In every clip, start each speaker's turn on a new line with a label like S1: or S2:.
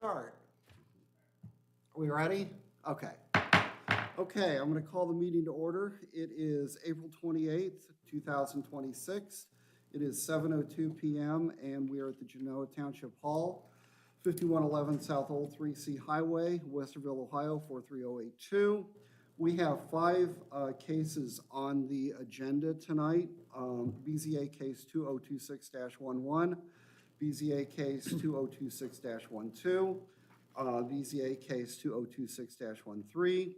S1: Start. Are we ready? Okay. Okay, I'm going to call the meeting to order. It is April 28th, 2026. It is 7:02 p.m. and we are at the Genoa Township Hall, 5111 South Old 3C Highway, Westerville, Ohio, 43082. We have five cases on the agenda tonight. BZA case 2026-11, BZA case 2026-12, BZA case 2026-13,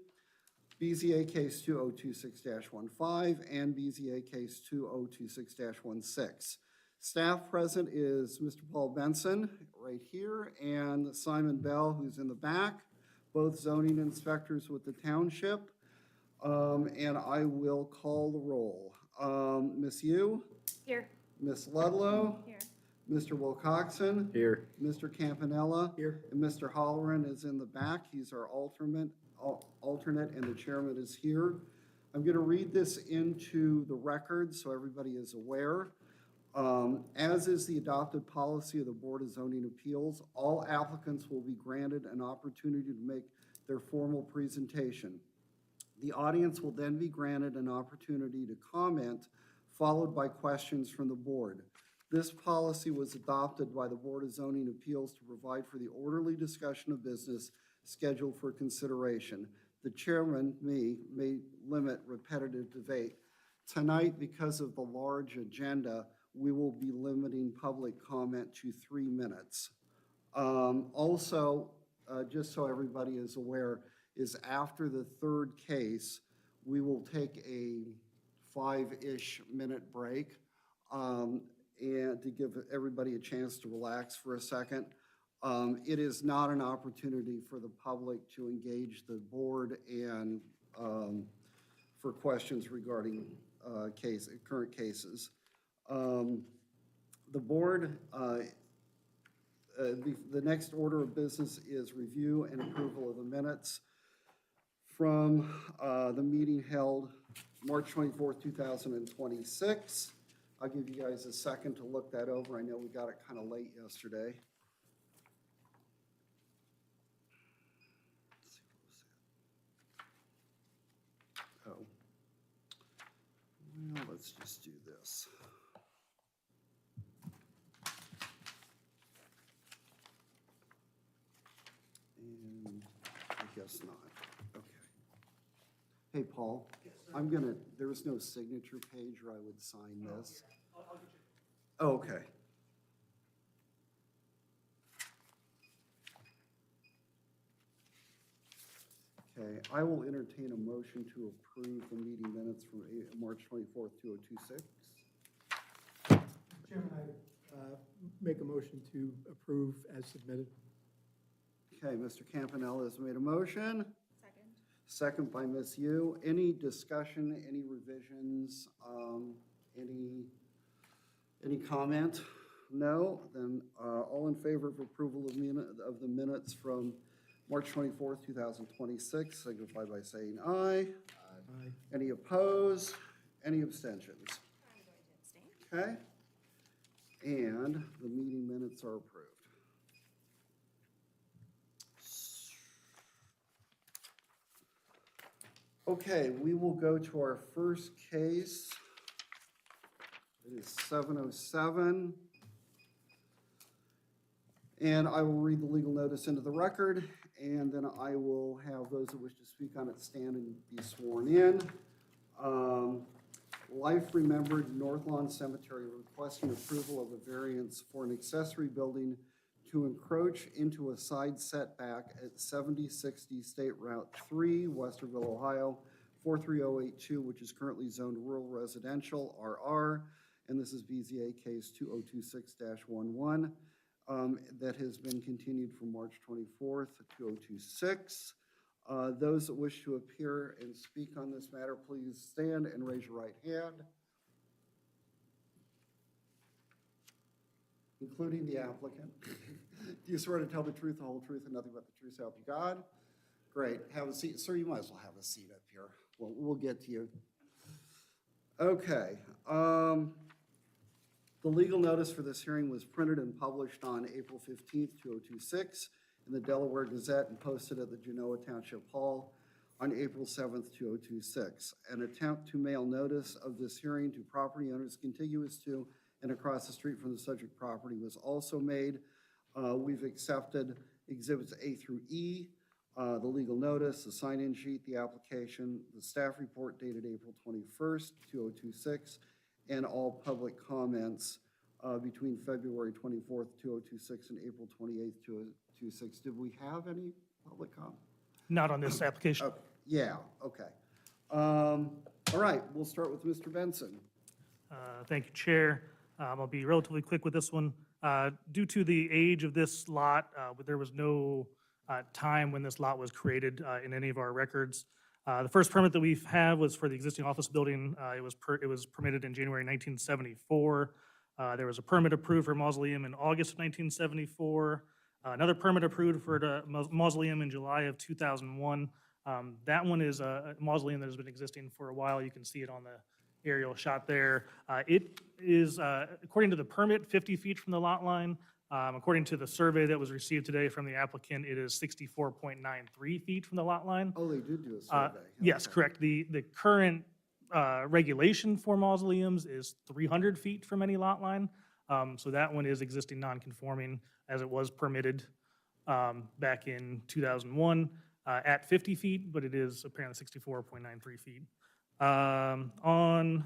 S1: BZA case 2026-15, and BZA case 2026-16. Staff present is Mr. Paul Benson, right here, and Simon Bell, who's in the back, both zoning inspectors with the township. And I will call the roll. Miss Yu?
S2: Here.
S1: Miss Ludlow?
S2: Here.
S1: Mr. Wilcoxon?
S3: Here.
S1: Mr. Campanella?
S3: Here.
S1: And Mr. Holloran is in the back. He's our alternate, and the chairman is here. I'm going to read this into the record so everybody is aware. As is the adopted policy of the Board of Zoning Appeals, all applicants will be granted an opportunity to make their formal presentation. The audience will then be granted an opportunity to comment, followed by questions from the board. This policy was adopted by the Board of Zoning Appeals to provide for the orderly discussion of business scheduled for consideration. The chairman, me, may limit repetitive debate. Tonight, because of the large agenda, we will be limiting public comment to 3 minutes. Also, just so everybody is aware, is after the third case, we will take a 5-ish minute break and to give everybody a chance to relax for a second. It is not an opportunity for the public to engage the board and for questions regarding current cases. The board, the next order of business is review and approval of the minutes from the meeting held March 24th, 2026. I'll give you guys a second to look that over. I know we got it kind of late yesterday. Oh, well, let's just do this. And I guess not. Hey, Paul, I'm gonna, there was no signature page where I would sign this. Oh, okay. Okay, I will entertain a motion to approve the meeting minutes from March 24th, 2026.
S3: Chairman, I make a motion to approve as submitted.
S1: Okay, Mr. Campanella has made a motion.
S2: Second.
S1: Second by Ms. Yu. Any discussion, any revisions, any comment? No? Then all in favor of approval of the minutes from March 24th, 2026, signify by saying aye.
S3: Aye.
S1: Any opposed? Any abstentions?
S2: I'm going to abstain.
S1: Okay. And the meeting minutes are approved. Okay, we will go to our first case. It is 707. And I will read the legal notice into the record, and then I will have those that wish to speak on it stand and be sworn in. Life Remembered North Lawn Cemetery requesting approval of a variance for an accessory building to encroach into a side setback at 7060 State Route 3, Westerville, Ohio, 43082, which is currently zoned rural residential, RR, and this is BZA case 2026-11, that has been continued from March 24th, 2026. Those that wish to appear and speak on this matter, please stand and raise your right hand, including the applicant. Do you swear to tell the truth, the whole truth, and nothing but the truth, so help you God? Great. Have a seat. Sir, you might as well have a seat up here. Well, we'll get to you. Okay. The legal notice for this hearing was printed and published on April 15th, 2026, in the Delaware Gazette and posted at the Genoa Township Hall on April 7th, 2026. An attempt to mail notice of this hearing to property owners contiguous to and across the street from the subject property was also made. We've accepted Exhibits A through E, the legal notice, the sign-in sheet, the application, the staff report dated April 21st, 2026, and all public comments between February 24th, 2026 and April 28th, 2026. Did we have any public comment?
S4: Not on this application.
S1: Okay, yeah, okay. All right, we'll start with Mr. Benson.
S4: Thank you, Chair. I'll be relatively quick with this one. Due to the age of this lot, there was no time when this lot was created in any of our records. The first permit that we've had was for the existing office building. It was permitted in January 1974. There was a permit approved for mausoleum in August of 1974. Another permit approved for the mausoleum in July of 2001. That one is a mausoleum that has been existing for a while. You can see it on the aerial shot there. It is, according to the permit, 50 feet from the lot line. According to the survey that was received today from the applicant, it is 64.93 feet from the lot line.
S1: Oh, they did do a survey.
S4: Yes,
S1: Okay.
S4: correct. The current regulation for mausoleums is 300 feet from any lot line. So that one is existing non-conforming as it was permitted back in 2001 at 50 feet, but it is apparently 64.93 feet. And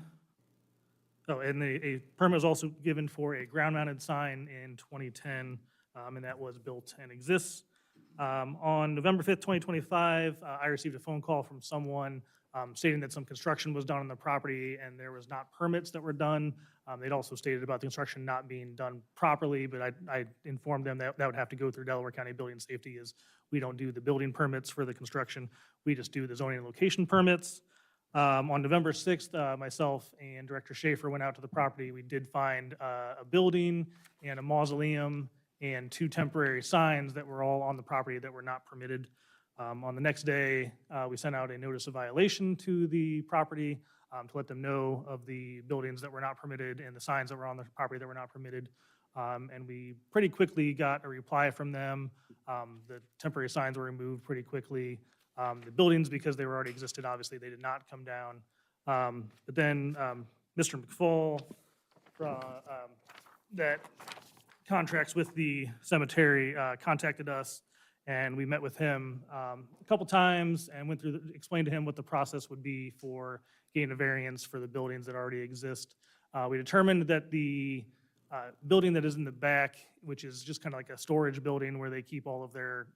S4: a permit was also given for a ground-mounted sign in 2010, and that was built and exists. On November 5th, 2025, I received a phone call from someone stating that some construction was done on the property and there was not permits that were done. They'd also stated about the construction not being done properly, but I informed them that that would have to go through Delaware County Building Safety, as we don't do the building permits for the construction. We just do the zoning and location permits. On November 6th, myself and Director Schaefer went out to the property. We did find a building and a mausoleum and 2 temporary signs that were all on the property that were not permitted. On the next day, we sent out a notice of violation to the property to let them know of the buildings that were not permitted and the signs that were on the property that were not permitted. And we pretty quickly got a reply from them. The temporary signs were removed pretty quickly. The buildings, because they were already existed, obviously, they did not come down. But then Mr. McFall, that contracts with the cemetery, contacted us, and we met with him a couple times and went through, explained to him what the process would be for getting a variance for the buildings that already exist. We determined that the building that is in the back, which is just kind of like a storage building where they keep all of their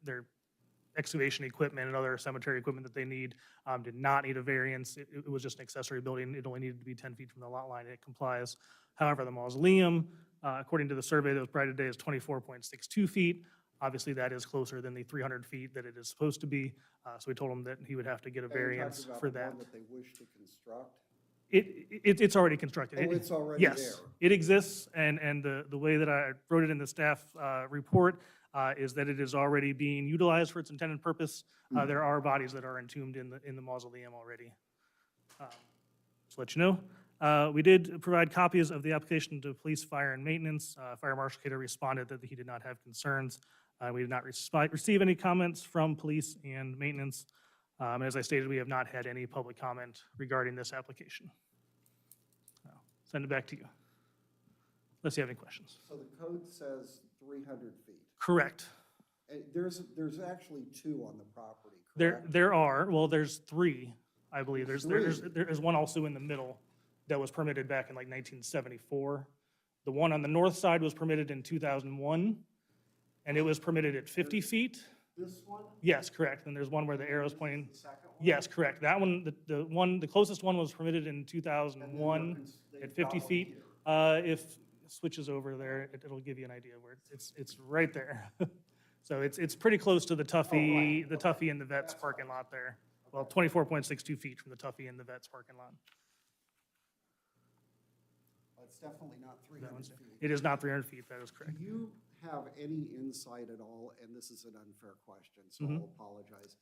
S4: excavation equipment and other cemetery equipment that they need, did not need a variance. It was just an accessory building. It only needed to be 10 feet from the lot line, and it complies. However, the mausoleum, according to the survey that was provided today, is 24.62 feet. Obviously, that is closer than the 300 feet that it is supposed to be. So we told him that he would have to get a variance for that.
S1: Are you talking about the one that they wish to construct?
S4: It's already constructed.
S1: Oh, it's already there?
S4: Yes, it exists, and the way that I wrote it in the staff report is that it is already being utilized for its intended purpose. There are bodies that are entombed in the mausoleum already. Just to let you know. We did provide copies of the application to police, fire, and maintenance. Fire Marshal Cater responded that he did not have concerns. We did not receive any comments from police and maintenance. As I stated, we have not had any public comment regarding this application. I'll send it back to you, unless you have any questions.
S1: So the code says 300 feet.
S4: Correct.
S1: There's actually 2 on the property,
S4: There
S1: correct?
S4: there's 3, I believe.
S1: There's
S4: There's one also in the middle that was permitted back in like 1974. The one on the north side was permitted in 2001, and it was permitted at 50 feet.
S1: This one?
S4: Yes, correct. And there's one where the arrow's pointing.
S1: The second one?
S4: Yes, correct. That one, the closest one was permitted in
S1: And
S4: 2001
S1: then they've
S4: at
S1: got
S4: 50
S1: one
S4: feet.
S1: here.
S4: If it switches over there, it'll give you an idea where it's right there. So it's pretty close to the Tuffy,
S1: right.
S4: the Tuffy and the Vets parking lot there. Well, 24.62 feet from the Tuffy and the Vets parking lot.
S1: It's definitely not
S4: That
S1: 300
S4: one's-
S1: feet.
S4: It is not 300 feet, that is correct.
S1: Do you have any insight at all, and this is an unfair question, so
S4: Mm-hmm.
S1: I'll apologize,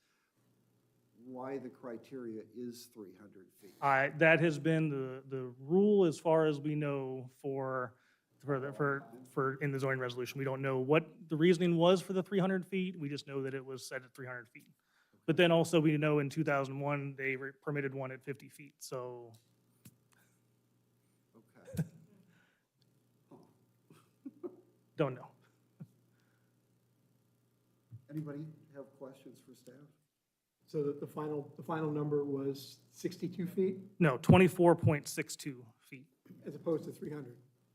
S1: why the criteria is 300 feet?
S4: That has been the rule, as far as we know, for in the zoning resolution. We don't know what the reasoning was for the 300 feet. We just know that it was set at 300 feet. But then also we know in 2001, they permitted one at 50 feet, so.
S1: Okay.
S4: Don't know.
S1: Anybody have questions for staff?
S3: So that the final number was 62 feet
S4: No, 24.62 feet.
S3: as opposed to 300?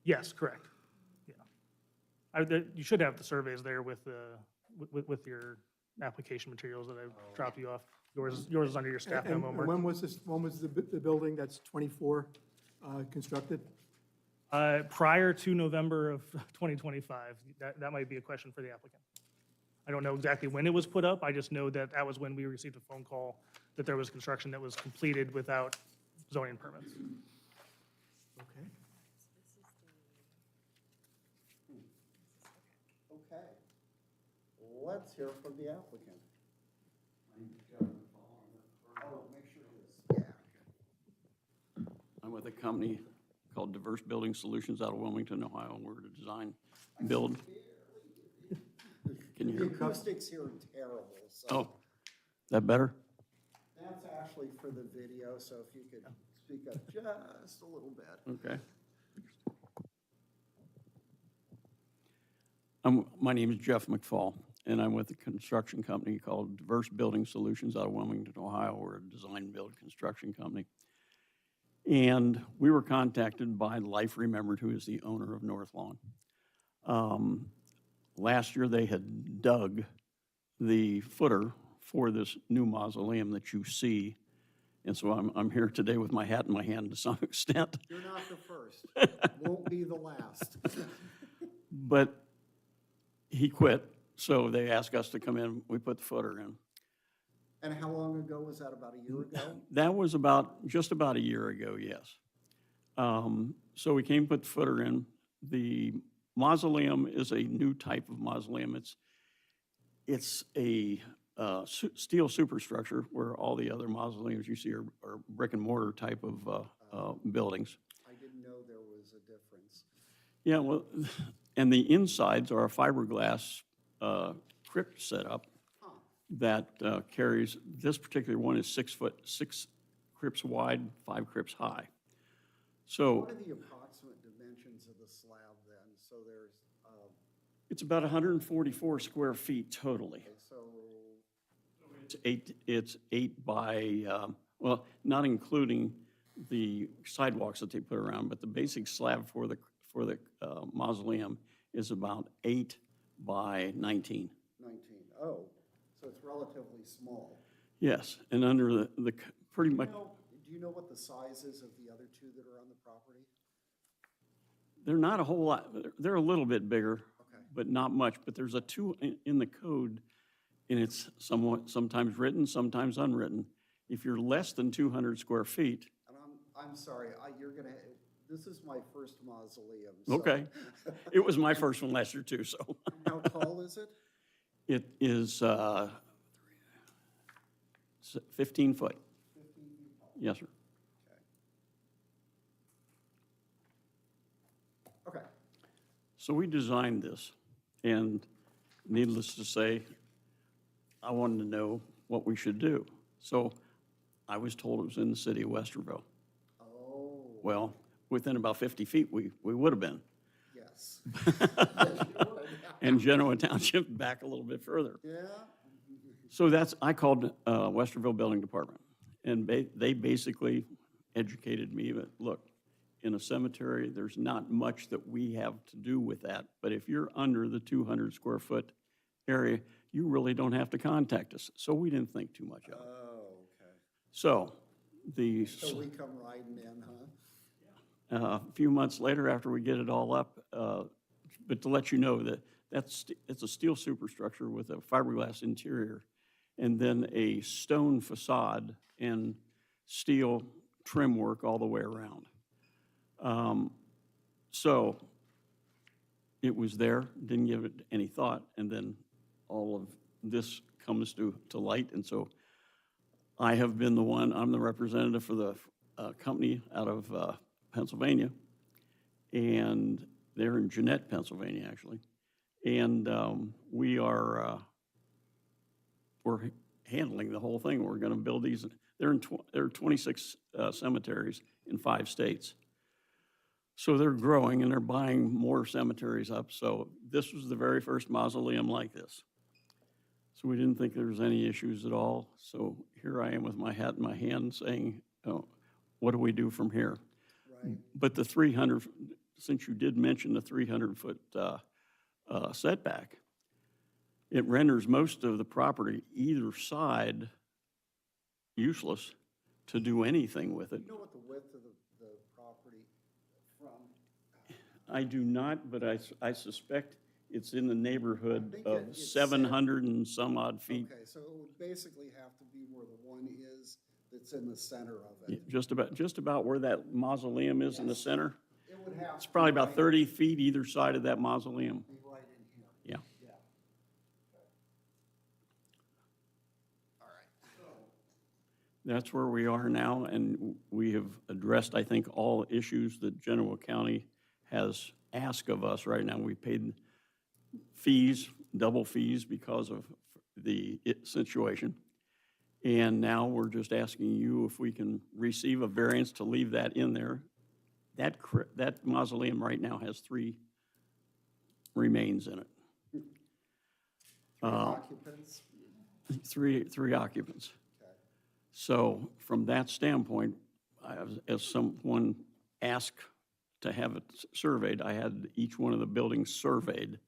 S4: Yes, correct. Yeah. You should have the surveys there with with your application materials that I dropped you off. Yours is under your staff
S3: And
S4: memo, Mark.
S3: when was the building that's 24 constructed?
S4: Prior to November of 2025, that might be a question for the applicant. I don't know exactly when it was put up. I just know that that was when we received a phone call that there was construction that was completed without zoning permits.
S3: Okay.
S1: Okay. Let's hear from the applicant. Oh, make sure it is, yeah.
S5: I'm with a company called Diverse Building Solutions out of Wilmington, Ohio, and we're to design, build. Can you
S1: The
S5: hear me?
S1: acoustics here are terrible, so.
S5: Oh, is that better?
S1: That's actually for the video, so if you could speak up just a little bit.
S5: Okay. My name is Jeff McFall, and I'm with a construction company called Diverse Building Solutions out of Wilmington, Ohio. We're a design-build construction company. And we were contacted by Life Remembered, who is the owner of North Lawn. Last year, they had dug the footer for this new mausoleum that you see. And so I'm here today with my hat in my hand to some extent.
S1: You're not the first, won't be the last.
S5: But he quit, so they asked us to come in. We put the footer in.
S1: And how long ago was that, about a year ago?
S5: That was just about a year ago, yes. So we came, put the footer in. The mausoleum is a new type of mausoleum. It's a steel superstructure where all the other mausoleums you see are brick and mortar type of buildings.
S1: I didn't know there was a difference.
S5: Yeah, well, and the insides are a fiberglass crypt setup
S1: Huh.
S5: that carries, this particular one is 6 crypts wide, 5 crypts high. So
S1: What are the approximate dimensions of the slab then? So there's,
S5: it's about 144 square feet totally.
S1: okay, so,
S5: It's eight by, well, not including the sidewalks that they put around, but the basic slab for the mausoleum is about 8 by 19.
S1: 19. Oh, so it's relatively small.
S5: Yes, and under the pretty much,
S1: Do you know what the size is of the other two that are on the property?
S5: they're not a whole lot, they're a little bit bigger,
S1: Okay.
S5: but not much. But there's a 2 in the code, and it's sometimes written, sometimes unwritten. If you're less than 200 square feet,
S1: And I'm sorry, this is my first mausoleum. So
S5: okay. It was my first one last year too, so.
S1: How tall is it?
S5: It is 15 foot.
S1: 15 feet tall.
S5: Yes, sir.
S1: Okay.
S5: So we designed this, and needless to say, I wanted to know what we should do. So I was told it was in the city of Westerville.
S1: Oh,
S5: Well, within about 50 feet, we would have been.
S1: yes. Yes, you would.
S5: And Genoa Township back a little bit further.
S1: Yeah?
S5: So I called Westerville Building Department, and they basically educated me that, look, in a cemetery, there's not much that we have to do with that, but if you're under the 200 square foot area, you really don't have to contact us. So we didn't think too much of it.
S1: Oh, okay.
S5: So
S1: So we come riding in, huh?
S5: a few months later, after we get it all up, but to let you know that it's a steel superstructure with a fiberglass interior, and then a stone facade and steel trim work all the way around. So it was there, didn't give it any thought, and then all of this comes to light, and so I have been I'm the representative for the company out of Pennsylvania, and They're in Jeanette, Pennsylvania, actually. And we're handling the whole thing. We're going to build these. There are 26 cemeteries in 5 states. So they're growing and they're buying more cemeteries up. So this was the very first mausoleum like this. So we didn't think there was any issues at all. So here I am with my hat in my hand saying, oh, what do we do from here?
S1: Right.
S5: But the 300, since you did mention the 300-foot setback, it renders most of the property either side useless to do anything with it.
S1: You know what the width of the property from?
S5: I do not, but I suspect it's in the neighborhood
S1: I think
S5: of
S1: it's
S5: 700 and some odd feet.
S1: Okay, so it would basically have to be where the one is that's in the center of it.
S5: Just about where that mausoleum is in the center.
S1: It would have.
S5: It's
S1: to
S5: probably
S1: be
S5: about
S1: right-
S5: 30 feet either side of that mausoleum.
S1: Be right in here.
S5: Yeah.
S1: Yeah. All right.
S5: That's where we are now, and we have addressed, I think, all issues that Genoa County has asked of us right now. We paid fees, double fees because of the situation. And now we're just asking you if we can receive a variance to leave that in there. That mausoleum right now has 3 remains in it.
S1: Occupants?
S5: Three occupants.
S1: Okay.
S5: So from that standpoint, as someone asked to have it surveyed, I had each one of the buildings surveyed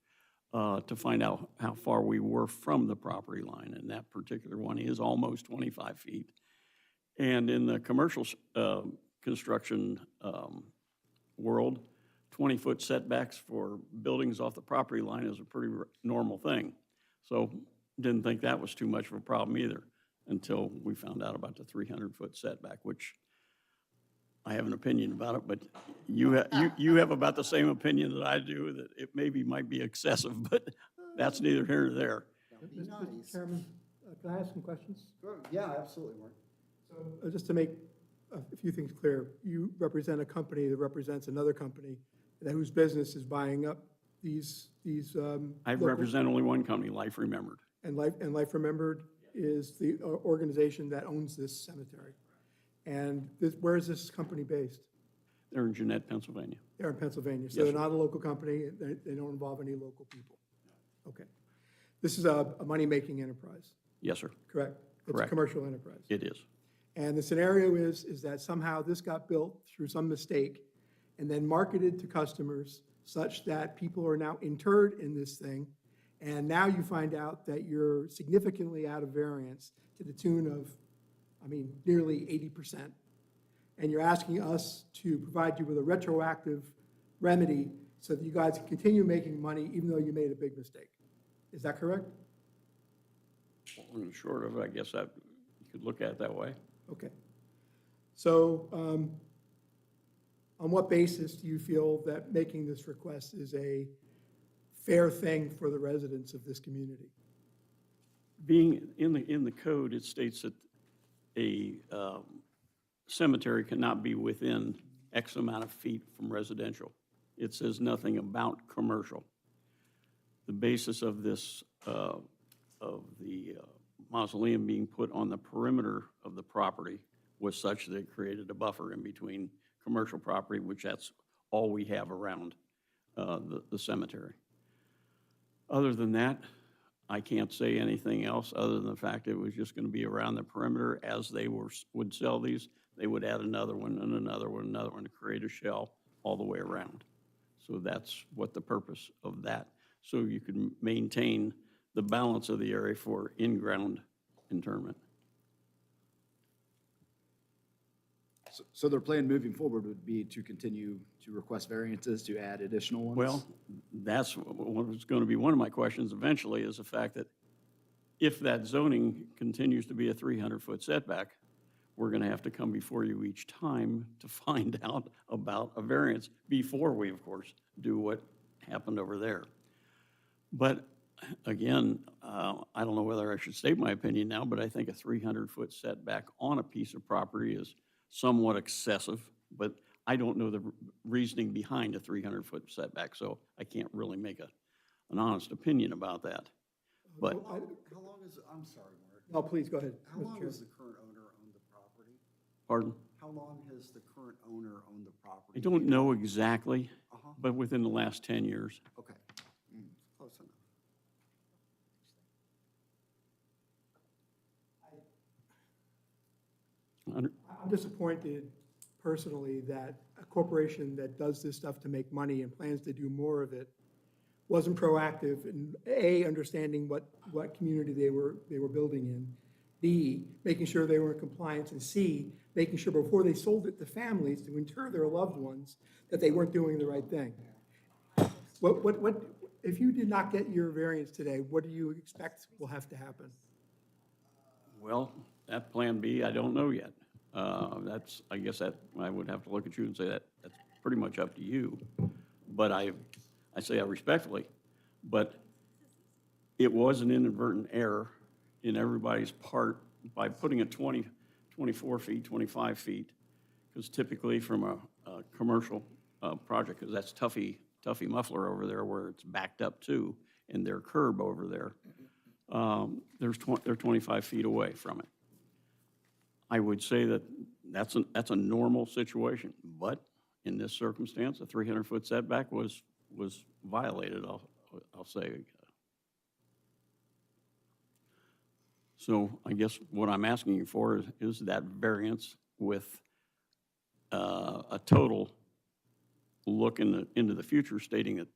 S5: to find out how far we were from the property line, and that particular one is almost 25 feet. And in the commercial construction world, 20-foot setbacks for buildings off the property line is a pretty normal thing. So didn't think that was too much of a problem either until we found out about the 300-foot setback, which I have an opinion about it, but you have about the same opinion that I do, that it might be excessive, but that's neither here nor there.
S1: That would be
S3: Mr.
S1: nice.
S3: Chairman, can I ask some questions?
S1: Yeah, absolutely, Mark.
S3: So just to make a few things clear, you represent a company that represents another company whose business is buying up these.
S5: I
S3: local-
S5: represent only one company, Life Remembered.
S3: And Life Remembered is the organization that owns this cemetery. And where is this company based?
S5: They're in Jeanette, Pennsylvania.
S3: They're in Pennsylvania, so
S5: Yes,
S3: they're
S5: sir.
S3: not a local company, they don't involve any local people. Okay. This is a money-making enterprise,
S5: Yes, sir,
S3: correct? It's a
S5: Correct.
S3: commercial enterprise.
S5: it is.
S3: And the scenario is that somehow this got built through some mistake and then marketed to customers such that people are now interred in this thing. And now you find out that you're significantly out of variance to the tune of, nearly 80%. And you're asking us to provide you with a retroactive remedy so that you guys can continue making money even though you made a big mistake. Is that correct?
S5: Long and short of it, I guess that you could look at it that way.
S3: Okay. So on what basis do you feel that making this request is a fair thing for the residents of this community?
S5: Being in the code, it states that a cemetery cannot be within X amount of feet from residential. It says nothing about commercial. The basis of this, of the mausoleum being put on the perimeter of the property was such that it created a buffer in between commercial property, which that's all we have around the cemetery. Other than that, I can't say anything else other than the fact it was just going to be around the perimeter. As they would sell these, they would add another one and another one, another one to create a shell all the way around. So that's what the purpose of that. So you can maintain the balance of the area for in-ground interment.
S6: So their plan moving forward would be to continue to request variances to add additional ones?
S5: Well, that's what was going to be one of my questions eventually, is the fact that if that zoning continues to be a 300-foot setback, we're going to have to come before you each time to find out about a variance before we, of course, do what happened over there. But again, I don't know whether I should state my opinion now, but I think a 300-foot setback on a piece of property is somewhat excessive, but I don't know the reasoning behind a 300-foot setback, so I can't really make an honest opinion about that. But
S1: How long is, I'm sorry, Mark.
S3: No, please, go ahead.
S1: How
S3: Mr.
S1: long
S3: Chairman.
S1: has the current owner owned the property?
S5: pardon?
S1: How long has the current owner owned the property?
S5: I don't know exactly,
S1: Uh-huh,
S5: but within the last 10 years.
S1: okay. Close enough.
S5: Under-
S3: I'm disappointed personally that a corporation that does this stuff to make money and plans to do more of it wasn't proactive in, A, understanding what community they were building in, B, making sure they were in compliance, and C, making sure before they sold it to families to inter their loved ones, that they weren't doing the right thing. If you did not get your variance today, what do you expect will have to happen?
S5: Well, that Plan B, I don't know yet. I guess that, I would have to look at you and say that's pretty much up to you. But I say that respectfully, but it was an inadvertent error in everybody's part by putting a 24 feet, 25 feet, because typically from a commercial project, because that's Tuffy Muffler over there where it's backed up to, and their curb over there, they're 25 feet away from it. I would say that that's a normal situation, but in this circumstance, a 300-foot setback was violated, I'll say. So I guess what I'm asking you for is that variance with a total look into the future stating that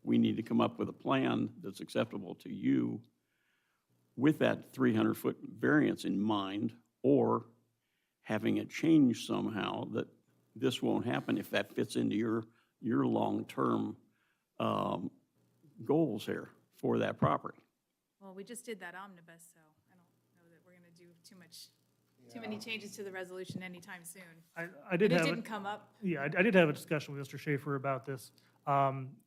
S5: we need to come up with a plan that's acceptable to you with that 300-foot variance in mind, or having it change somehow that this won't happen if that fits into your long-term goals here for that property.
S2: Well, we just did that omnibus, so I don't know that we're going to do too many changes to the resolution anytime soon.
S4: I did
S2: But it
S4: have,
S2: didn't come up.
S4: yeah, I did have a discussion with Mr. Schaefer about this.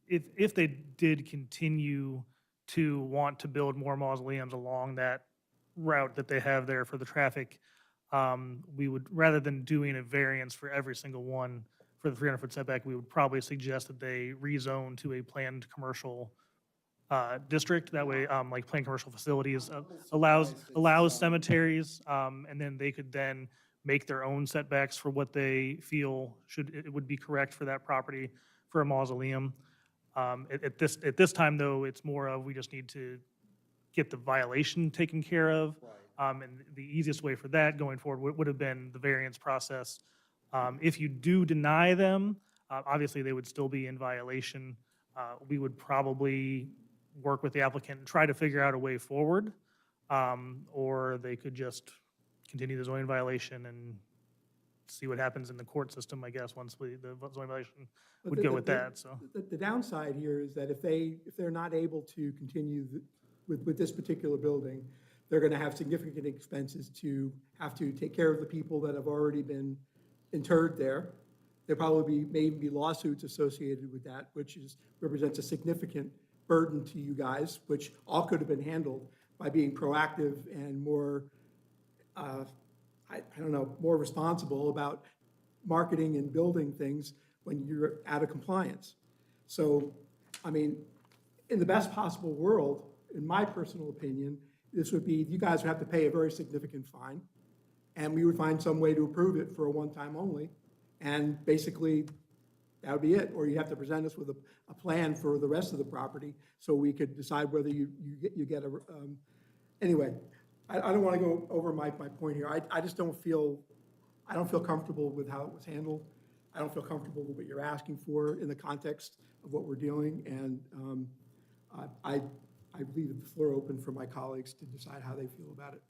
S4: If they did continue to want to build more mausoleums along that route that they have there for the traffic, we would, rather than doing a variance for every single one for the 300-foot setback, we would probably suggest that they rezone to a planned commercial district. That way, like planned commercial facilities allows cemeteries, and then they could then make their own setbacks for what they feel it would be correct for that property for a mausoleum. At this time, though, it's more of, we just need to get the violation taken care of. And the easiest way for that going forward would have been the variance process. If you do deny them, obviously they would still be in violation. We would probably work with the applicant and try to figure out a way forward. Or they could just continue the zoning violation and see what happens in the court system, I guess, once the zoning violation would go with that, so.
S3: The downside here is that if they're not able to continue with this particular building, they're gonna have significant expenses to have to take care of the people that have already been interred there. There probably may even be lawsuits associated with that, which represents a significant burden to you guys, which all could have been handled by being proactive and more, I don't know, more responsible about marketing and building things when you're out of compliance. So, I mean, in the best possible world, in my personal opinion, this would be, you guys would have to pay a very significant fine, and we would find some way to approve it for a one-time only, and basically, that would be it. Or you have to present us with a plan for the rest of the property, so we could decide whether you get a, anyway, I don't want to go over my point here. I just don't feel comfortable with how it was handled. I don't feel comfortable with what you're asking for in the context of what we're dealing, and I leave the floor open for my colleagues to decide how they feel about it.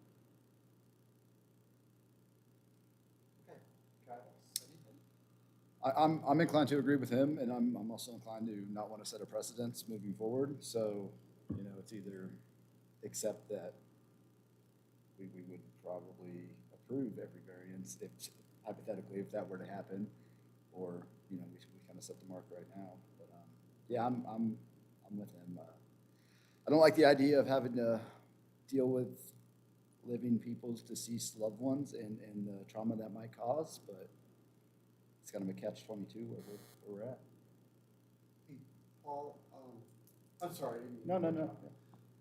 S6: I'm inclined to agree with him, and I'm also inclined to not want to set a precedence moving forward. So, it's either accept that we would probably approve every variance if hypothetically if that were to happen, or we kind of set the mark right now. But yeah, I'm with him. I don't like the idea of having to deal with living people's deceased loved ones and the trauma that might cause, but it's kind of a catch-22 where we're at.
S1: Hey, Paul, I'm sorry. I didn't mean
S6: No,
S1: to
S6: no,
S1: interrupt.
S6: no.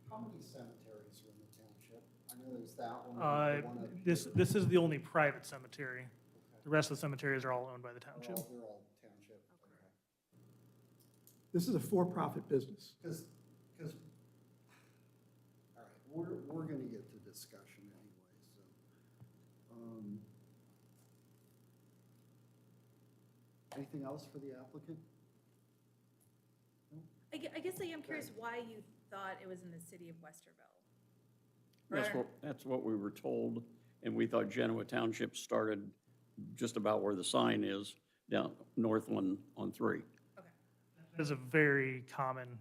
S1: How many cemeteries are in the township? I know there's that one. and the one up
S4: This,
S1: here.
S4: this is the only private cemetery.
S1: Okay.
S4: The rest of the cemeteries are all owned by the
S1: They're
S4: township.
S1: all township, okay.
S3: This is a for-profit business.
S1: Because, all right, we're gonna get to discussion anyway, so. Anything else for the applicant?
S2: I guess I am curious why you thought it was in the city of Westerville. Or-
S5: That's what we were told, and we thought Genoa Township started just about where the sign is, down Northland on 3.
S2: Okay.
S4: It's a very common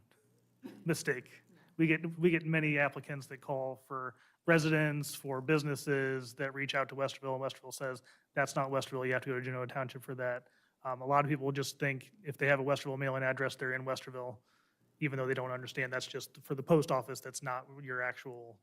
S4: mistake. We get many applicants that call for residents, for businesses that reach out to Westerville, and Westerville says, that's not Westerville, you have to go to Genoa Township for that. A lot of people just think if they have a Westerville mailing address, they're in Westerville, even though they don't understand that's just for the post office, that's not your actual,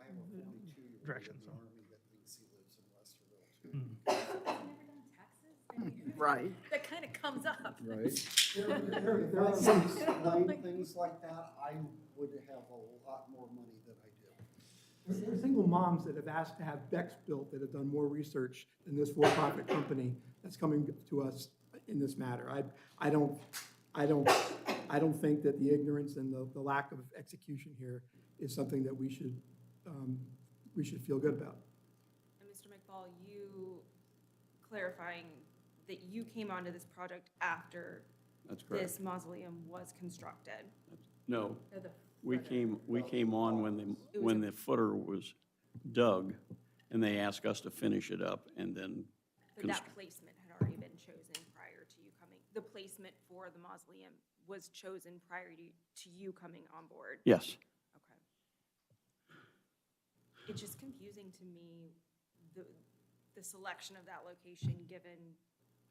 S1: I have a 42-year-old
S4: Direction,
S1: in the
S4: so.
S1: Army that thinks he lives in Westerville, too.
S2: I've never done taxes. I mean,
S7: Right.
S2: That kind of comes up.
S6: Right?
S1: If I could explain things like that, I would have a lot more money than I do.
S3: There are single moms that have asked to have Bex built that have done more research than this for-profit company that's coming to us in this matter. I don't think that the ignorance and the lack of execution here is something that we should feel good about.
S8: And Mr. McFall, you clarifying that you came onto this project after
S5: That's correct.
S8: this mausoleum was constructed.
S5: No,
S2: Or the
S5: we came on when the footer was dug, and they asked us to finish it up, and then
S8: But that placement had already been chosen prior to you coming. The placement for the mausoleum was chosen prior to you coming on board.
S5: yes.
S8: Okay. It's just confusing to me, the selection of that location, given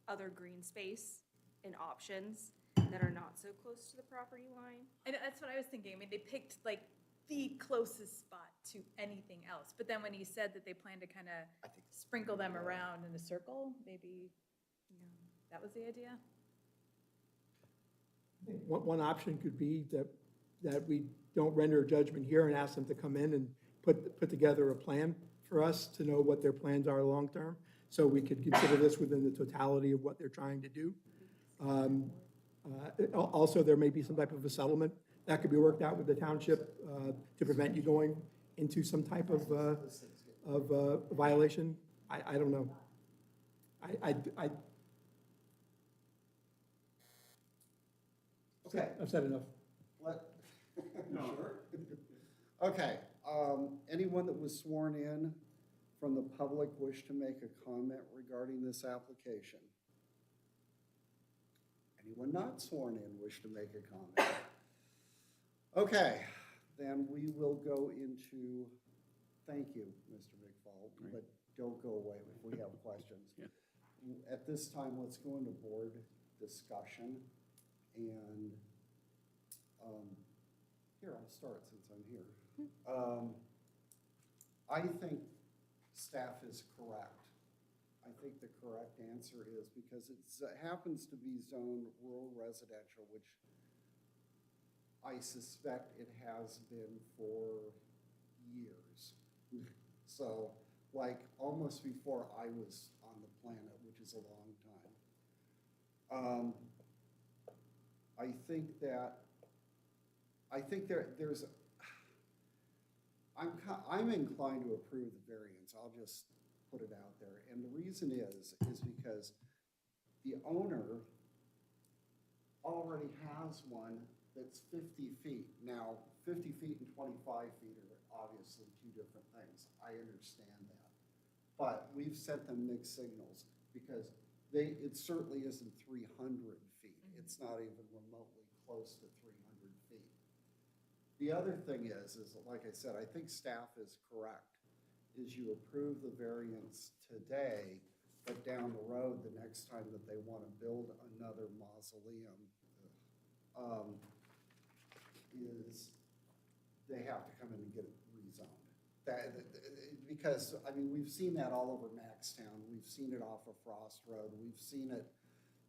S8: other green space and options that are not so close to the property line.
S2: And that's what I was thinking. I mean, they picked like the closest spot to anything else. But then when you said that they plan to kind of sprinkle them around in a circle, maybe, that was the idea?
S3: One option could be that we don't render a judgment here and ask them to come in and put together a plan for us to know what their plans are long-term. So we could consider this within the totality of what they're trying to do. Also, there may be some type of a settlement that could be worked out with the township to prevent you going into some type of violation. I don't know.
S1: Okay.
S3: I've said enough.
S1: Sure. Okay, anyone that was sworn in from the public wish to make a comment regarding this application? Anyone not sworn in wish to make a comment? Okay, then we will go into, thank you, Mr. McFall, but don't go away if we have questions.
S5: Yeah.
S1: At this time, let's go into board discussion, and here, I'll start since I'm here. I think staff is correct. I think the correct answer is because it happens to be zoned rural residential, which I suspect it has been for years. So, like, almost before I was on the planet, which is a long time. I think there's, I'm inclined to approve the variance, I'll just put it out there. And the reason is because the owner already has one that's 50 feet. Now, 50 feet and 25 feet are obviously two different things, I understand that. But we've sent them mixed signals because it certainly isn't 300 feet. It's not even remotely close to 300 feet. The other thing is like I said, I think staff is correct, is you approve the variance today, but down the road, the next time that they want to build another mausoleum, is they have to come in and get it rezoned. Because, I mean, we've seen that all over Maxtown. We've seen it off of Frost Road. We've seen it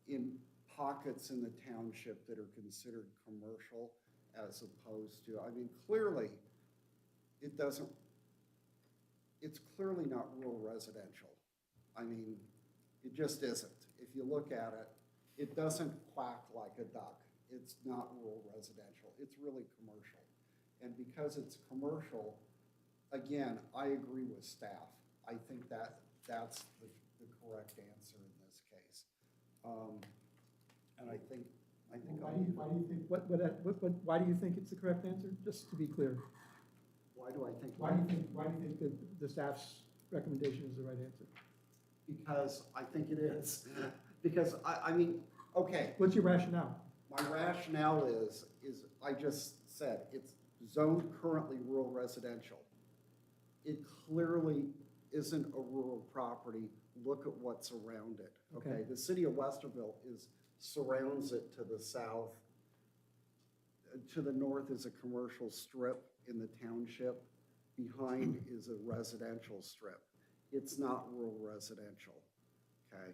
S1: in pockets in the township that are considered commercial as opposed to, I mean, clearly, it doesn't, it's clearly not rural residential. I mean, it just isn't. If you look at it, it doesn't quack like a duck. It's not rural residential. It's really commercial. And because it's commercial, again, I agree with staff. I think that that's the correct answer in this case. And I think.
S3: Why do you think, why do you think it's the correct answer? Just to be clear.
S1: Why do I think?
S3: Why do you think that the staff's recommendation is the right answer?
S1: Because I think it is. Because I mean, okay,
S3: What's your rationale?
S1: my rationale is I just said, it's zoned currently rural residential. It clearly isn't a rural property. Look at what's around it, okay?
S3: Okay.
S1: The city of Westerville surrounds it to the south. To the north is a commercial strip in the township. Behind is a residential strip. It's not rural residential, okay?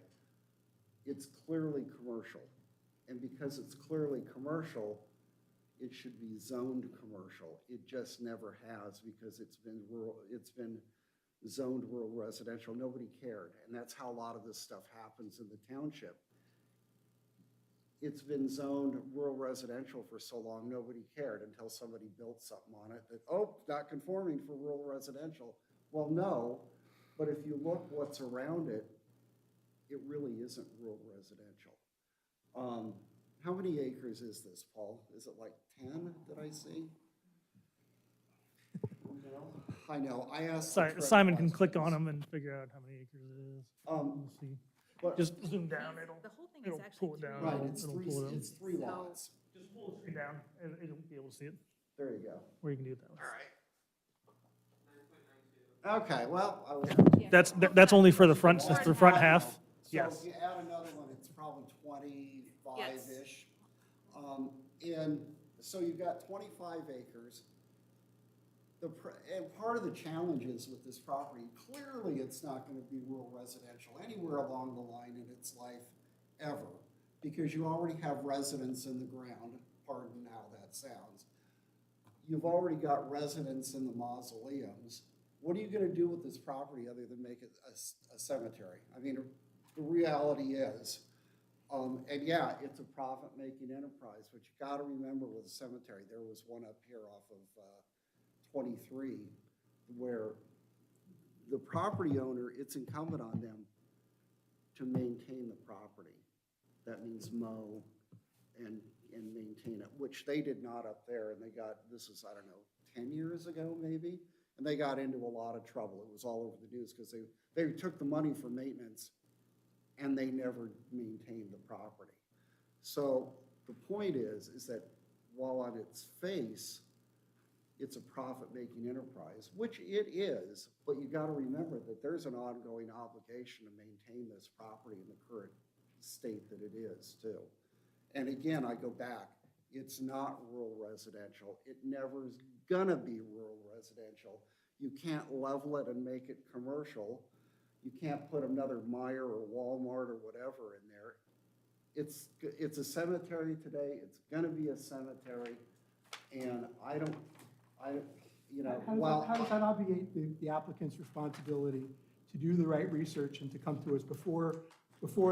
S1: It's clearly commercial. And because it's clearly commercial, it should be zoned commercial. It just never has because it's been zoned rural residential. Nobody cared. And that's how a lot of this stuff happens in the township. It's been zoned rural residential for so long, nobody cared until somebody built something on it that, oh, not conforming for rural residential. Well, no, but if you look what's around it, it really isn't rural residential. How many acres is this, Paul? Is it like 10 that I see? I know, I asked. the correct
S4: Simon can click
S1: questions.
S4: on them and figure out how many acres it is.
S1: Um,
S4: Let's see.
S1: but-
S4: Just zoom down,
S2: The whole thing is
S4: it'll
S2: actually
S4: pull it
S2: 3
S4: down.
S1: Right,
S2: lots.
S1: it's
S4: It'll pull it up.
S1: three
S2: So-
S1: lots.
S4: Just pull it down, and it'll be able to see it,
S1: There you go.
S4: or you can do it that way.
S1: Okay, well, I was.
S4: That's only for the front, that's the front half.
S1: So
S4: Yes.
S1: if you add another one, it's probably 25-ish. And so you've got 25 acres. And part of the challenge is with this property, clearly it's not going to be rural residential anywhere along the line in its life ever, because you already have residents in the ground, pardon how that sounds. You've already got residents in the mausoleums. What are you going to do with this property other than make it a cemetery? I mean, the reality is, and yeah, it's a profit-making enterprise, but you got to remember with a cemetery, there was one up here off of 23, where the property owner, it's incumbent on them to maintain the property. That means mow and maintain it, which they did not up there, and they got, this is, I don't know, 10 years ago maybe, and they got into a lot of trouble. It was all over the news because they took the money for maintenance and they never maintained the property. So the point is that while on its face, it's a profit-making enterprise, which it is, but you got to remember that there's an ongoing obligation to maintain this property in the current state that it is too. And again, I go back, it's not rural residential. It never is gonna be rural residential. You can't level it and make it commercial. You can't put another Meijer or Walmart or whatever in there. It's a cemetery today, it's gonna be a cemetery, and
S3: How does that obviate the applicant's responsibility to do the right research and to come to us before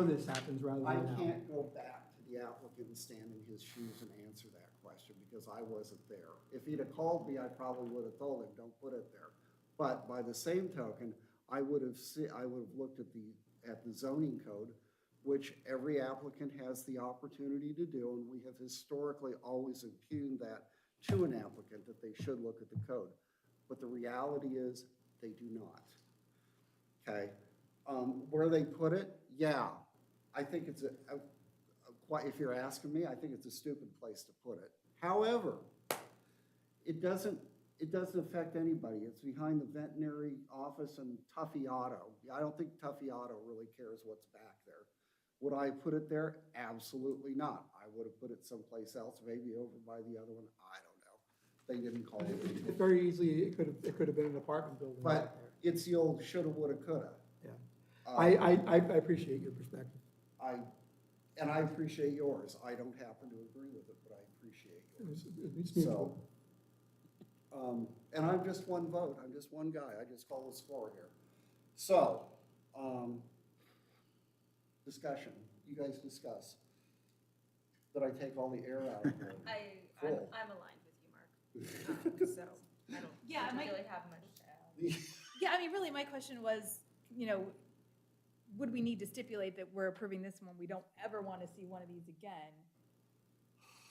S3: this happens rather
S1: I
S3: than now?
S1: can't go back to the applicant and stand in his shoes and answer that question because I wasn't there. If he'd have called me, I probably would have told him, don't put it there. But by the same token, I would have looked at the zoning code, which every applicant has the opportunity to do, and we have historically always impugned that to an applicant that they should look at the code. But the reality is they do not. Okay? Where they put it, yeah, I think it's if you're asking me, I think it's a stupid place to put it. However, it doesn't affect anybody. It's behind the veterinary office and Tuffy Auto. I don't think Tuffy Auto really cares what's back there. Would I put it there? Absolutely not. I would have put it someplace else, maybe over by the other one. I don't know. They didn't call it.
S3: Very easily, it could have been an apartment building back
S1: But
S3: there.
S1: it's the old shoulda, woulda, coulda.
S3: Yeah. I appreciate your perspective.
S1: And I appreciate yours. I don't happen to agree with it, but I appreciate yours.
S3: It's
S1: So,
S3: mutual.
S1: and I'm just one vote. I'm just one guy. I just call the score here. So, discussion. You guys discuss. Did I take all the air out of it?
S8: I'm
S1: Cool.
S8: aligned with you, Mark. So I don't
S2: Yeah, I might-
S8: particularly have much to add.
S2: Yeah, I mean, really, my question was, would we need to stipulate that we're approving this one, we don't ever want to see one of these again?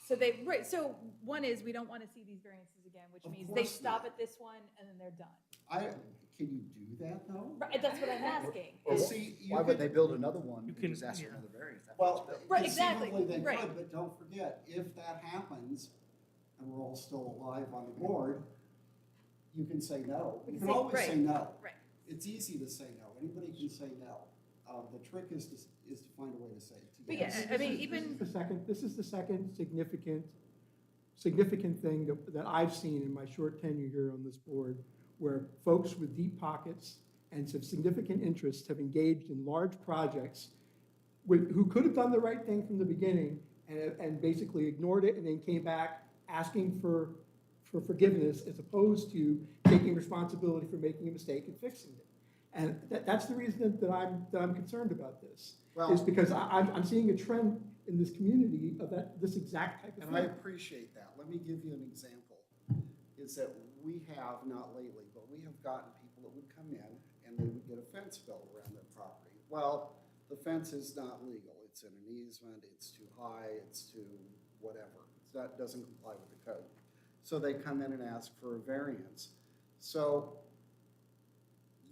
S2: So right, so one is, we don't want to see these variances again, which
S1: Of
S2: means they
S1: course
S2: stop
S1: not.
S2: at this one and then they're done.
S1: Can you do that though?
S2: Right, that's what I'm asking.
S1: Well,
S2: is-
S1: see, you
S6: Why would
S1: could,
S6: they build another one
S4: You
S6: and
S4: can-
S6: just ask for
S4: yeah.
S6: another variance? after
S1: well,
S6: it's built?
S2: Right, exactly,
S1: conceivably they
S2: right.
S1: could, but don't forget, if that happens, and we're all still alive on the board, you can say no.
S2: We
S1: You
S2: can
S1: can
S2: say-
S1: always say
S2: right,
S1: no.
S2: right.
S1: It's easy to say no. Anybody can say no. The trick is to find a way to say it.
S2: But yeah, I mean, even,
S3: This is the second significant thing that I've seen in my short tenure here on this board, where folks with deep pockets and some significant interests have engaged in large projects who could have done the right thing from the beginning and basically ignored it and then came back asking for forgiveness as opposed to taking responsibility for making a mistake and fixing it. And that's the reason that I'm concerned about this, is
S1: Well,
S3: because I'm seeing a trend in this community of this exact type of
S1: and I
S3: thing.
S1: appreciate that. Let me give you an example. Is that we have, not lately, but we have gotten people that would come in and they would get a fence built around their property. Well, the fence is not legal. It's in an easement, it's too high, it's too whatever. That doesn't comply with the code. So they come in and ask for a variance. So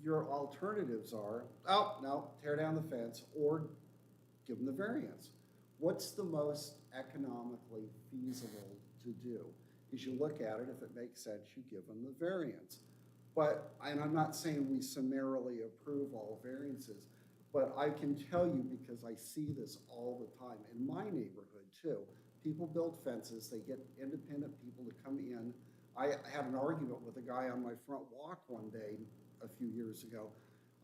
S1: your alternatives are, oh, no, tear down the fence or give them the variance. What's the most economically feasible to do? Is you look at it, if it makes sense, you give them the variance. But, and I'm not saying we summarily approve all variances, but I can tell you, because I see this all the time, in my neighborhood too, people build fences, they get independent people to come in. I had an argument with a guy on my front walk one day, a few years ago.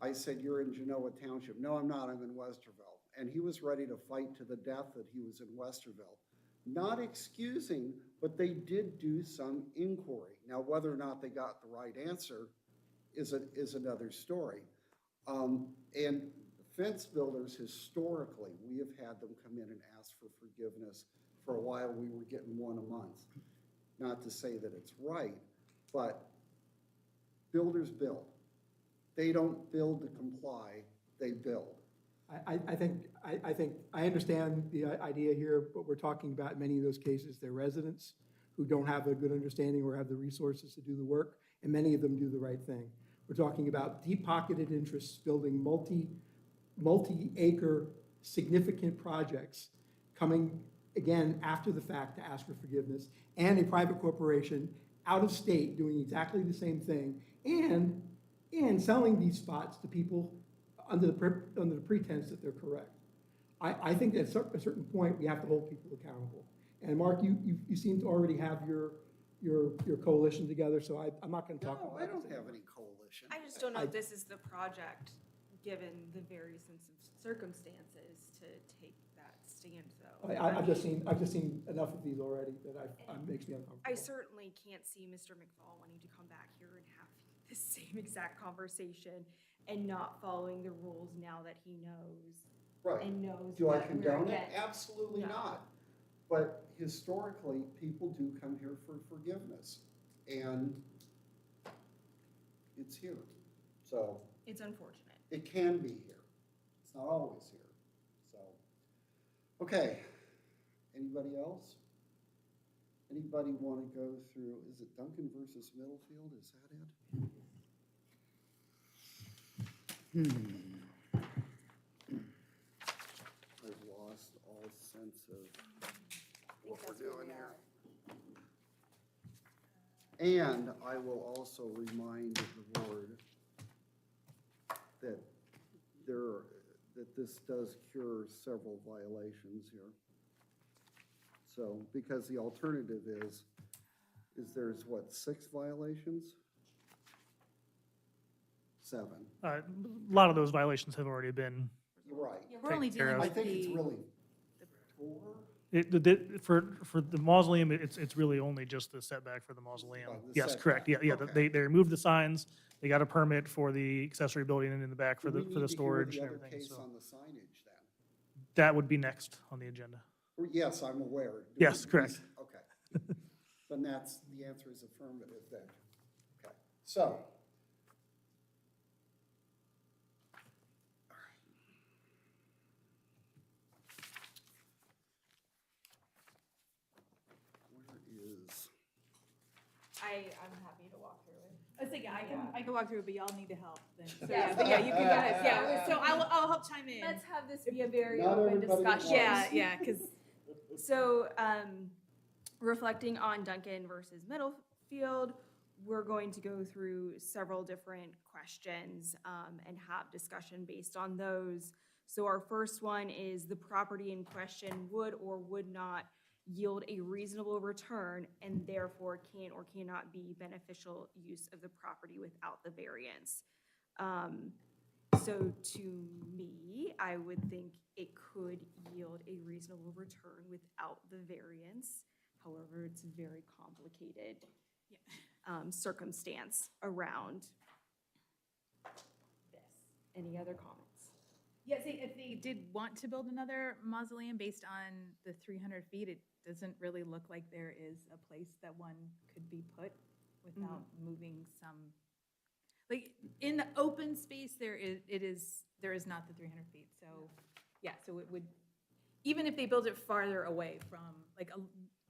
S1: I said, "You're in Genoa Township." "No, I'm not, I'm in Westerville." And he was ready to fight to the death that he was in Westerville. Not excusing, but they did do some inquiry. Now, whether or not they got the right answer is another story. And fence builders, historically, we have had them come in and ask for forgiveness. For a while, we were getting one a month. Not to say that it's right, but builders build. They don't build to comply, they build.
S3: I think I understand the idea here, but we're talking about in many of those cases, they're residents who don't have a good understanding or have the resources to do the work, and many of them do the right thing. We're talking about deep-pocketed interests building multi-acre significant projects coming, again, after the fact to ask for forgiveness, and a private corporation out of state doing exactly the same thing, and selling these spots to people under the pretense that they're correct. I think at a certain point, we have to hold people accountable. And Mark, you seem to already have your coalition together, so I'm not gonna talk about
S1: No,
S3: it.
S1: I don't have any coalition.
S8: I just don't know if this is the project, given the very circumstances, to take that stand, though.
S3: I've just seen enough of these already that makes me uncomfortable.
S8: I certainly can't see Mr. McFall wanting to come back here and have the same exact conversation and not following the rules now that he knows
S1: Right.
S8: and knows.
S1: Do I
S8: that we're
S1: condone it?
S8: against-
S1: Absolutely
S8: No.
S1: not. But historically, people do come here for forgiveness, and it's here. So
S8: It's unfortunate.
S1: it can be here. It's not always here. So, okay. Anybody else? Anybody want to go through, is it Duncan versus Middlefield? Is that it? I've lost all sense of what we're doing here. And I will also remind the board that that this does cure several violations here. So, because the alternative is there's what, 6 violations? 7.
S4: A lot of those violations have already been,
S1: You're right.
S2: yeah, we're only
S4: Take care
S2: dealing
S4: of.
S1: I
S2: with
S1: think it's
S2: the
S1: really,
S4: For the mausoleum, it's really only just the setback for the mausoleum.
S1: Oh, the
S4: Yes, correct,
S1: setback,
S4: yeah,
S1: okay.
S4: they removed the signs, they got a permit for the accessory building in the back for
S1: Do
S4: the,
S1: we
S4: for
S1: need
S4: the
S1: to hear
S4: storage
S1: the
S4: and
S1: other
S4: everything,
S1: case
S4: so.
S1: on the signage then?
S4: That would be next on the agenda.
S1: Yes, I'm aware. Do
S4: Yes,
S1: we-
S4: correct.
S1: Okay. Then that's, the answer is affirmative then. Okay, so. Where is,
S8: I'm happy to walk through it.
S2: I was thinking, I can walk through it, but y'all need to help then. So,
S8: Yeah,
S2: yeah, but yeah, you can,
S8: yeah,
S2: yeah, so I'll help chime in.
S8: Let's have this be a very
S1: Not
S8: open
S1: everybody at
S8: discussion.
S2: Yeah, yeah, because,
S8: So, reflecting on Duncan versus Middlefield, we're going to go through several different questions and have discussion based on those. So our first one is the property in question would or would not yield a reasonable return and therefore can or cannot be beneficial use of the property without the variance. So to me, I would think it could yield a reasonable return without the variance. However, it's a very complicated circumstance around this. Any other comments?
S2: yeah, see, if they did want to build another mausoleum based on the 300 feet, it doesn't really look like there is a place that one could be put without moving some, like, in the open space, there is not the 300 feet, so, yeah, so it would, even if they build it farther away from, like,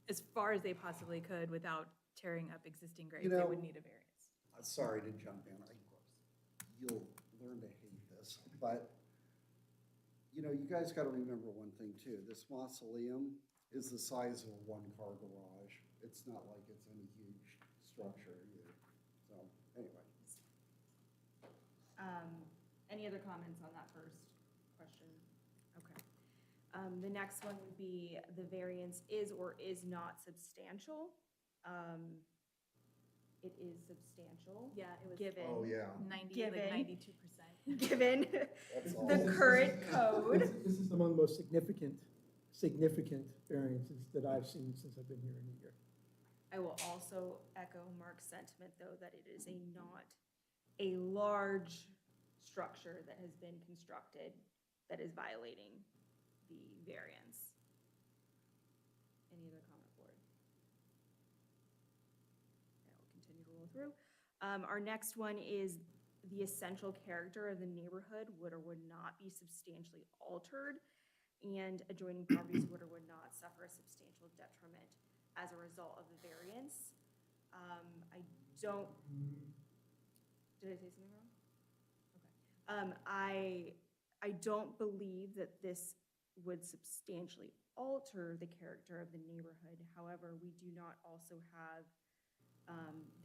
S2: as far as they possibly could without tearing up existing grades, they would
S1: know,
S2: need a variance.
S1: sorry to jump in, you'll learn to hate this, but, you guys gotta remember one thing too, this mausoleum is the size of a one-car garage. It's not like it's any huge structure either, so, anyway.
S8: Any other comments on that first question? Okay. The next one would be the variance is or is not substantial. It is substantial.
S2: Yeah, it was
S8: Given.
S1: Oh, yeah.
S2: 90, like
S8: Given.
S2: 92%.
S8: Given
S1: That's all.
S8: the current code.
S3: This is among the most significant variances that I've seen since I've been here in a year.
S8: I will also echo Mark's sentiment, though, that it is not a large structure that has been constructed that is violating the variance. Any other comment, board? I will continue to roll through. Our next one is the essential character of the neighborhood would or would not be substantially altered, and adjoining properties would or would not suffer a substantial detriment as a result of the variance. Did I say something wrong? Okay. I don't believe that this would substantially alter the character of the neighborhood. However, we do not also have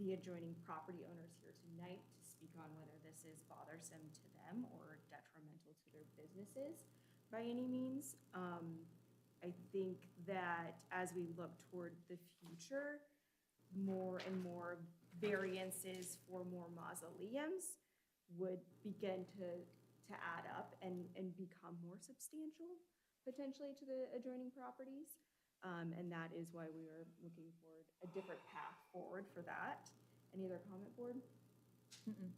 S8: the adjoining property owners here tonight to speak on whether this is bothersome to them or detrimental to their businesses by any means. I think that as we look toward the future, more and more variances for more mausoleums would begin to add up and become more substantial potentially to the adjoining properties. And that is why we are looking for a different path forward for that. Any other comment, board?
S2: Mm-mm.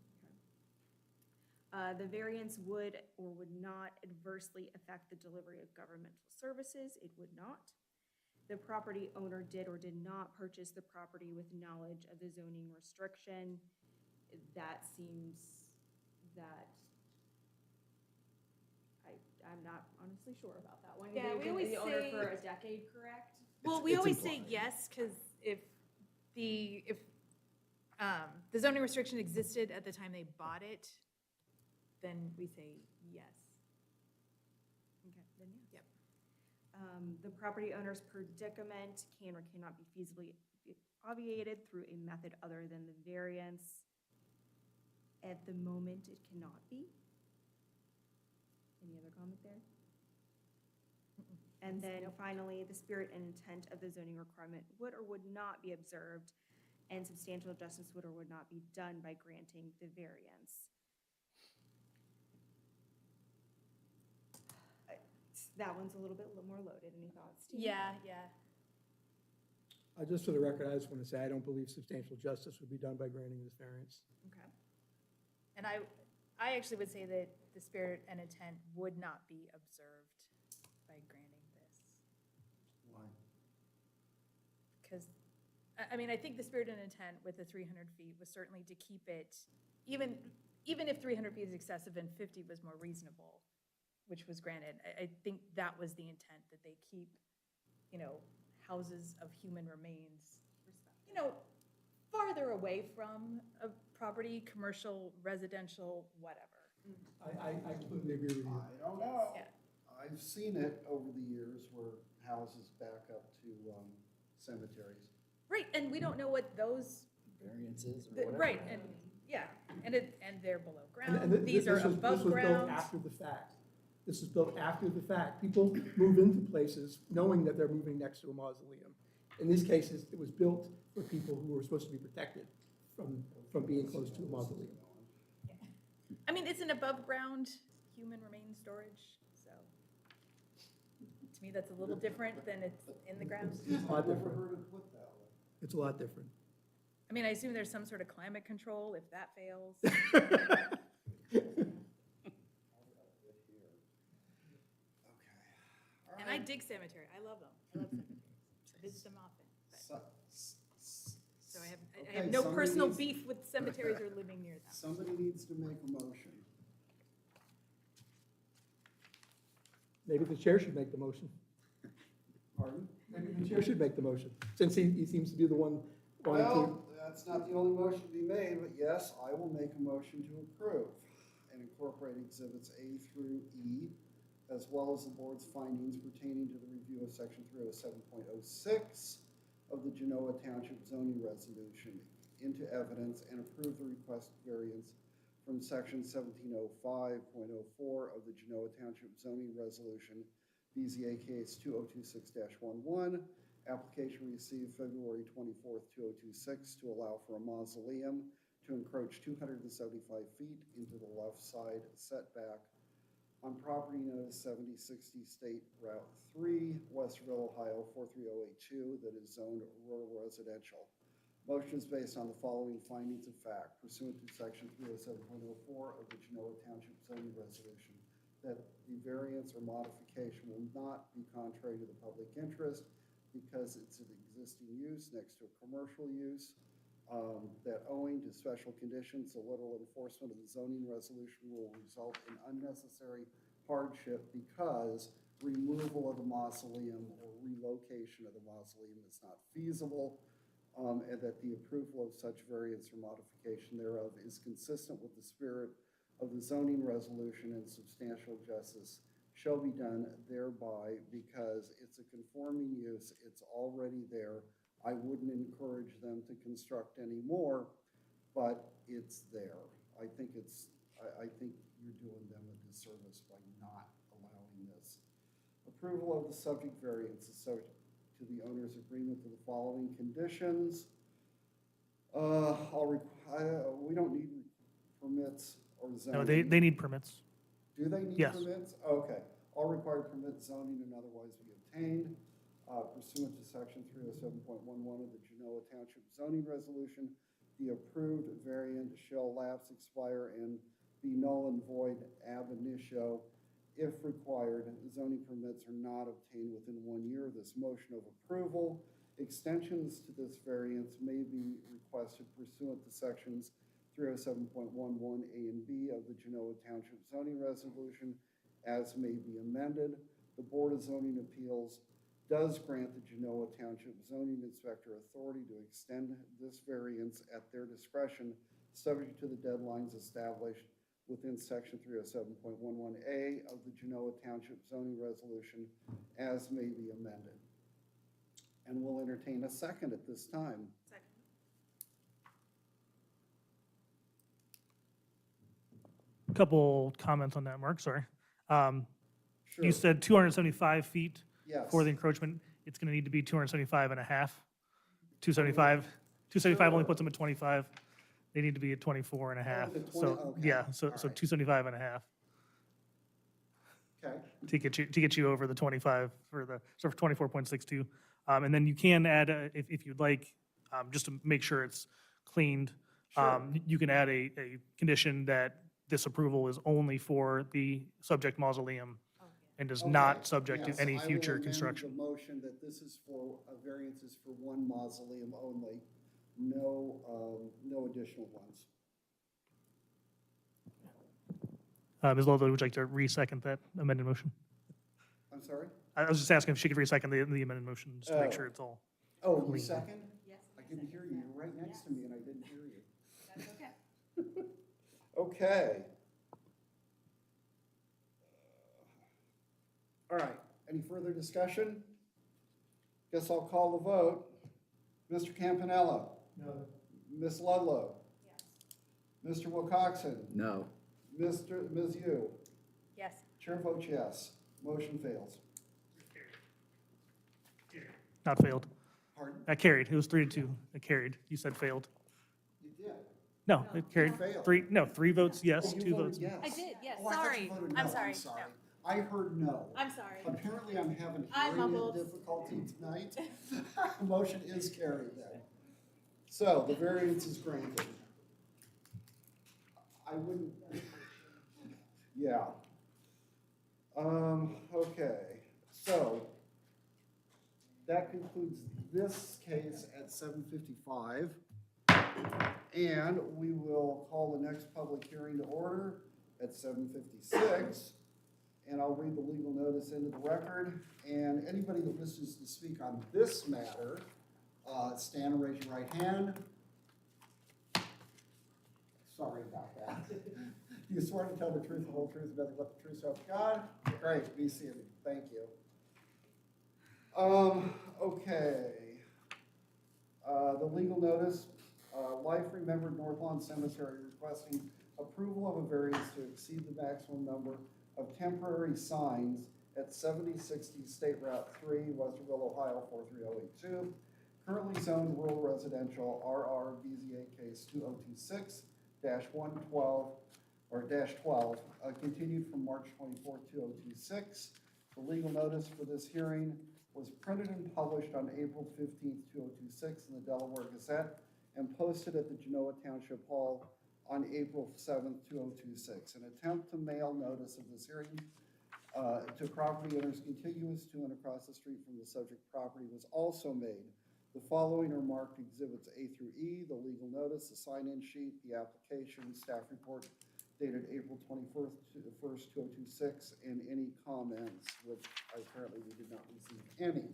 S8: The variance would or would not adversely affect the delivery of governmental services. It would not. The property owner did or did not purchase the property with knowledge of the zoning restriction. That seems that I'm not honestly sure about that one.
S2: Yeah,
S8: They've
S2: we
S8: been
S2: always
S8: the owner
S2: say-
S8: for a decade, correct?
S2: Well, we
S3: It's
S2: always say
S3: implied.
S2: yes, because if the zoning restriction existed at the time they bought it, then we say yes.
S8: Okay, then yes.
S2: Yep.
S8: The property owner's predicament can or cannot be feasibly obviated through a method other than the variance. At the moment, it cannot be. Any other comment there? And then finally, the spirit and intent of the zoning requirement would or would not be observed, and substantial justice would or would not be done by granting the variance. That one's a little bit more loaded. Any thoughts, Steve?
S2: Yeah, yeah.
S3: Just for the record, I just want to say, I don't believe substantial justice would be done by granting this variance.
S2: Okay. And I actually would say that the spirit and intent would not be observed by granting this.
S1: Why?
S2: Because, I mean, I think the spirit and intent with the 300 feet was certainly to keep it, even if 300 feet is excessive and 50 was more reasonable, which was granted, I think that was the intent, that they keep, you know, houses of human remains, you know, farther away from a property, commercial, residential, whatever.
S3: I completely agree with you.
S1: I don't know.
S2: Yeah.
S1: I've seen it over the years where houses back up to cemeteries.
S2: Right, and we don't know what those,
S6: Variances or whatever.
S2: right, and, yeah, and they're below
S3: And
S2: ground, these are above
S3: This was built
S2: ground.
S3: after the fact. This was built after the fact. People move into places knowing that they're moving next to a mausoleum. In these cases, it was built for people who were supposed to be protected from being close to a mausoleum.
S2: I mean, it's an above-ground human remains storage, so to me, that's a little different than it's in the ground.
S3: It's a lot
S1: I've never
S3: different.
S1: heard it put that way.
S3: It's a lot different.
S2: I mean, I assume there's some sort of climate control if that fails.
S1: Okay.
S2: And I dig cemetery, I love them, I love cemeteries, I visit them often. But- So I
S1: Okay,
S2: have no
S1: somebody
S2: personal
S1: needs-
S2: beef with cemeteries or living near them.
S1: Somebody needs to make a motion.
S3: Maybe the chair should make the motion.
S1: Pardon?
S3: Maybe the chair should make the motion, since he seems to be the one wanting to.
S1: Well, that's not the only motion to be made, but yes, I will make a motion to approve and incorporate exhibits A through E, as well as the board's findings pertaining to the review of section 307.06 of the Genoa Township zoning resolution into evidence and approve the request variance from section 1705.04 of the Genoa Township zoning resolution, BZA case 2026-11, application received February 24th, 2026, to allow for a mausoleum to encroach 275 feet into the left side setback on property known as 7060 State Route 3, Westerville, Ohio 43082, that is zoned rural residential. Motion is based on the following findings of fact pursuant to section 307.04 of the Genoa Township zoning resolution, that the variance or modification will not be contrary to the public interest because it's an existing use next to a commercial use, that owing to special conditions, the literal enforcement of the zoning resolution will result in unnecessary hardship because removal of the mausoleum or relocation of the mausoleum is not feasible, and that the approval of such variance or modification thereof is consistent with the spirit of the zoning resolution, and substantial justice shall be done thereby because it's a conforming use, it's already there. I wouldn't encourage them to construct any more, but it's there. I think you're doing them a disservice by not allowing this. Approval of the subject variance is subject to the owner's agreement to the following conditions. We don't need permits or zoning.
S4: No, they need permits.
S1: Do they need
S4: Yes.
S1: permits? Okay. All required permits, zoning, and otherwise be obtained pursuant to section 307.11 of the Genoa Township zoning resolution. The approved variant shall lapse, expire, and be null and void ab initio. If required, zoning permits are not obtained within 1 year of this motion of approval. Extensions to this variance may be requested pursuant to sections 307.11 A and B of the Genoa Township zoning resolution as may be amended. The Board of Zoning Appeals does grant the Genoa Township zoning inspector authority to extend this variance at their discretion, subject to the deadlines established within section 307.11A of the Genoa Township zoning resolution as may be amended. And we'll entertain a second at this time.
S2: Second.
S4: Couple comments on that, Mark, sorry.
S1: Sure.
S4: You said 275 feet
S1: Yes.
S4: for the encroachment. It's going to need to be 275 and a half. 275 only puts them at 25. They need to be at 24 and a half.
S1: to 20,
S4: So,
S1: okay.
S4: yeah, so
S1: All right.
S4: 275 and a half.
S1: Okay,
S4: to get you over the 25 for the, so for 24.62. And then you can add, if you'd like, just to make sure it's cleaned, you can add a condition that this approval is only for the subject mausoleum and is
S1: okay,
S4: not subject
S1: yes,
S4: to any
S1: I will
S4: future
S1: amend
S4: construction.
S1: the motion that this is for, variances for one mausoleum only, no, no additional ones.
S4: Ms. Ludlow, would you like to re-second that amended motion?
S1: I'm sorry?
S4: I was just asking if she could re-second the amended motion, just to make
S1: Oh.
S4: sure it's all.
S1: Oh, you
S4: Clean.
S1: second?
S2: Yes.
S1: I couldn't hear you, you're right next to me and I didn't hear you.
S2: That's okay.
S1: Okay. All right, any further discussion? Guess I'll call the vote. Mr. Campanella? No. Ms. Ludlow? Yes. Mr. Wilcoxen?
S6: No.
S1: Ms. Yu?
S2: Yes.
S1: Chair votes yes. Motion fails.
S4: Not failed.
S1: Pardon?
S4: That carried. It was 3-2. It carried. You said failed.
S1: You did.
S4: No, it carried.
S1: failed.
S4: Three votes yes,
S1: Oh, you
S4: 2
S1: voted
S4: votes.
S1: yes.
S2: I did, yes,
S1: Oh, I thought you
S2: sorry.
S1: voted
S2: I'm
S1: no.
S2: sorry.
S1: I heard no.
S2: I'm sorry.
S1: Apparently, I'm having
S2: I
S1: hearing
S2: mumbled.
S1: difficulty tonight. Motion is carried then. So the variance is granted. I wouldn't, yeah. Okay, so that concludes this case at 7:55. And we will call the next public hearing to order at 7:56. And I'll read the legal notice into the record. And anybody that wishes to speak on this matter, stand and raise your right hand. Sorry about that. You swear to tell the truth, the whole truth, and nothing but the truth, so help you God? Great, be seated. Thank you. Okay. The legal notice, Life Remembered North Lawn Cemetery requesting approval of a variance to exceed the maximum number of temporary signs at 7060 State Route 3, Westerville, Ohio 43082. Currently zoned rural residential RR BZA case 2026-112 or -12, continued from March 24, 2026. The legal notice for this hearing was printed and published on April 15, 2026 in the Delaware Gazette and posted at the Genoa Township Hall on April 7, 2026. An attempt to mail notice of this hearing to property owners contiguous to and across the street from the subject property was also made. The following are marked exhibits A through E, the legal notice, the sign-in sheet, the application, staff report dated April 21st, 2026, and any comments, which apparently we did not receive any.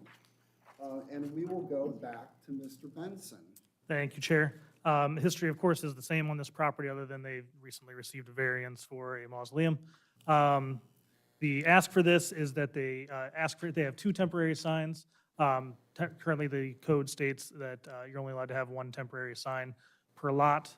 S1: And we will go back to Mr. Benson.
S4: Thank you, Chair. History, of course, is the same on this property, other than they've recently received a variance for a mausoleum. The ask for this is that they they have 2 temporary signs. Currently, the code states that you're only allowed to have 1 temporary sign per lot.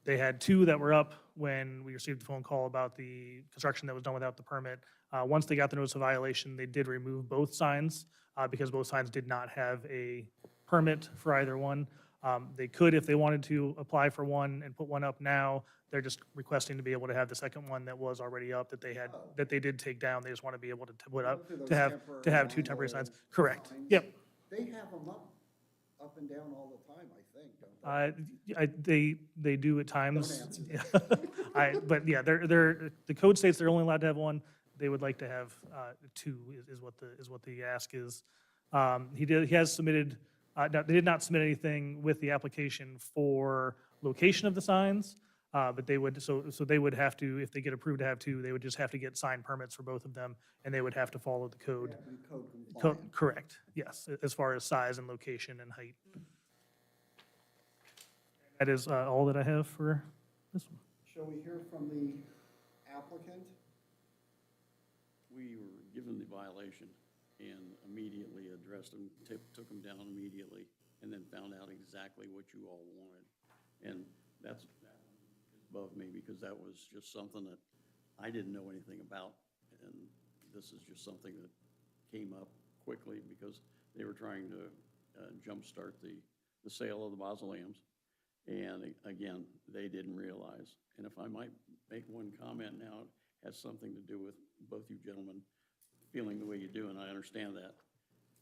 S4: They had 2 that were up when we received a phone call about the construction that was done without the permit. Once they got the notice of violation, they did remove both signs because both signs did not have a permit for either one. They could, if they wanted to, apply for one and put one up now. They're just requesting to be able to have the second one that was already up that they did take down. They just want to be able to put up,
S1: Those
S4: to have 2
S1: temporary
S4: temporary signs.
S1: vinyl
S4: Correct.
S1: signs,
S4: Yep.
S1: They have them up and down all the time, I think, don't they?
S4: They do at times.
S1: answer
S4: Yeah. But yeah, the code states they're only allowed to have 1. They would like to have 2 is what the ask is. He has submitted, they did not submit anything with the application for location of the signs, but they would, so they would have to, if they get approved to have 2, they would just have to get sign permits for both of them, and they would have to follow the code.
S1: They have to be code compliant.
S4: Correct, yes, as far as size and location and height. That is all that I have for this one.
S1: Shall we hear from the applicant?
S5: We were given the violation and immediately addressed them, took them down immediately, and then found out exactly what you all wanted. And that is above me, because that was just something that I didn't know anything about. And this is just something that came up quickly because they were trying to jumpstart the sale of the mausoleums. And again, they didn't realize. And if I might make one comment now, has something to do with both you gentlemen feeling the way you do, and I understand that.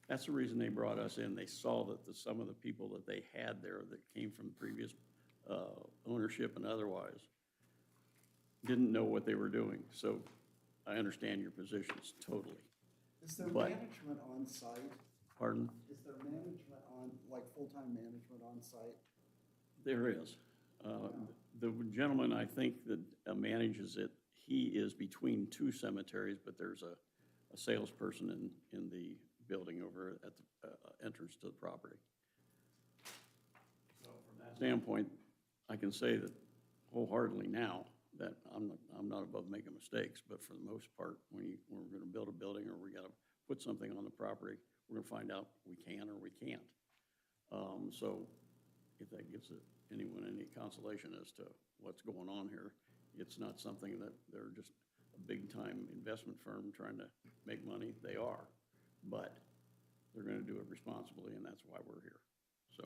S5: That's the reason they brought us in. They saw that some of the people that they had there that came from previous ownership and otherwise didn't know what they were doing. So I understand your positions totally.
S1: Is there
S5: But-
S1: management on site?
S5: Pardon?
S1: Is there management on, like, full-time management on site?
S5: There is. The gentleman, I think, that manages it, he is between two cemeteries, but there's a salesperson in the building over at the entrance to the property. So from that standpoint, I can say that wholeheartedly now that I'm not above making mistakes, but for the most part, when we're going to build a building or we got to put something on the property, we're going to find out we can or we can't. So if that gives anyone any consolation as to what's going on here, it's not something that they're just a big-time investment firm trying to make money. They are, but they're going to do it responsibly, and that's why we're here. So,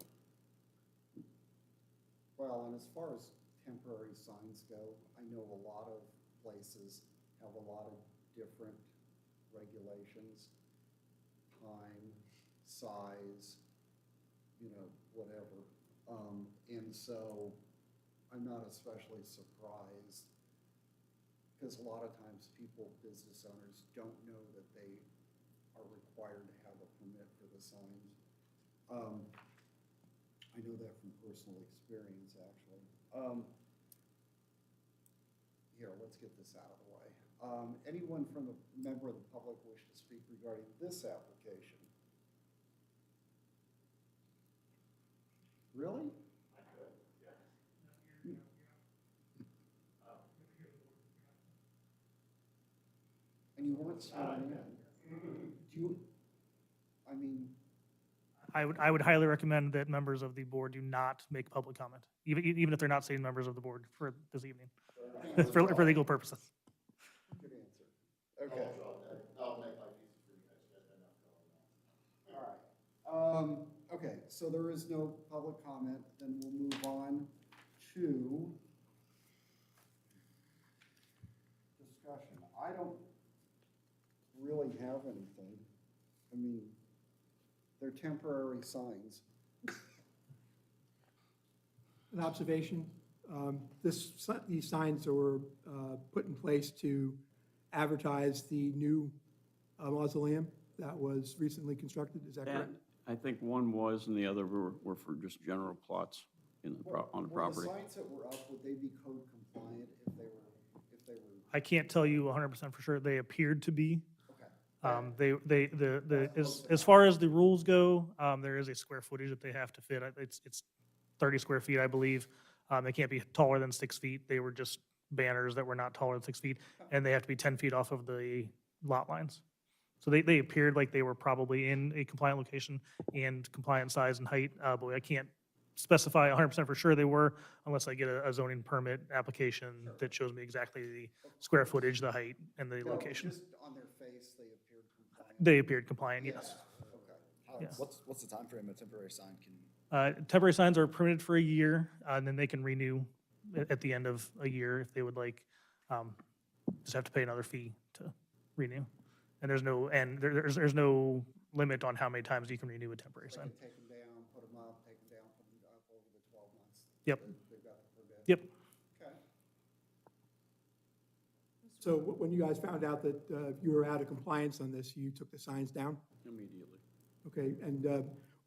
S1: Well, and as far as temporary signs go, I know a lot of places have a lot of different regulations, time, size, whatever. And so I'm not especially surprised, because a lot of times business owners don't know that they are required to have a permit for the signs. I know that from personal experience, actually. Here, let's get this out of the way. Anyone from the member of the public wish to speak regarding this application? Really? And you weren't sworn in. Do you, I mean,
S4: I would highly recommend that members of the board do not make public comment, even if they're not sitting members of the board for this evening, for legal purposes.
S1: good answer. Okay. All right. Okay, so there is no public comment, then we'll move on to discussion. I don't really have anything. I mean, they're temporary signs.
S3: An observation, these signs were put in place to advertise the new mausoleum that was recently constructed, is that correct?
S5: and I think one was and the other were for just general plots on the property.
S1: Were the signs that were up, would they be code compliant if they were,
S4: I can't tell you 100% for sure. They appeared to be.
S1: okay?
S4: As far as the rules go, there is a square footage that they have to fit. It's 30 square feet, I believe. They can't be taller than 6 feet. They were just banners that were not taller than 6 feet, and they have to be 10 feet off of the lot lines. So they appeared like they were probably in a compliant location and compliant size and height, but I can't specify 100% for sure they were unless I get a zoning permit application that shows me exactly the square footage, the height, and the
S1: No,
S4: location.
S1: just on their face, they appeared compliant.
S4: They appeared compliant, yes.
S1: Okay.
S4: Yes.
S6: What's the timeframe a temporary sign can?
S4: Temporary signs are permitted for a year, and then they can renew at the end of a year if they would like. Just have to pay another fee to renew. And there's no limit on how many times you can renew a temporary
S1: They
S4: sign.
S1: can take them down, put them up, take them down, put them up over the 12 months.
S4: Yep.
S1: They've got the permit.
S4: Yep.
S1: Okay.
S3: So when you guys found out that you were out of compliance on this, you took the signs down?
S5: Immediately.
S3: Okay, and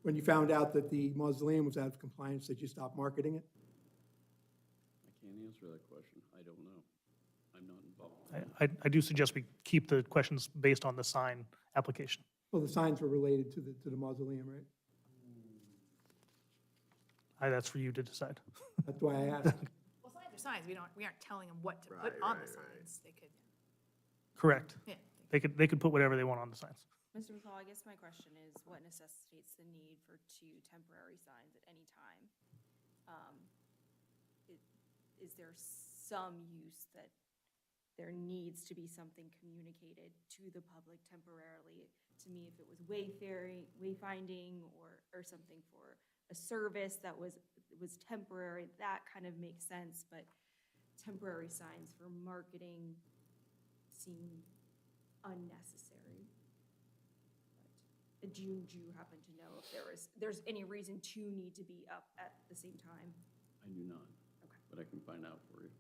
S3: when you found out that the mausoleum was out of compliance, did you stop marketing it?
S5: I can't answer that question. I don't know. I'm not involved.
S4: I do suggest we keep the questions based on the sign application.
S3: Well, the signs were related to the mausoleum, right?
S4: That's for you to decide.
S3: That's why I asked.
S2: Well, signs are signs. We aren't telling them what to put on the signs. They could,
S4: Correct.
S2: yeah.
S4: They could put whatever they want on the signs.
S8: Mr. McCall, I guess my question is, what necessitates the need for 2 temporary signs at any time? Is there some use that there needs to be something communicated to the public temporarily? To me, if it was wayfinding or something for a service that was temporary, that kind of makes sense, but temporary signs for marketing seem unnecessary. But do you happen to know if there's any reason to need to be up at the same time?
S5: I do not,
S8: Okay.
S5: but I can find out for you.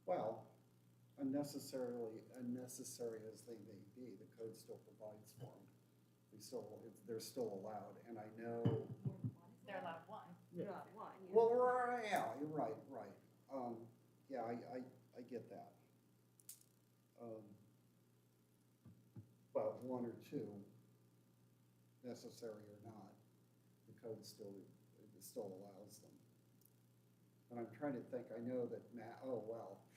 S1: Well, unnecessary as they may be, the code still provides for them. They're still allowed, and I know,
S2: They're allowed one.
S8: You're not one, yeah.
S1: well, yeah, you're right. Yeah, I get that. But one or two, necessary or not, the code still allows them. And I'm trying to think, I know that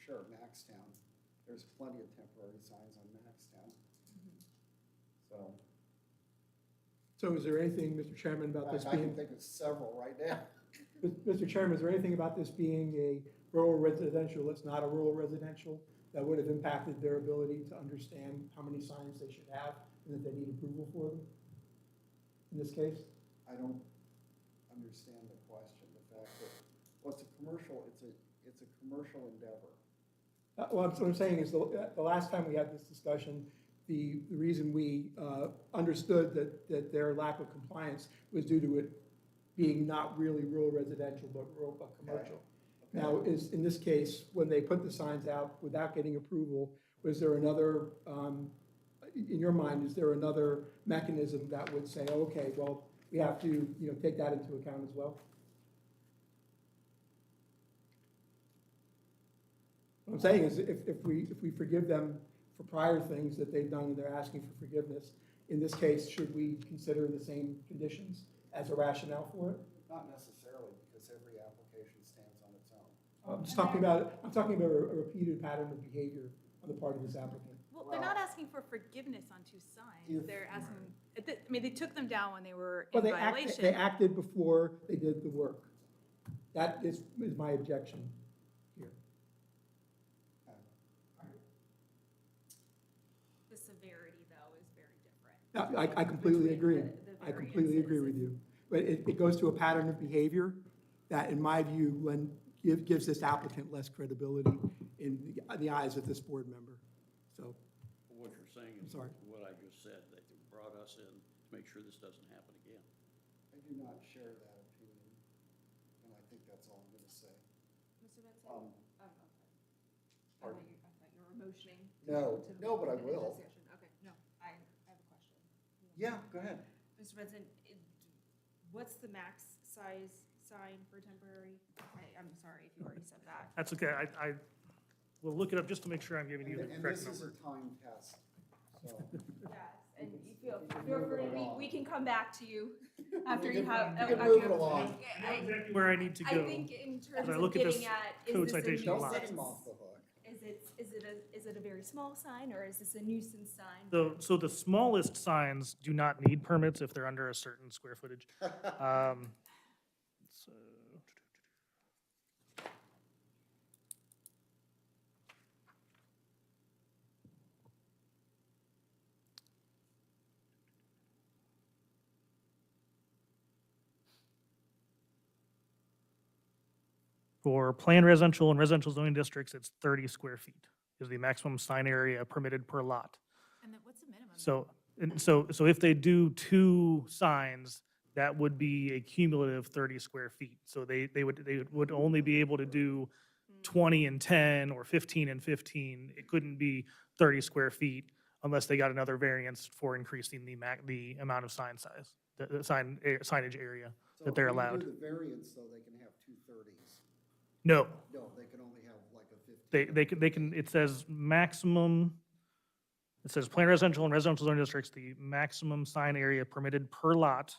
S1: sure, Maxtown, there's plenty of temporary signs on Maxtown. So,
S3: So is there anything, Mr. Chairman, about this
S1: I can
S3: being,
S1: think of several right now.
S3: Mr. Chairman, is there anything about this being a rural residential that's not a rural residential that would have impacted their ability to understand how many signs they should have and that they need approval for them in this case?
S1: I don't understand the question, the fact that, well, it's a commercial endeavor.
S3: Well, what I'm saying is, the last time we had this discussion, the reason we understood that their lack of compliance was due to it being not really rural residential, but commercial. Now, in this case, when they put the signs out without getting approval, was there another, in your mind, is there another mechanism that would say, okay, well, we have to, take that into account as well? What I'm saying is, if we forgive them for prior things that they've done and they're asking for forgiveness, in this case, should we consider the same conditions as a rationale for it?
S1: Not necessarily, because every application stands on its own.
S3: I'm talking about a repeated pattern of behavior on the part of this applicant.
S2: Well, they're not asking for forgiveness on two signs. They're asking, I mean, they took them down when they were in
S3: Well,
S2: violation.
S3: they acted before they did the work. That is my objection here.
S8: The severity, though, is very different.
S3: No, I completely agree.
S8: the
S3: I completely agree with you. But it goes to a pattern of behavior that, in my view, gives this applicant less credibility in the eyes of this board member. So,
S5: What you're saying is
S3: sorry.
S5: what I just said, they brought us in to make sure this doesn't happen again.
S1: I do not share that opinion, and I think that's all I'm gonna say.
S8: Mr. Benson?
S1: Um,
S8: Oh, okay.
S1: Pardon?
S8: I thought you were motioning.
S1: No, but I
S8: to end the
S1: will.
S8: discussion. Okay, no, I have a question.
S1: Yeah, go ahead.
S8: Mr. Benson, what's the max size sign for temporary? I'm sorry if you already said that.
S4: That's okay. I will look it up just to make sure I'm giving you the
S1: And
S4: correct
S1: this is
S4: number.
S1: a time test, so.
S8: Yes, and you feel
S1: move it
S8: free,
S1: along.
S8: we can come back to you after
S1: You
S8: you
S1: can-
S8: have.
S1: you can
S8: after
S1: move
S8: you
S1: it
S8: have-
S1: along.
S4: Exactly where I need to
S8: I
S4: go.
S8: think in terms
S4: As I
S8: of
S4: look at this
S8: getting at,
S4: code
S8: is this a
S4: citation
S1: Don't
S4: lot.
S1: let him
S8: nuisance?
S1: off the hook.
S8: Is it a very small sign, or is this a nuisance sign?
S4: So the smallest signs do not need permits if they're under a certain square footage. So, for planned residential and residential zoning districts, it's 30 square feet is the maximum sign area permitted per lot.
S2: And then what's the minimum?
S4: So if they do two signs, that would be a cumulative 30 square feet. So they would only be able to do 20 and 10 or 15 and 15. It couldn't be 30 square feet unless they got another variance for increasing the amount of sign size, the signage area
S1: So
S4: that they're
S1: if we
S4: allowed.
S1: do the variance, though, they can have 230s.
S4: No,
S1: No, they can only have like a 15.
S4: they can, it says maximum, it says planned residential and residential zoning districts, the maximum sign area permitted per lot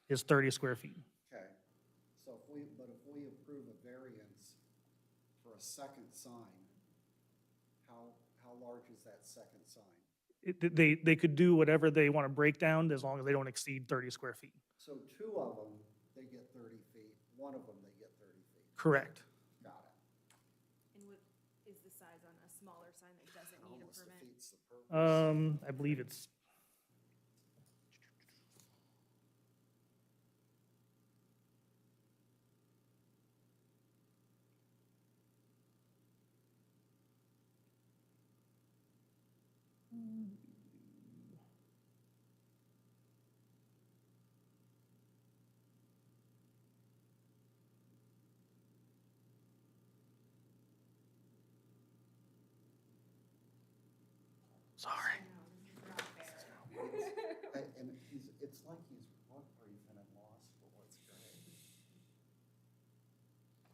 S4: is 30 square feet.
S1: Okay, so if we approve a variance for a second sign, how large is that second sign?
S4: They could do whatever they want to break down as long as they don't exceed 30 square feet.
S1: So two of them, they get 30 feet, one of them, they get 30 feet.
S4: Correct.
S1: Got it.
S8: And what is the size on a smaller sign that doesn't need a
S1: Almost
S8: permit?
S1: defeats the purpose.
S4: I believe it's, Sorry.
S1: And it's like he's book briefing and lost for what's great.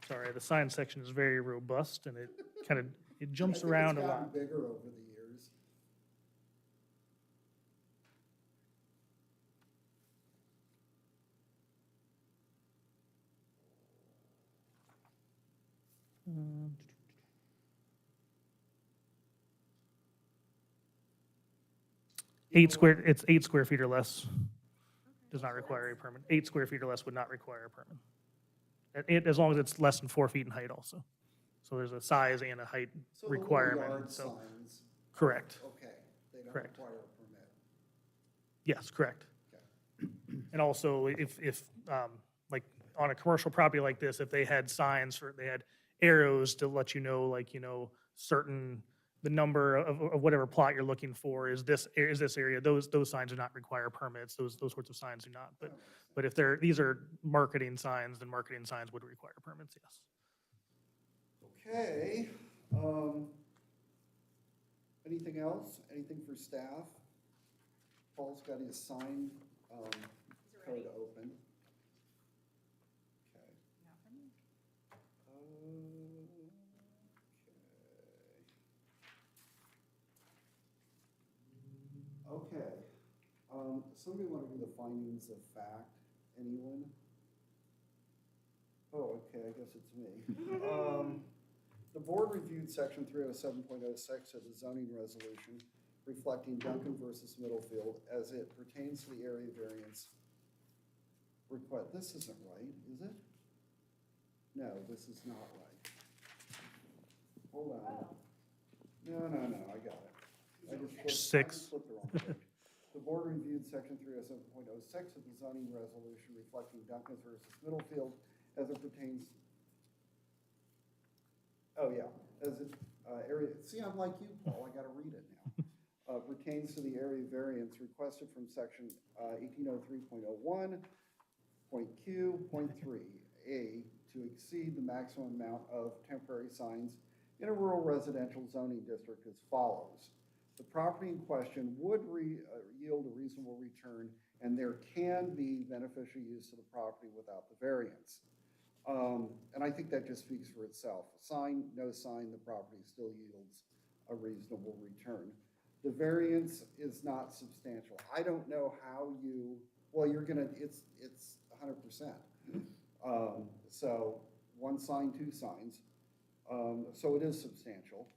S4: Sorry, the science section is very robust and it kind of, it jumps
S1: I think
S4: around a
S1: it's
S4: lot.
S1: gotten bigger over the years.
S4: It's 8 square feet or less. Does not require a permit. 8 square feet or less would not require a permit. As long as it's less than 4 feet in height also. So there's a size and a height
S1: So the little
S4: requirement,
S1: yard
S4: so,
S1: signs,
S4: correct.
S1: okay, they don't
S4: Correct.
S1: require a permit.
S4: Yes, correct.
S1: Okay.
S4: And also, if, like, on a commercial property like this, if they had signs for, they had arrows to let you know, like, certain, the number of whatever plot you're looking for is this area, those signs do not require permits, those sorts of signs do not. But if these are marketing signs, then marketing signs would require permits, yes.
S1: Okay, anything else? Anything for staff? Paul's got his sign, code open. Okay. Okay, somebody want to do the findings of fact? Anyone? Oh, okay, I guess it's me. The board reviewed section 307.06 of the zoning resolution reflecting Duncan versus Middlefield as it pertains to the area variance request. This isn't right, is it? No, this is not right. Hold on. No, I got it. I just flipped the wrong page. The board reviewed section 307.06 of the zoning resolution reflecting Duncan versus Middlefield as it pertains. Oh, yeah, as it, area, see, I'm like you, Paul, I gotta read it now. Pertains to the area variance requested from section 1803.01, point Q, point 3A, to exceed the maximum amount of temporary signs in a rural residential zoning district as follows. The property in question would yield a reasonable return, and there can be beneficial use of the property without the variance. And I think that just speaks for itself. Sign, no sign, the property still yields a reasonable return. The variance is not substantial. I don't know how you, well, you're gonna, it's 100%. So one sign, two signs. So it is substantial.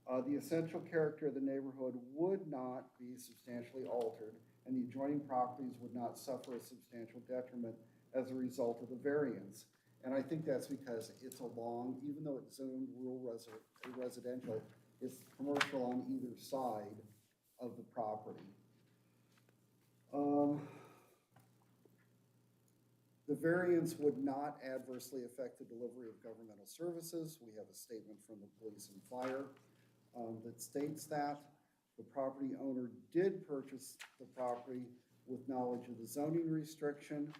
S1: The essential character of the neighborhood would not be substantially altered, and the adjoining properties would not suffer a substantial detriment as a result of the variance. And I think that's because it's along, even though it's zoned rural residential, it's commercial on either side of the property. The variance would not adversely affect the delivery of governmental services. We have a statement from the police and fire that states that. The property owner did purchase the property with knowledge of the zoning restriction.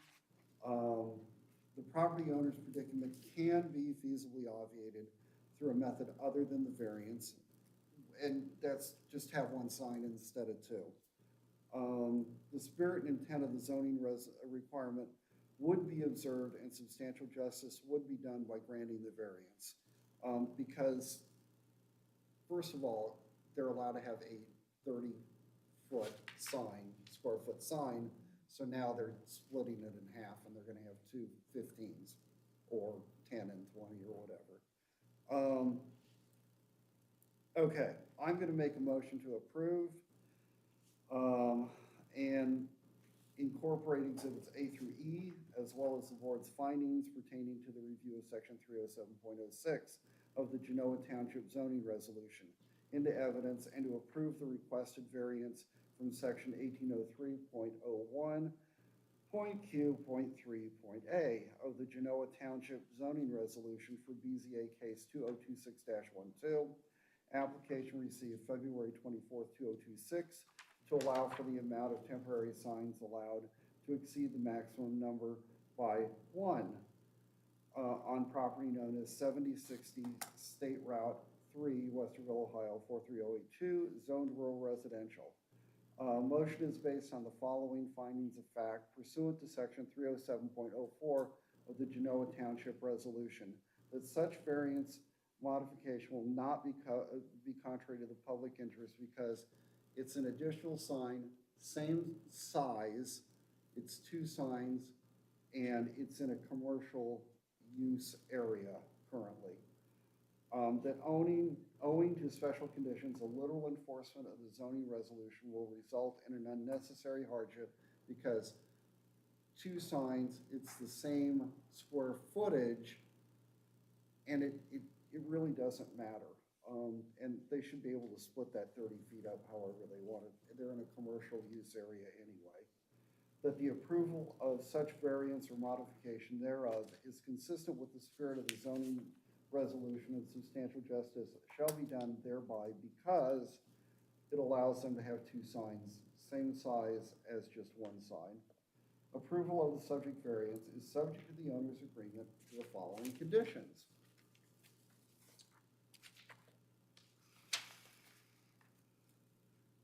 S1: The property owner's predicament can be feasibly obviated through a method other than the variance. And that's just have one sign instead of two. The spirit and intent of the zoning requirement would be observed and substantial justice would be done by granting the variance. Because, first of all, they're allowed to have a 30-foot sign, square foot sign, so now they're splitting it in half and they're gonna have two 15s or 10 and 20 or whatever. Okay, I'm gonna make a motion to approve and incorporate exhibits A through E, as well as the board's findings pertaining to the review of section 307.06 of the Genoa Township zoning resolution into evidence and to approve the requested variance from section 1803.01, point Q, point 3, point A of the Genoa Township zoning resolution for BZA case 2026-12 application received February 24th, 2026, to allow for the amount of temporary signs allowed to exceed the maximum number by one on property known as 7060 State Route 3, Westerville, Ohio, 43082, zoned rural residential. Motion is based on the following findings of fact pursuant to section 307.04 of the Genoa Township Resolution, that such variance modification will not be contrary to the public interest because it's an additional sign, same size, it's two signs, and it's in a commercial use area currently. That owing to special conditions, a literal enforcement of the zoning resolution will result in an unnecessary hardship because two signs, it's the same square footage, and it really doesn't matter. And they should be able to split that 30 feet up however they want it. They're in a commercial use area anyway. That the approval of such variance or modification thereof is consistent with the spirit of the zoning resolution, and substantial justice shall be done thereby because it allows them to have two signs, same size as just one sign. Approval of the subject variance is subject to the owner's agreement to the following conditions.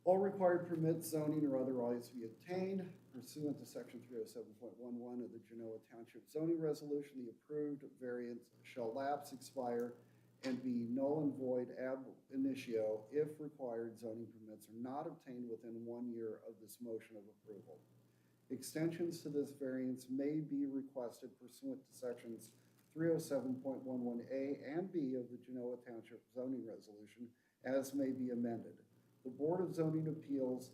S1: All required permits, zoning, or otherwise be obtained pursuant to section 307.11 of the Genoa Township zoning resolution. The approved variance shall lapse, expire, and be null and void ab initio if required zoning permits are not obtained within 1 year of this motion of approval. Extensions to this variance may be requested pursuant to sections 307.11A and B of the Genoa Township zoning resolution as may be amended. The Board of Zoning Appeals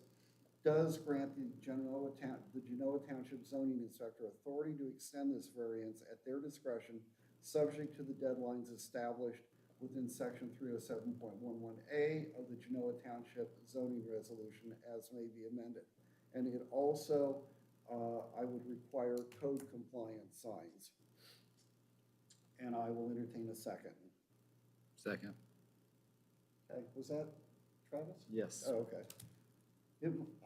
S1: does grant the Genoa Township zoning inspector authority to extend this variance at their discretion, subject to the deadlines established within section 307.11A of the Genoa Township zoning resolution as may be amended. And it also, I would require code compliant signs. And I will entertain a second.
S6: Second.
S1: Okay, was that Travis?
S6: Yes.
S1: Oh, okay.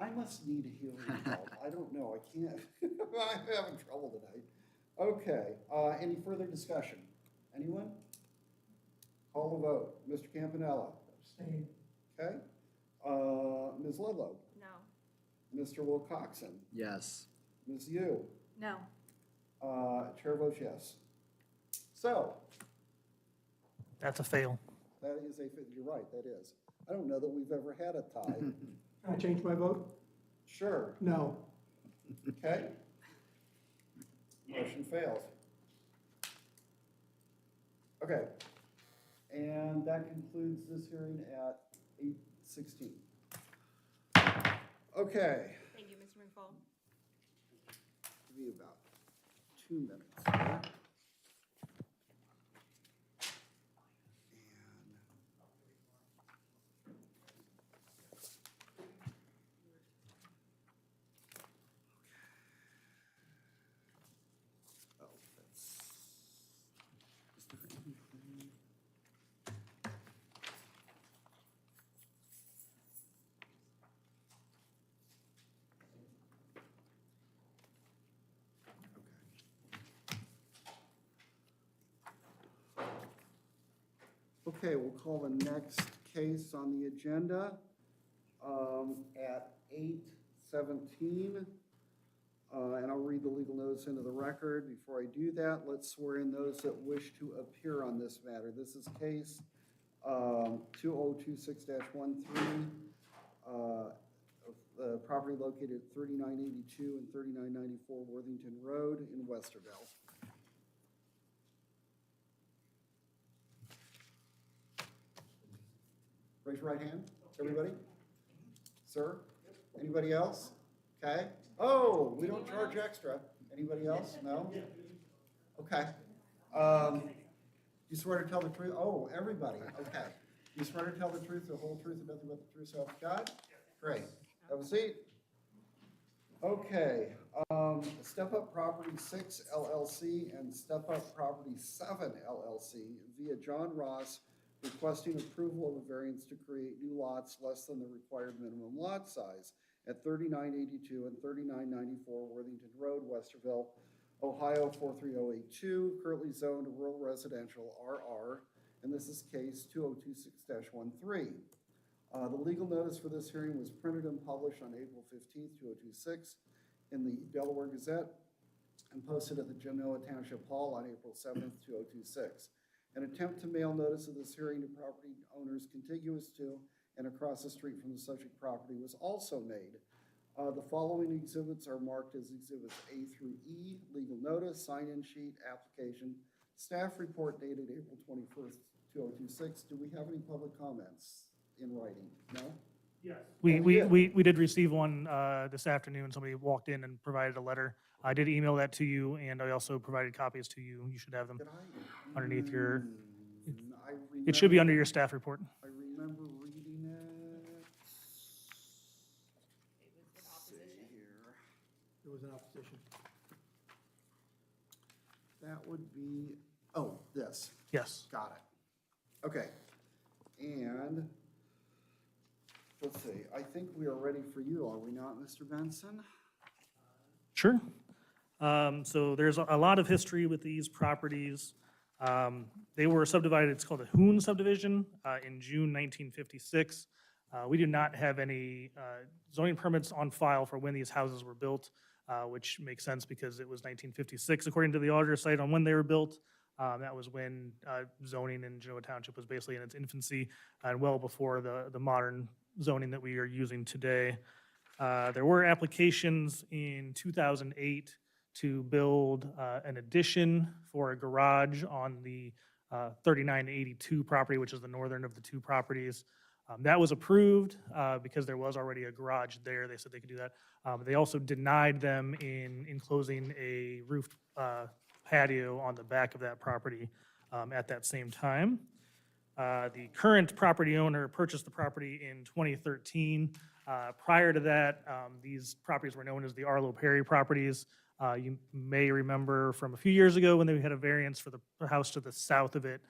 S1: I must need a hearing help. I don't know, I can't, I'm having trouble tonight. Okay, any further discussion? Anyone? Call the vote. Mr. Campanella?
S3: Abstain.
S1: Okay. Ms. Ludlow?
S8: No.
S1: Mr. Wilcoxon?
S6: Yes.
S1: Ms. Yu?
S2: No.
S1: Chair votes yes. So,
S4: That's a fail.
S1: that is you're right, that is. I don't know that we've ever had a tie.
S3: Can I change my vote?
S1: Sure,
S3: No.
S1: okay. Motion fails. Okay, and that concludes this hearing at 8:16. Okay,
S8: Thank you, Mr. McFall.
S1: give me about 2 minutes here. Oh, that's. Is there anything? Okay, we'll call the next case on the agenda at 8:17. And I'll read the legal notice into the record. Before I do that, let's swear in those that wish to appear on this matter. This is case 2026-13, property located at 3982 and 3994 Worthington Road in Westerville. Raise your right hand, everybody. Sir? Anybody else? Okay. Oh, we don't charge extra. Anybody else? No? Okay. You swear to tell the truth? Oh, everybody, okay. You swear to tell the truth, the whole truth, and nothing but the truth, so help you God? Great. Have a seat. Okay, Step Up Property 6 LLC and Step Up Property 7 LLC via John Ross requesting approval of a variance to create new lots less than the required minimum lot size at 3982 and 3994 Worthington Road, Westerville, Ohio 43082, currently zoned rural residential RR, and this is case 2026-13. The legal notice for this hearing was printed and published on April 15th, 2026 in the Delaware Gazette and posted at the Genoa Township Hall on April 7th, 2026. An attempt to mail notice of this hearing to property owners contiguous to and across the street from the subject property was also made. The following exhibits are marked as Exhibits A through E: legal notice, sign-in sheet, application, staff report dated April 21st, 2026. Do we have any public comments in writing? No?
S4: Yes.
S1: Oh,
S4: We did receive one this afternoon. Somebody walked in and provided a letter. I did email that to you, and I also provided copies to you. You should have them
S1: Did I?
S4: underneath your,
S1: I
S4: it should be under
S1: remember-
S4: your staff report.
S1: I remember reading it. See here.
S3: There was an opposition.
S1: That would be, oh, this.
S4: Yes.
S1: Got it. Okay. And, let's see, I think we are ready for you, are we not, Mr. Benson?
S4: Sure. So there's a lot of history with these properties. They were subdivided, it's called a Hoon subdivision, in June 1956. We do not have any zoning permits on file for when these houses were built, which makes sense because it was 1956 according to the auditor site on when they were built. That was when zoning in Genoa Township was basically in its infancy and well before the modern zoning that we are using today. There were applications in 2008 to build an addition for a garage on the 3982 property, which is the northern of the two properties. That was approved because there was already a garage there. They said they could do that. They also denied them in enclosing a roofed patio on the back of that property at that same time. The current property owner purchased the property in 2013. Prior to that, these properties were known as the Arlo Perry properties. You may remember from a few years ago when they had a variance for the house to the south of it.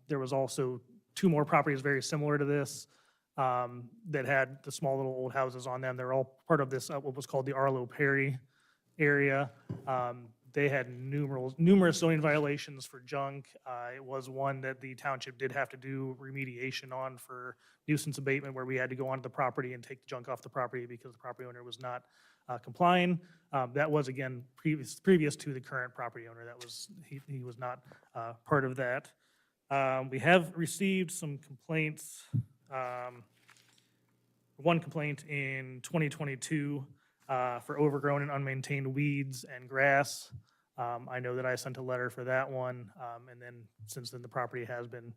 S4: There was also two more properties very similar to this that had the small little old houses on them. They're all part of this, what was called the Arlo Perry area. They had numerous zoning violations for junk. It was one that the township did have to do remediation on for nuisance abatement, where we had to go onto the property and take the junk off the property because the property owner was not complying. That was, again, previous to the current property owner. That was, he was not part of that. We have received some complaints. One complaint in 2022 for overgrown and unmaintained weeds and grass. I know that I sent a letter for that one, and then since then the property has been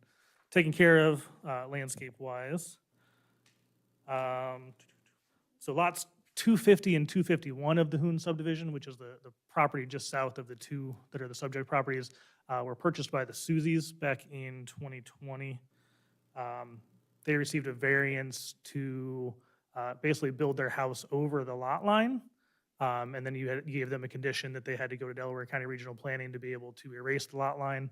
S4: taken care of landscape-wise. So lots 250 and 251 of the Hoon subdivision, which is the property just south of the two that are the subject properties, were purchased by the Suzies back in 2020. They received a variance to basically build their house over the lot line. And then you gave them a condition that they had to go to Delaware County Regional Planning to be able to erase the lot line.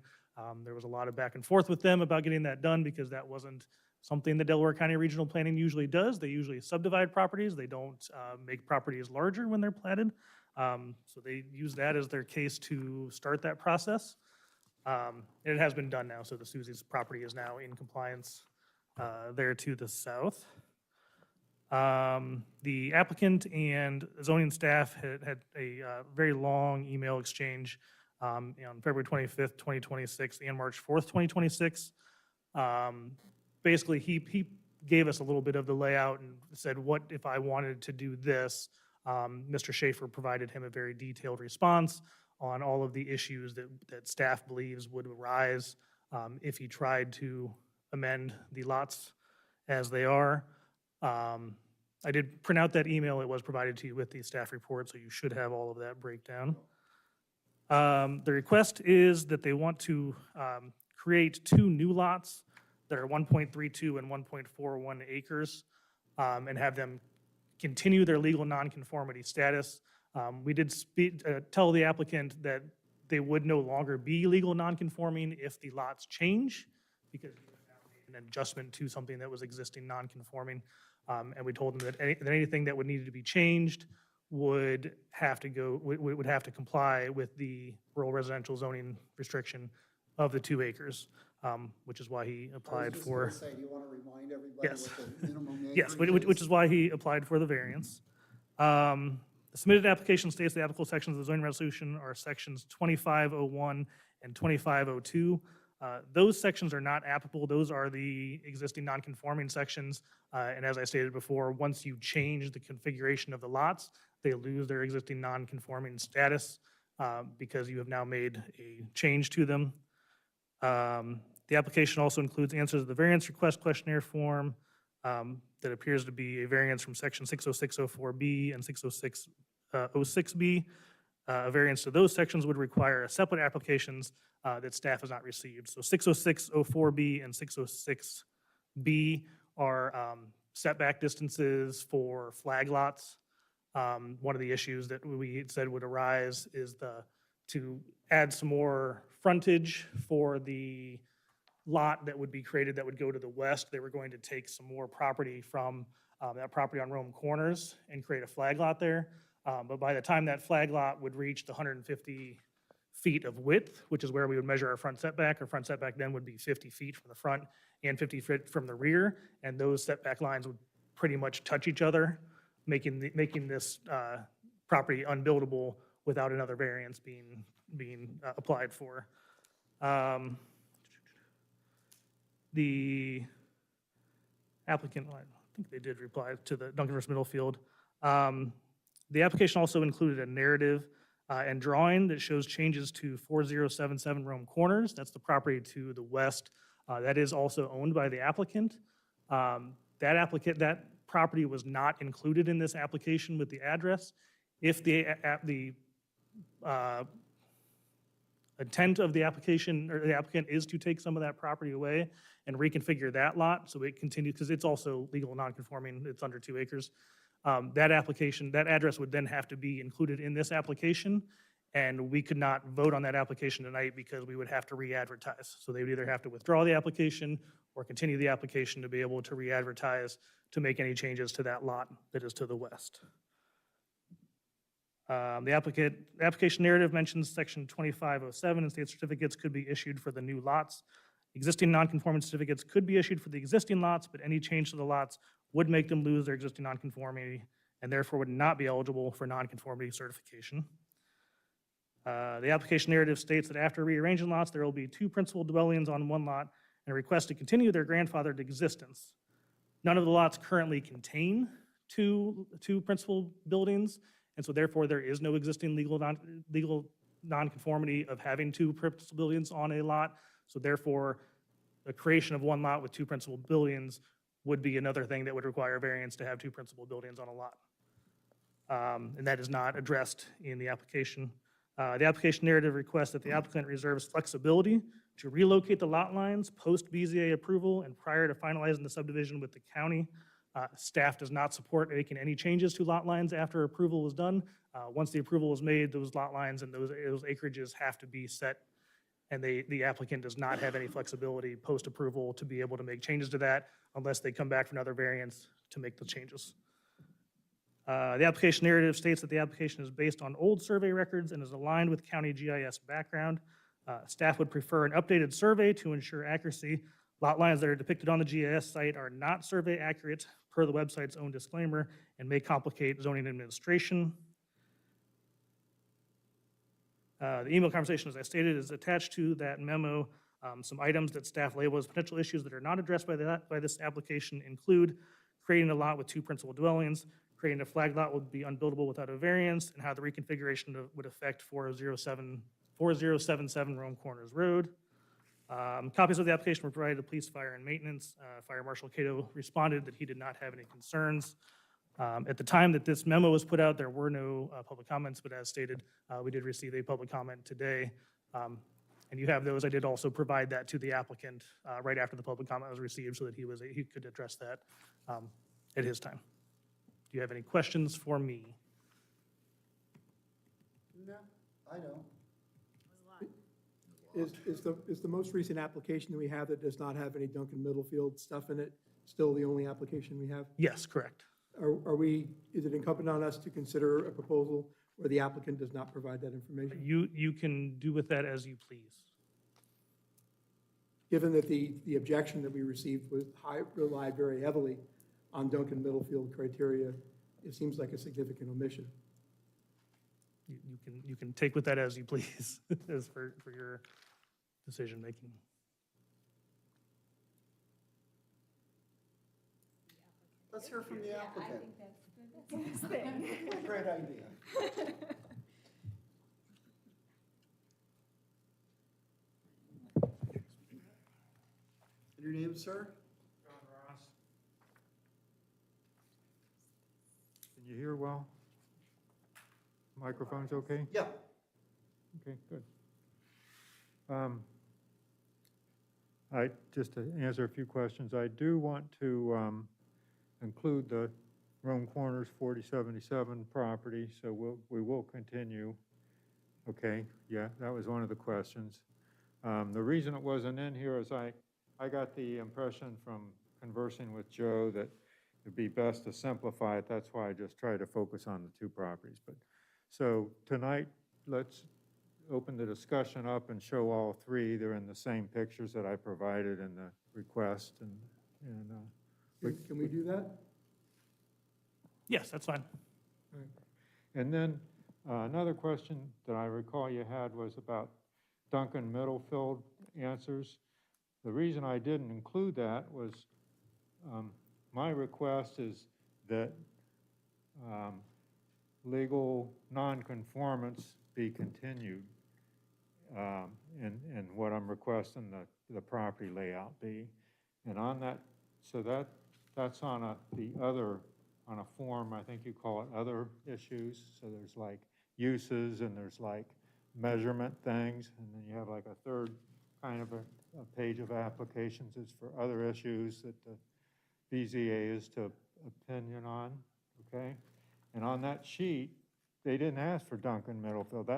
S4: There was a lot of back and forth with them about getting that done because that wasn't something that Delaware County Regional Planning usually does. They usually subdivide properties. They don't make properties larger when they're platted. So they use that as their case to start that process. And it has been done now, so the Susie's property is now in compliance there to the south. The applicant and zoning staff had a very long email exchange on February 25th, 2026 and March 4th, 2026. Basically, he gave us a little bit of the layout and said, what if I wanted to do this? Mr. Schaefer provided him a very detailed response on all of the issues that staff believes would arise if he tried to amend the lots as they are. I did print out that email. It was provided to you with the staff report, so you should have all of that breakdown. The request is that they want to create two new lots that are 1.32 and 1.41 acres and have them continue their legal nonconformity status. We did tell the applicant that they would no longer be legal nonconforming if the lots change, because an adjustment to something that was existing non-conforming. And we told them that anything that would need to be changed would have to go, would have to comply with the rural residential zoning restriction of the 2 acres, which is why he applied for.
S1: I was just gonna say, do you want to remind everybody
S4: Yes.
S1: what the minimum
S4: Yes,
S1: acreage
S4: which is why he applied for the variance. The submitted application states the applicable sections of the zoning resolution are sections 2501 and 2502. Those sections are not applicable. Those are the existing non-conforming sections. And as I stated before, once you change the configuration of the lots, they lose their existing non-conforming status because you have now made a change to them. The application also includes answers to the variance request questionnaire form that appears to be a variance from section 60604B and 60606B. A variance to those sections would require separate applications that staff has not received. So 60604B and 606B are setback distances for flag lots. One of the issues that we had said would arise is to add some more frontage for the lot that would be created that would go to the west. They were going to take some more property from that property on Rome Corners and create a flag lot there. But by the time that flag lot would reach the 150 feet of width, which is where we would measure our front setback then would be 50 feet from the front and 50 feet from the rear, and those setback lines would pretty much touch each other, making this property unbuildable without another variance being applied for. The applicant, I think they did reply to the Duncan vs. Middlefield. The application also included a narrative and drawing that shows changes to 4077 Rome Corners. That's the property to the west. That is also owned by the applicant. That property was not included in this application with the address. If the intent of the application or the applicant is to take some of that property away and reconfigure that lot so it continues, because it's also legal non-conforming, it's under 2 acres. That address would then have to be included in this application, and we could not vote on that application tonight because we would have to re-advertise. So they would either have to withdraw the application or continue the application to be able to re-advertise to make any changes to that lot that is to the west. The application narrative mentions section 2507 and states certificates could be issued for the new lots. Existing non-conforming certificates could be issued for the existing lots, but any change to the lots would make them lose their existing nonconformity and therefore would not be eligible for nonconformity certification. The application narrative states that after rearranging lots, there will be 2 principal dwellings on 1 lot and a request to continue their grandfathered existence. None of the lots currently contain two principal buildings, and so therefore there is no existing legal nonconformity of having 2 principal buildings on a lot. So therefore, the creation of 1 lot with 2 principal buildings would be another thing that would require variance to have 2 principal buildings on a lot. And that is not addressed in the application. The application narrative requests that the applicant reserves flexibility to relocate the lot lines post-BZA approval and prior to finalizing the subdivision with the county. Staff does not support making any changes to lot lines after approval is done. Once the approval is made, those lot lines and those acreages have to be set, and the applicant does not have any flexibility post-approval to be able to make changes to that unless they come back for another variance to make the changes. The application narrative states that the application is based on old survey records and is aligned with county GIS background. Staff would prefer an updated survey to ensure accuracy. Lot lines that are depicted on the GIS site are not survey accurate per the website's own disclaimer and may complicate zoning administration. The email conversation, as I stated, is attached to that memo. Some items that staff label as potential issues that are not addressed by this application include creating a lot with 2 principal dwellings, creating a flag lot would be unbuildable without a variance, and how the reconfiguration would affect 4077 Rome Corners Road. Copies of the application were provided to police, fire, and maintenance. Fire Marshal Cato responded that he did not have any concerns. At the time that this memo was put out, there were no public comments, but as stated, we did receive a public comment today. And you have those. I did also provide that to the applicant right after the public comment was received so that he could address that at his time. Do you have any questions for me?
S1: No, I don't.
S3: Is the most recent application that we have that does not have any Duncan Middlefield stuff in it still the only application we have?
S4: Yes, correct.
S3: Is it incumbent on us to consider a proposal where the applicant does not provide that information?
S4: You can do with that as you please.
S3: Given that the objection that we received relied very heavily on Duncan Middlefield criteria, it seems like a significant omission.
S4: You can take with that as you please, as for your decision-making.
S1: Let's hear from the applicant.
S8: Yes, thing.
S1: Great idea. And your name, sir?
S7: John Ross. Can you hear well? Microphone's okay?
S1: Yeah.
S7: Okay, good. Just to answer a few questions, I do want to include the Rome Corners 4077 property, so we will continue. Okay, yeah, that was one of the questions. The reason it wasn't in here is I got the impression from conversing with Joe that it'd be best to simplify it. That's why I just try to focus on the two properties. But so tonight, let's open the discussion up and show all three. They're in the same pictures that I provided in the request, and
S3: Can we do that?
S4: Yes, that's fine.
S7: And then another question that I recall you had was about Duncan Middlefield answers. The reason I didn't include that was my request is that legal nonconformance be continued, and what I'm requesting the property layout be. And on that, so that's on on a form, I think you call it other issues. So there's like uses and there's like measurement things, and then you have like a third kind of a page of applications is for other issues that the BZA is to opinion on, okay? And on that sheet, they didn't ask for Duncan Middlefield.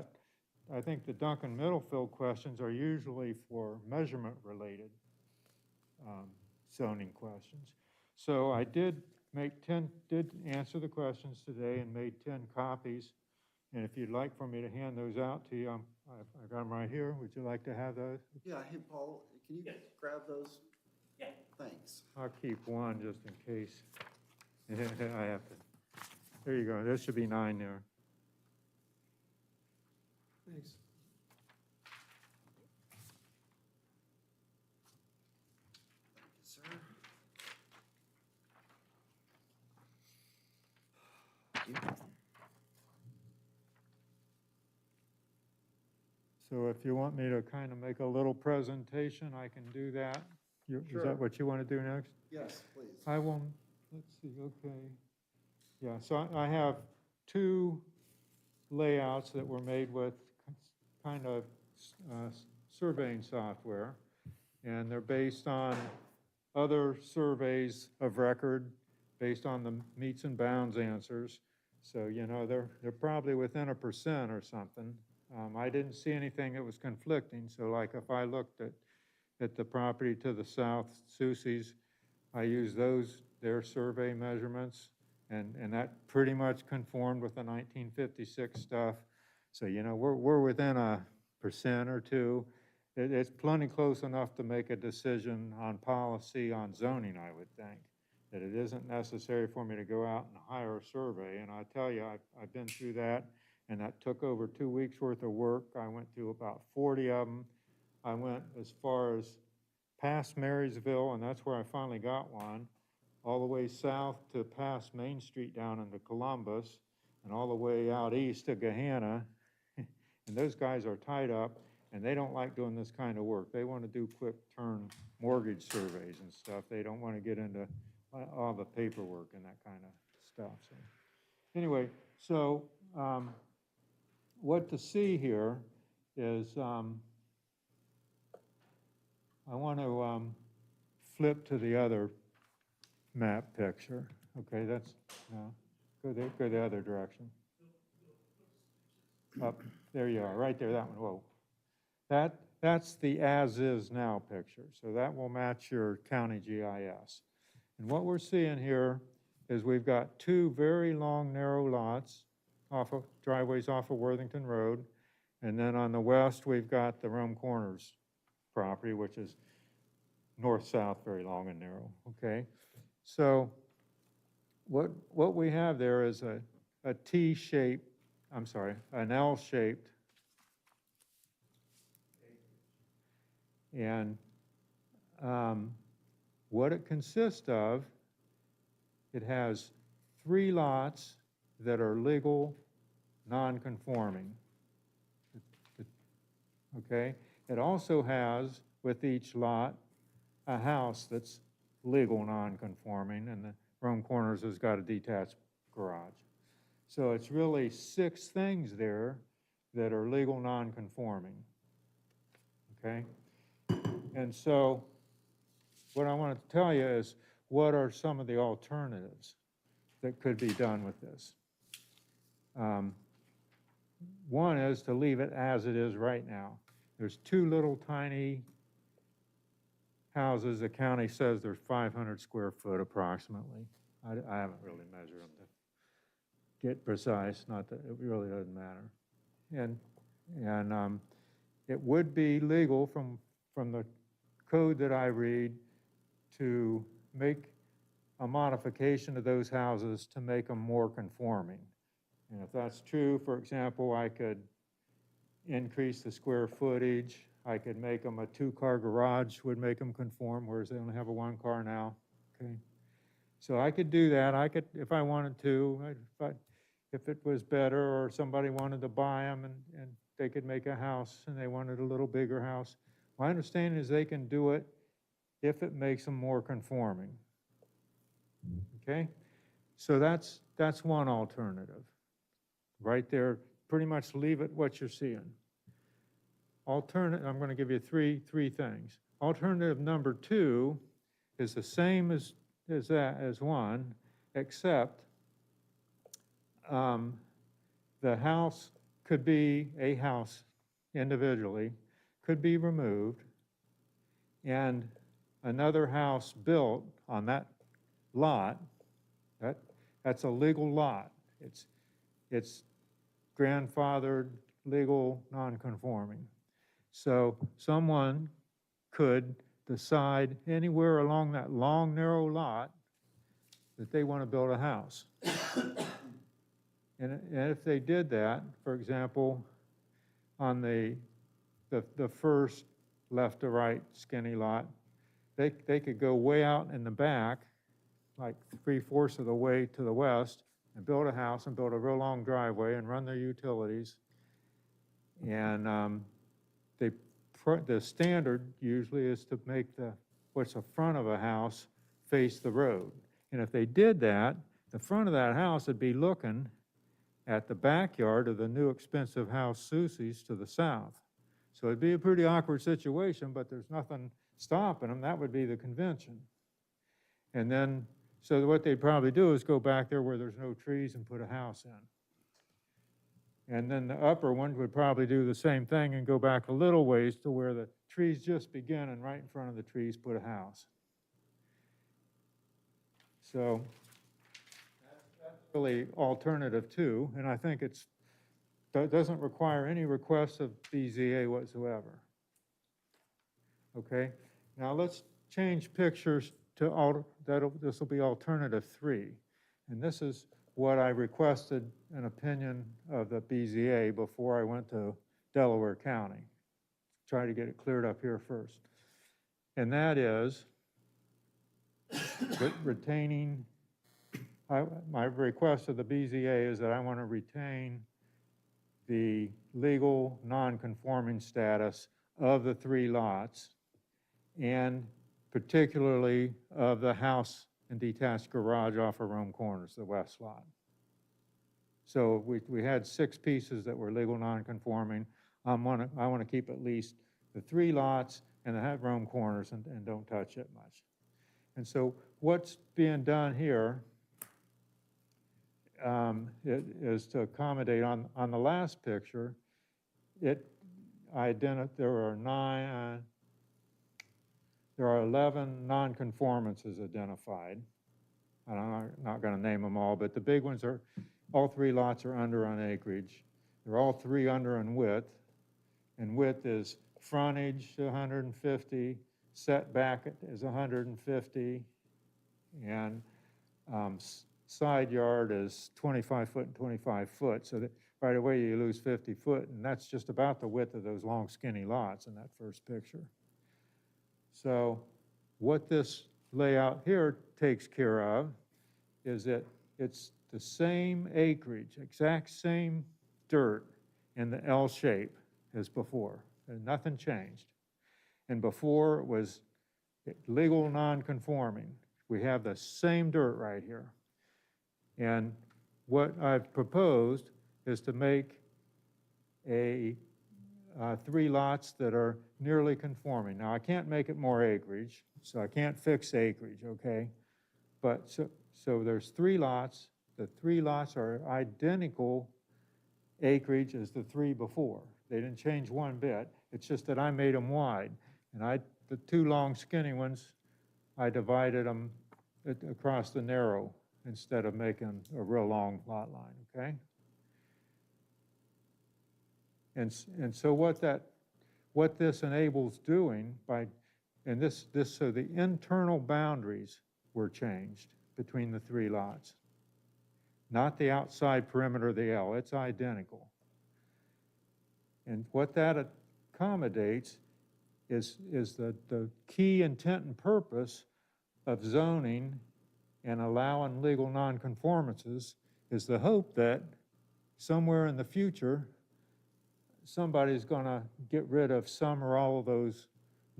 S7: I think the Duncan Middlefield questions are usually for measurement-related zoning questions. So I did answer the questions today and made 10 copies. And if you'd like for me to hand those out to you, I got them right here. Would you like to have those?
S1: Yeah, hey, Paul, can you grab those?
S4: Yeah.
S1: Thanks.
S7: I'll keep one just in case. I have to. There you go. There should be 9 there.
S3: Thanks.
S1: Sir?
S7: So if you want me to kind of make a little presentation, I can do that. Is
S1: Sure.
S7: that what you want to do next?
S1: Yes, please.
S7: I won't, let's see, okay. Yeah, so I have 2 layouts that were made with kind of surveying software, and they're based on other surveys of record, based on the meets and bounds answers. So, you know, they're probably within 1% or something. I didn't see anything that was conflicting, so like if I looked at the property to the south, Susie's, I used their survey measurements, and that pretty much conformed with the 1956 stuff. So, you know, we're within 1% or 2%. It's plenty close enough to make a decision on policy on zoning, I would think, that it isn't necessary for me to go out and hire a survey. And I tell you, I've been through that, and that took over 2 weeks worth of work. I went through about 40 of them. I went as far as past Marysville, and that's where I finally got one, all the way south to past Main Street down into Columbus, and all the way out east to Gahanna. And those guys are tied up, and they don't like doing this kind of work. They want to do quick turn mortgage surveys and stuff. They don't want to get into all the paperwork and that kind of stuff. So anyway, so what to see here is I want to flip to the other map picture. Okay, that's, no, go the other direction. Up, there you are, right there, that one, whoa. that's the as-is now picture. So that will match your county GIS. And what we're seeing here is we've got two very long, narrow lots off of driveways off of Worthington Road. And then on the west, we've got the Rome Corners property, which is north-south, very long and narrow, okay? So what we have there is a T-shaped, I'm sorry, an L-shaped. And what it consists of, it has 3 lots that are legal, non-conforming. Okay? It also has, with each lot, a house that's legal, non-conforming, and the Rome Corners has got a detached garage. So it's really 6 things there that are legal, non-conforming. Okay? And so what I wanted to tell you is what are some of the alternatives that could be done with this? One is to leave it as it is right now. There's 2 little tiny houses. The county says they're 500 square foot approximately. I haven't really measured them to get precise, not that it really doesn't matter. And it would be legal from the code that I read to make a modification to those houses to make them more conforming. And if that's true, for example, I could increase the square footage. I could make them a 2-car garage, would make them conform, whereas they only have a 1-car now, okay? So I could do that. I could, if I wanted to, if it was better or somebody wanted to buy them and they could make a house and they wanted a little bigger house. My understanding is they can do it if it makes them more conforming. Okay? So that's one alternative. Right there, pretty much leave it what you're seeing. I'm going to give you three things. Alternative number 2 is the same as one, except the house could be a house individually, could be removed, and another house built on that lot. That's a legal lot. It's grandfathered, legal, non-conforming. So someone could decide anywhere along that long, narrow lot that they want to build a house. And if they did that, for example, on the first left to right skinny lot, they could go way out in the back, like 3/4 of the way to the west, and build a house and build a real long driveway and run their utilities. And the standard usually is to make what's the front of a house face the road. And if they did that, the front of that house would be looking at the backyard of the new expensive house Susie's to the south. So it'd be a pretty awkward situation, but there's nothing stopping them. That would be the convention. And then, so what they'd probably do is go back there where there's no trees and put a house in. And then the upper one would probably do the same thing and go back a little ways to where the trees just begin, and right in front of the trees put a house. So that's really alternative 2, and I think it doesn't require any request of BZA whatsoever. Okay, now let's change pictures to this will be alternative 3, and this is what I requested an opinion of the BZA before I went to Delaware County. Try to get it cleared up here first. And that is retaining, my request of the BZA is that I want to retain the legal non-conforming status of the 3 lots, and particularly of the house and detached garage off of Rome Corners, the west lot. So we had 6 pieces that were legal non-conforming. I want to keep at least the 3 lots and the Rome Corners and don't touch it much. And so what's being done here is to accommodate on the last picture, there are 11 nonconformances identified. And I'm not going to name them all, but the big ones are, all 3 lots are under on acreage. They're all 3 under on width. And width is frontage 150, setback is 150, and side yard is 25 foot and 25 foot. So that right away you lose 50 foot, and that's just about the width of those long skinny lots in that first picture. So what this layout here takes care of is that it's the same acreage, exact same dirt in the L shape as before, and nothing changed. And before it was legal non-conforming. We have the same dirt right here. And what I've proposed is to make 3 lots that are nearly conforming. Now, I can't make it more acreage, so I can't fix acreage, okay? But so there's 3 lots. The 3 lots are identical acreage as the 3 before. They didn't change one bit. It's just that I made them wide. And the 2 long skinny ones, I divided them across the narrow instead of making a real long lot line, okay? And so what this enables doing so the internal boundaries were changed between the 3 lots. Not the outside perimeter of the L, it's identical. And what that accommodates is the key intent and purpose of zoning and allowing legal nonconformances is the hope that somewhere in the future, somebody's gonna get rid of some or all of those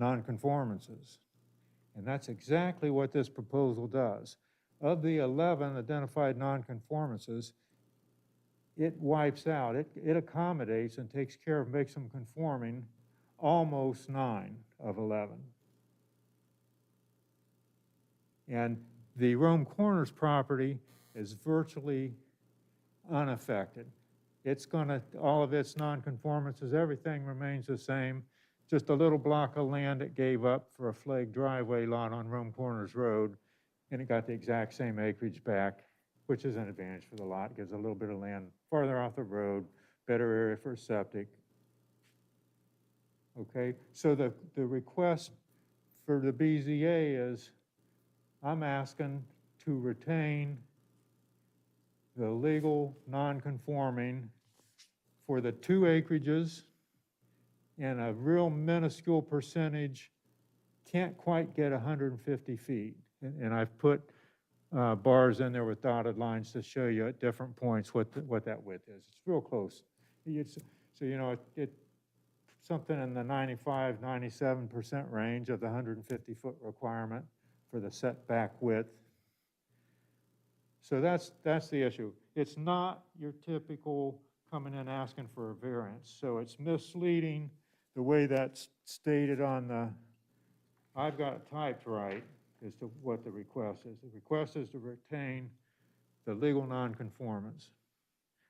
S7: nonconformances. And that's exactly what this proposal does. Of the 11 identified nonconformances, it wipes out, it accommodates and takes care of, makes them conforming almost 9 of 11. And the Rome Corners property is virtually unaffected. It's gonna, all of its nonconformances, everything remains the same. Just a little block of land it gave up for a flagged driveway lot on Rome Corners Road, and it got the exact same acreage back, which is an advantage for the lot. It gives a little bit of land farther off the road, better area for septic. Okay, so the request for the BZA is, I'm asking to retain the legal non-conforming for the 2 acreages and a real minuscule percentage, can't quite get 150 feet. And I've put bars in there with dotted lines to show you at different points what that width is. It's real close. So, you know, it something in the 95, 97% range of the 150-foot requirement for the setback width. So that's the issue. It's not your typical coming in asking for a variance. So it's misleading the way that's stated on the, I've got it typed right as to what the request is. The request is to retain the legal nonconformance.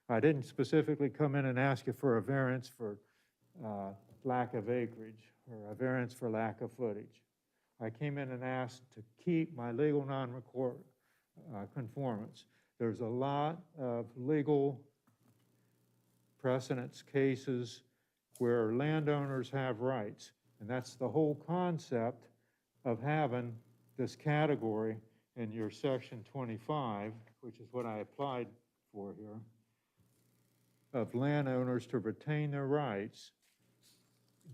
S7: I didn't specifically come in and ask you for a variance for lack of acreage or a variance for lack of footage. I came in and asked to keep my legal non-conformance. There's a lot of legal precedence cases where landowners have rights, and that's the whole concept of having this category in your section 25, which is what I applied for here, of landowners to retain their rights,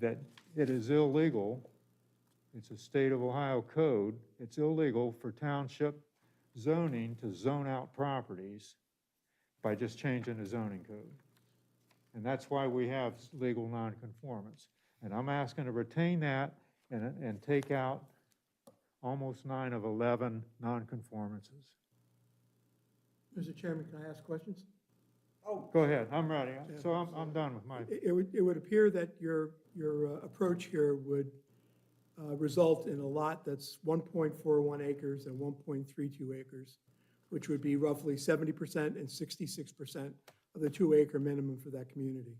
S7: that it is illegal. It's a state of Ohio code. It's illegal for township zoning to zone out properties by just changing the zoning code. And that's why we have legal nonconformance. And I'm asking to retain that and take out almost 9 of 11 nonconformances.
S3: Mr. Chairman, can I ask questions?
S7: Go ahead, I'm ready. So I'm done with my,
S3: It would appear that your approach here would result in a lot that's 1.41 acres and 1.32 acres, which would be roughly 70% and 66% of the 2-acre minimum for that community.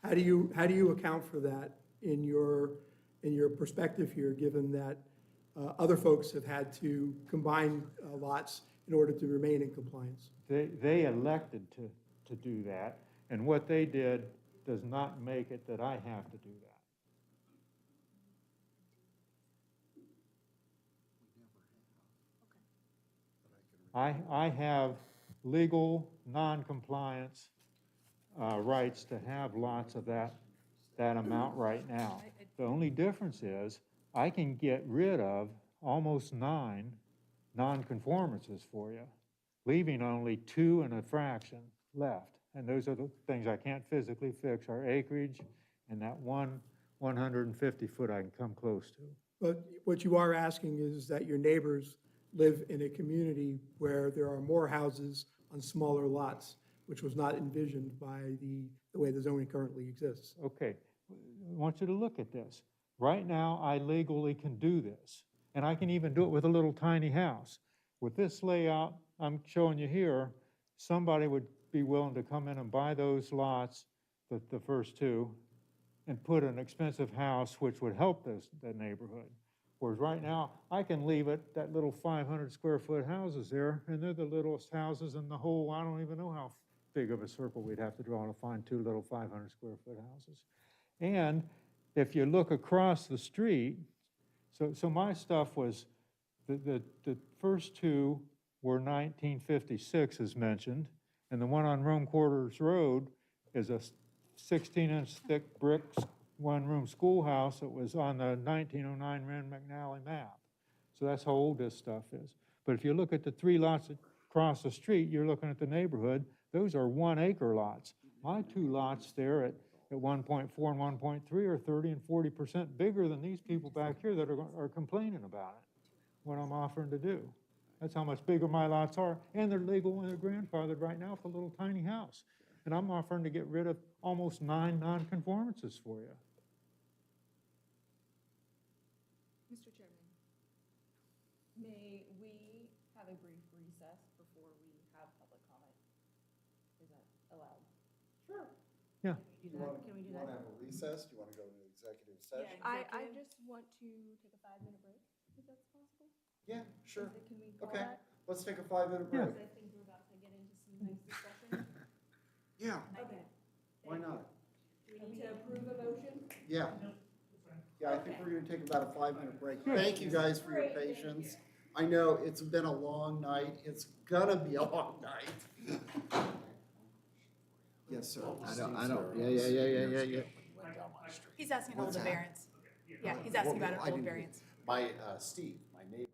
S3: How do you account for that in your perspective here, given that other folks have had to combine lots in order to remain in compliance?
S7: They elected to do that, and what they did does not make it that I have to do that. I have legal non-compliance rights to have lots of that amount right now. The only difference is I can get rid of almost 9 non-conformances for you, leaving only 2 and a fraction left. And those are the things I can't physically fix, our acreage and that 150 foot I can come close to.
S3: But what you are asking is that your neighbors live in a community where there are more houses on smaller lots, which was not envisioned by the way the zoning currently exists.
S7: Okay, I want you to look at this. Right now, I legally can do this, and I can even do it with a little tiny house. With this layout I'm showing you here, somebody would be willing to come in and buy those lots, the first 2, and put an expensive house which would help the neighborhood. Whereas right now, I can leave it, that little 500 square foot houses there, and they're the littlest houses in the whole, I don't even know how big of a circle we'd have to draw to find 2 little 500 square foot houses. And if you look across the street, so my stuff was, the first 2 were 1956 as mentioned, and the one on Rome Quarters Road is a 16-inch thick brick one-room schoolhouse that was on the 1909 Rand McNally map. So that's how old this stuff is. But if you look at the 3 lots across the street, you're looking at the neighborhood, those are 1-acre lots. My 2 lots there at 1.4 and 1.3 are 30 and 40% bigger than these people back here that are complaining about it, what I'm offering to do. That's how much bigger my lots are, and they're legal and they're grandfathered right now for a little tiny house. And I'm offering to get rid of almost 9 non-conformances for you.
S8: Mr. Chairman, may we have a brief recess before we have public comment? Is that allowed?
S1: Sure.
S7: Yeah.
S8: Can we do that? Can we do
S1: You want to
S8: that?
S1: have a recess? Do you want to go into executive session?
S8: I just want to take a 5-minute break, if that's possible.
S1: Yeah, sure.
S8: Can we call
S1: Okay,
S8: that?
S1: let's take a 5-minute
S7: Yeah.
S1: break.
S8: Because I think we're about to get into some nice discussion.
S1: Yeah,
S8: Okay.
S1: why not?
S8: Do we need to approve a motion?
S1: Yeah. Yeah, I think we're gonna take about a 5-minute break. Thank you guys for your patience. I know it's been a long night. It's gonna be a long night. Yes, sir.
S9: Yeah.
S2: He's asking about
S9: What's
S2: the
S9: that?
S2: variance. Yeah, he's asking about
S1: I
S2: an
S1: didn't
S2: old
S1: hear.
S2: variance.
S9: My, Steve, my neighbor.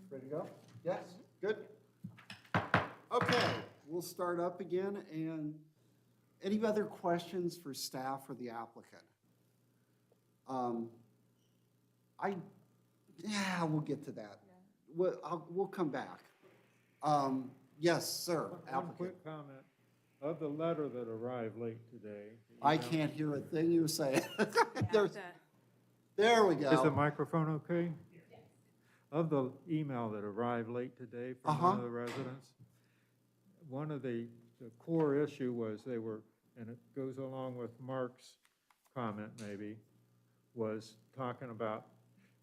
S1: Ready to go? Yes, good. Okay, we'll start up again, and any other questions for staff or the applicant? We'll get to that. We'll come back. Yes, sir,
S7: One
S1: applicant.
S7: quick comment. Of the letter that arrived late today.
S1: I can't hear a thing you say. There's-
S2: That-
S1: There we
S7: Is the
S1: go.
S7: microphone okay? Of the email that arrived late today from one
S1: Uh-huh.
S7: of the residents, one of the core issue was they were, and it goes along with Mark's comment maybe, was talking about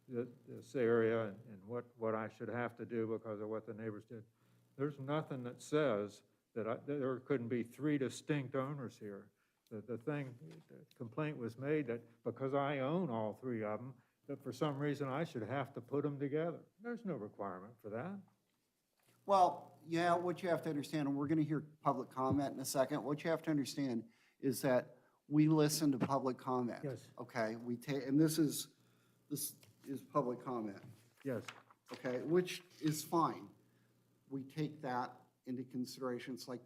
S7: this area and what I should have to do because of what the neighbors did. There's nothing that says that there couldn't be three distinct owners here. The complaint was made that because I own all three of them, that for some reason I should have to put them together. There's no requirement for that.
S1: Well, yeah, what you have to understand, and we're going to hear public comment in a second, what you have to understand is that we listen to public comment.
S7: Yes.
S1: Okay, we take, and this is public comment,
S7: Yes.
S1: okay, which is fine. We take that into consideration. It's like,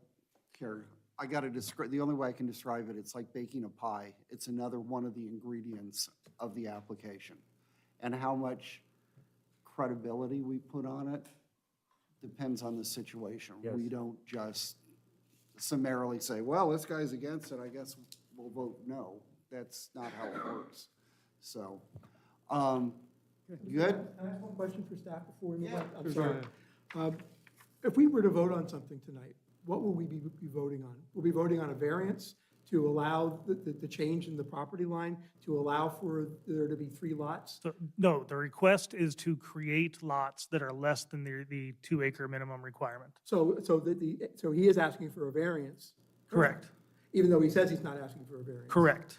S1: here, I got to describe, the only way I can describe it, it's like baking a pie. It's another one of the ingredients of the application. And how much credibility we put on it depends on the situation.
S7: Yes.
S1: We don't just summarily say, well, this guy's against it, I guess we'll vote no. That's not how it works. So, good?
S3: Can I ask one question for staff before we move
S1: Yeah.
S3: on? I'm
S7: Sure,
S3: sorry.
S7: go ahead.
S3: If we were to vote on something tonight, what will we be voting on? We'll be voting on a variance to allow the change in the property line, to allow for there to be 3 lots?
S4: So, no, the request is to create lots that are less than the 2-acre minimum requirement.
S3: So he is asking for a variance,
S4: Correct,
S3: even though he says he's not asking for a variance?
S4: correct.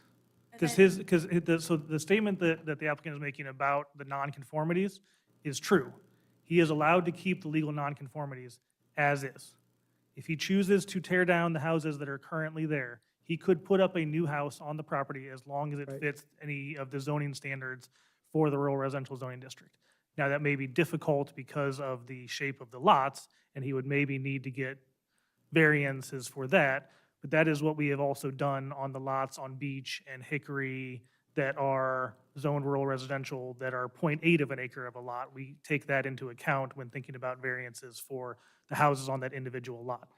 S2: And
S4: Because
S2: then-
S4: so the statement that the applicant is making about the nonconformities is true. He is allowed to keep the legal nonconformities as is. If he chooses to tear down the houses that are currently there, he could put up a new house on the property as long as it
S3: Right.
S4: fits any of the zoning standards for the rural residential zoning district. Now, that may be difficult because of the shape of the lots, and he would maybe need to get variances for that, but that is what we have also done on the lots on Beach and Hickory that are zoned rural residential that are 0.8 of an acre of a lot. We take that into account when thinking about variances for the houses on that individual lot.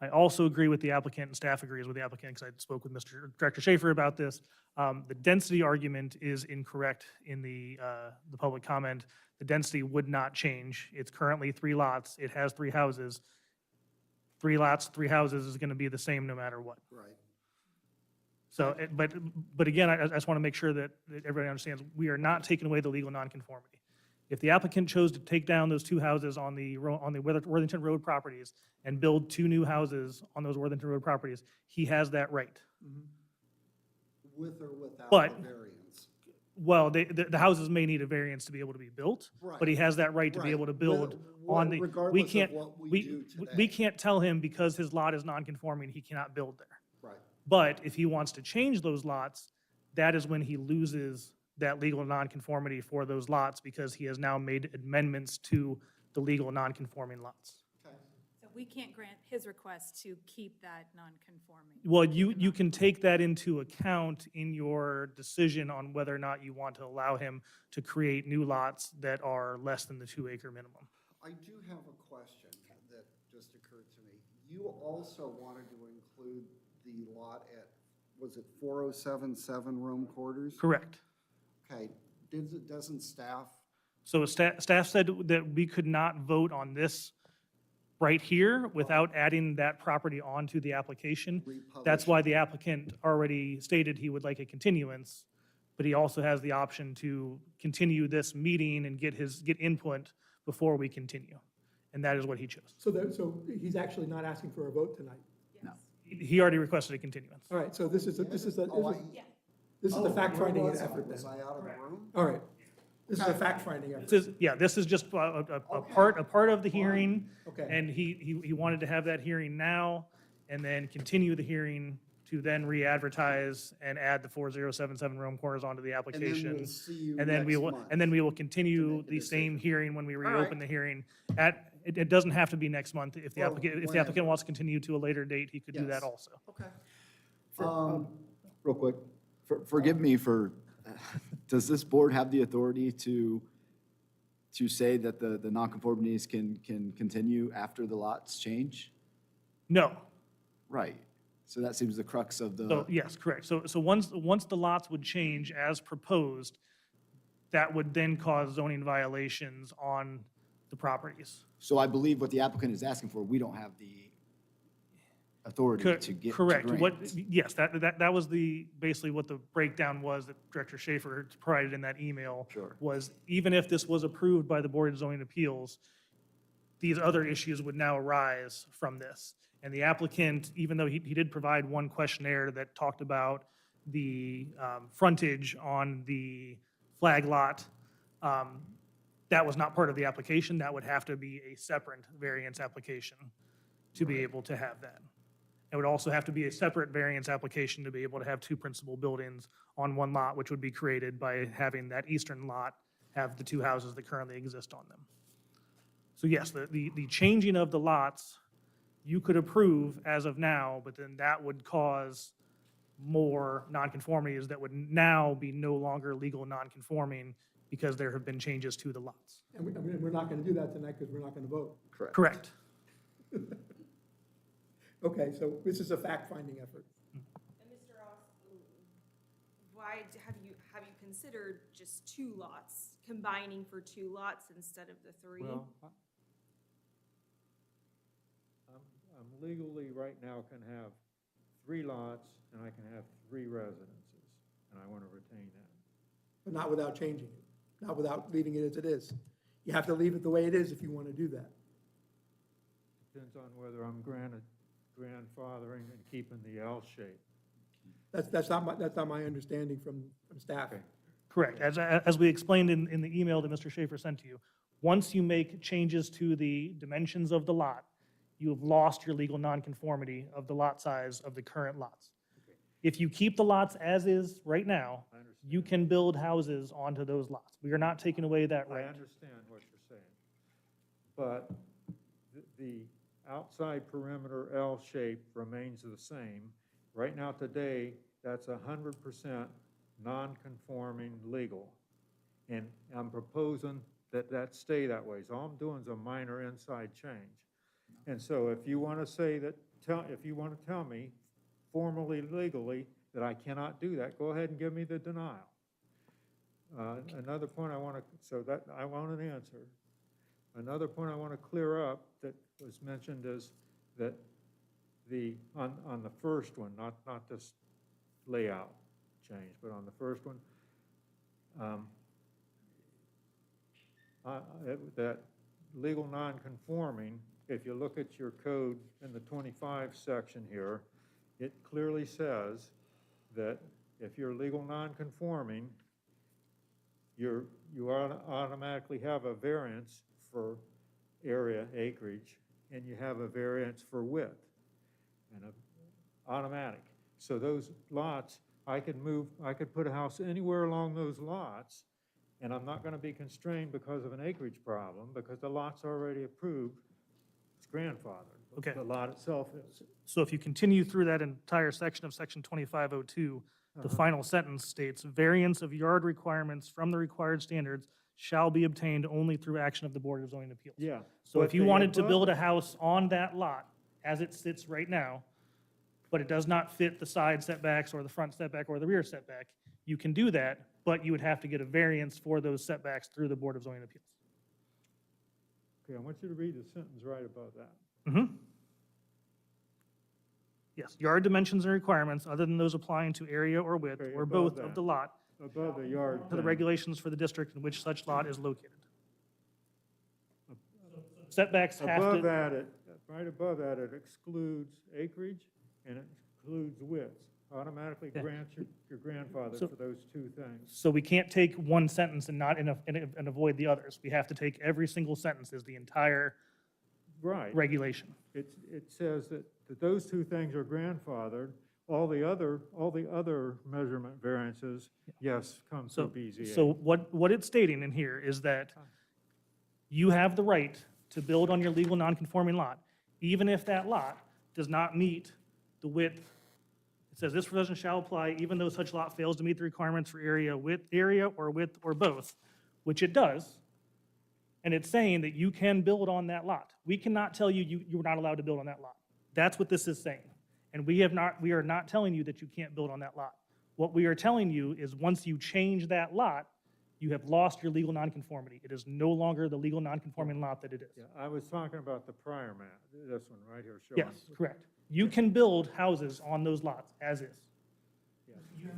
S4: I also agree with the applicant, and staff agrees with the applicant, because I spoke with Mr. Director Schaefer about this. The density argument is incorrect in the public comment. The density would not change. It's currently 3 lots. It has 3 houses. 3 lots, 3 houses is going to be the same no matter what.
S1: Right.
S4: So, but again, I just want to make sure that everybody understands, we are not taking away the legal nonconformity. If the applicant chose to take down those 2 houses on the Worthington Road properties and build 2 new houses on those Worthington Road properties, he has that right.
S1: With or without
S4: But-
S1: the variance.
S4: Well, the houses may need a variance to be able to be built, but he has that right to be
S1: Right.
S4: able to build
S1: Well,
S4: on the, we
S1: regardless of
S4: can't,
S1: what we
S4: we,
S1: do today.
S4: we can't tell him because his lot is nonconforming, he cannot build there.
S1: Right.
S4: But if he wants to change those lots, that is when he loses that legal nonconformity for those lots because he has now made amendments to the legal nonconforming lots.
S1: Okay.
S2: So we can't grant his request to keep that non-conforming.
S4: Well, you can take that into account in your decision on whether or not you want to allow him to create new lots that are less than the 2-acre minimum.
S1: I do have a question that just occurred to me. You also wanted to include the lot at, was it 4077 room quarters?
S4: Correct.
S1: Okay, doesn't staff,
S4: So staff said that we could not vote on this right here without adding that property onto the application. That's
S1: republish?
S4: why the applicant already stated he would like a continuance, but he also has the option to continue this meeting and get input before we continue. And that is what he chose.
S3: So he's actually not asking for a vote tonight?
S4: He already requested a continuance.
S3: All right, so this is
S1: Oh,
S3: a fact-finding
S1: where was I?
S3: effort
S1: Was
S3: then?
S1: I out of the room?
S3: All right, this is a fact-finding effort.
S4: This is just a part of the hearing.
S3: Okay.
S4: And he wanted to have that hearing now and then continue the hearing to then re-advertise and add the 4077 Rome Corners onto the
S1: And then
S4: application.
S1: we'll see you
S4: And then we
S1: next
S4: will,
S1: month.
S4: and then we will continue
S1: make a
S4: the same
S1: decision.
S4: hearing when we
S1: right.
S4: reopen the hearing. It doesn't have to be next month. If the
S1: Well,
S4: applicant, if the
S1: whenever.
S4: applicant wants to continue to a later date, he could do that
S1: Yes.
S4: also.
S1: Okay.
S6: Real quick, forgive me for, does this board have the authority to say that the nonconformities can continue after the lots change?
S4: No.
S6: Right. So that seems the crux of
S4: So,
S6: the,
S4: yes, correct. So once the lots would change as proposed, that would then cause zoning violations on the properties.
S6: so I believe what the applicant is asking for, we don't have the authority to get to
S4: Correct. What,
S6: grant.
S4: yes, that was basically what the breakdown was that Director Schaefer provided in that email.
S6: Sure.
S4: Was even if this was approved by the Board of Zoning Appeals, these other issues would now arise from this. And the applicant, even though he did provide one questionnaire that talked about the frontage on the flag lot, that was not part of the application. That would have to be a separate variance application to be able to have that. It would also have to be a separate variance application to be able to have two principal buildings on one lot, which would be created by having that eastern lot have the two houses that currently exist on them. So yes, the changing of the lots, you could approve as of now, but then that would cause more nonconformities that would now be no longer legal nonconforming because there have been changes to the lots.
S3: And we're not going to do that tonight because we're not going to vote.
S6: Correct.
S4: Correct.
S3: Okay, so this is a fact-finding effort.
S8: And Mr. Ross, why have you considered just two lots, combining for two lots instead of the three?
S7: Well, I'm legally right now can have 3 lots and I can have 3 residences, and I want to retain that.
S3: But not without changing it, not without leaving it as it is. You have to leave it the way it is if you want to do that.
S7: Depends on whether I'm grandfathering and keeping the L shape.
S3: That's not my understanding from staff.
S7: Okay.
S4: Correct. As we explained in the email that Mr. Schaefer sent to you, once you make changes to the dimensions of the lot, you have lost your legal nonconformity of the lot size of the current lots. If you keep the lots as is right now,
S7: I understand.
S4: you can build houses onto those lots. We are not taking away that
S7: I
S4: right.
S7: understand what you're saying. But the outside perimeter L shape remains the same. Right now, today, that's 100% non-conforming legal. And I'm proposing that stay that way. So all I'm doing is a minor inside change. And so if you want to say that, if you want to tell me formally, legally, that I cannot do that, go ahead and give me the denial. Another point I want to, so that, I want an answer. Another point I want to clear up that was mentioned is that on the first one, not this layout change, but on the first one, that legal non-conforming, if you look at your code in the 25 section here, it clearly says that if you're legal non-conforming, you automatically have a variance for area acreage, and you have a variance for width, and automatic. So those lots, I could put a house anywhere along those lots, and I'm not going to be constrained because of an acreage problem, because the lot's already approved, it's grandfathered.
S4: Okay.
S7: The lot itself is.
S4: So if you continue through that entire section of section 2502, the final sentence states, variance of yard requirements from the required standards shall be obtained only through action of the Board of Zoning Appeals.
S7: Yeah.
S4: So
S7: but
S4: if you
S7: the
S4: wanted to
S7: above-
S4: build a house on that lot as it sits right now, but it does not fit the side setbacks or the front setback or the rear setback, you can do that, but you would have to get a variance for those setbacks through the Board of Zoning Appeals.
S7: Okay, I want you to read the sentence right above that.
S4: Mhm. Yes, yard dimensions and requirements, other than those applying to area or width,
S7: Okay,
S4: or
S7: above
S4: both of
S7: that.
S4: the lot,
S7: Above the yard.
S4: to the
S7: thing.
S4: regulations for the district in which such lot is located. Setbacks have
S7: Above
S4: to,
S7: that, right above that, it excludes acreage and it excludes width. Automatically
S4: Yeah.
S7: grants your grandfather
S4: So-
S7: for those two things.
S4: so we can't take one sentence and not, and avoid the others. We have to take every single sentence as the entire
S7: Right.
S4: regulation.
S7: It says that those two things are grandfathered, all the other measurement variances, yes, come
S4: So,
S7: through BZA.
S4: so what it's stating in here is that you have the right to build on your legal non-conforming lot, even if that lot does not meet the width. It says this provision shall apply even though such lot fails to meet the requirements for area or width or both, which it does. And it's saying that you can build on that lot. We cannot tell you you're not allowed to build on that lot. That's what this is saying. And we are not telling you that you can't build on that lot. What we are telling you is once you change that lot, you have lost your legal nonconformity. It is no longer the legal nonconforming lot that it is.
S7: Yeah, I was talking about the prior map, this one right here showing.
S4: Yes, correct. You can build houses on those lots as is. You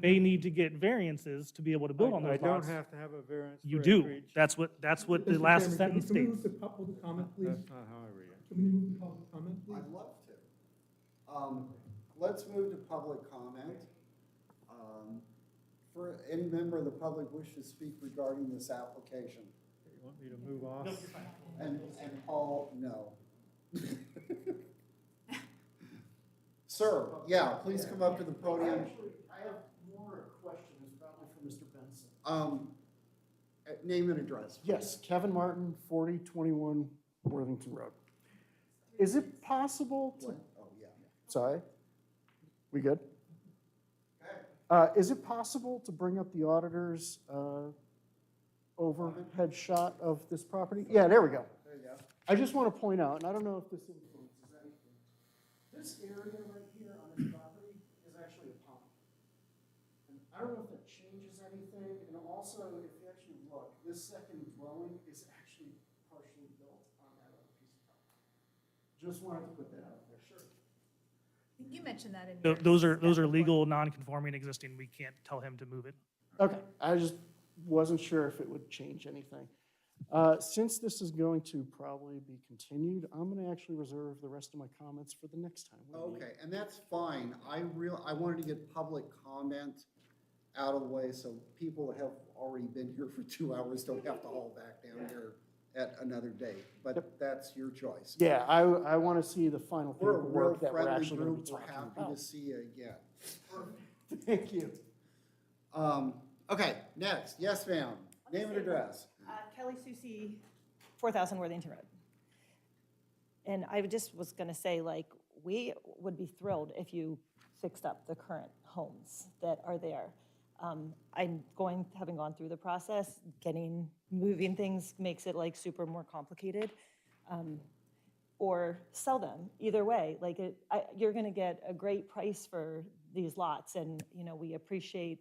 S4: may need to get variances to be able to build on
S7: I
S4: those
S7: don't
S4: lots.
S7: have to have a variance
S4: You
S7: for
S4: do.
S7: acreage.
S4: That's what the
S3: Mr.
S4: last
S3: Chairman,
S4: sentence
S3: can we
S4: states.
S3: move to public comment, please?
S7: That's not how I read it.
S3: Can we move to public comment, please?
S1: I'd love to. Let's move to public comment. For any member of the public wish to speak regarding this application.
S7: You want me to move off?
S1: And Paul, no. Sir, yeah, please come up to the podium.
S9: Actually, I have more questions, probably for Mr. Benson.
S1: Name and address.
S9: Yes, Kevin Martin, 4021 Worthington Road. Is it possible to,
S1: Oh, yeah.
S9: sorry? We good? Is it possible to bring up the auditor's overhead shot of this property? Yeah, there we go.
S1: There you go.
S9: I just want to point out, and I don't know if this influences anything, this area right here on this property is actually a pond. And I don't know if that changes anything, and also, if you actually look, this second dwelling is actually partially built on that other piece of property. Just wanted to put that out there. Sure.
S2: You mentioned that in
S4: Those
S2: your.
S4: are legal, non-conforming, existing. We can't tell him to move it.
S9: Okay, I just wasn't sure if it would change anything. Since this is going to probably be continued, I'm going to actually reserve the rest of my comments for the next time. we meet.
S1: Okay, and that's fine. I wanted to get public comment out of the way so people that have already been here for 2 hours don't have to haul back down here at another date. But that's your choice.
S9: Yeah, I want to see the final
S1: We're a
S9: paperwork that we're
S1: friendly
S9: actually going to be
S1: group. We're
S9: talking
S1: happy
S9: about.
S1: to see you again.
S9: Thank you.
S1: Okay, next. Yes, ma'am. Name and address.
S10: Kelly Susie, 4,000 Worthington Road. And I just was going to say, like, we would be thrilled if you fixed up the current homes that are there. Having gone through the process, moving things makes it like super more complicated. Or sell them, either way. Like, you're going to get a great price for these lots, and, we appreciate,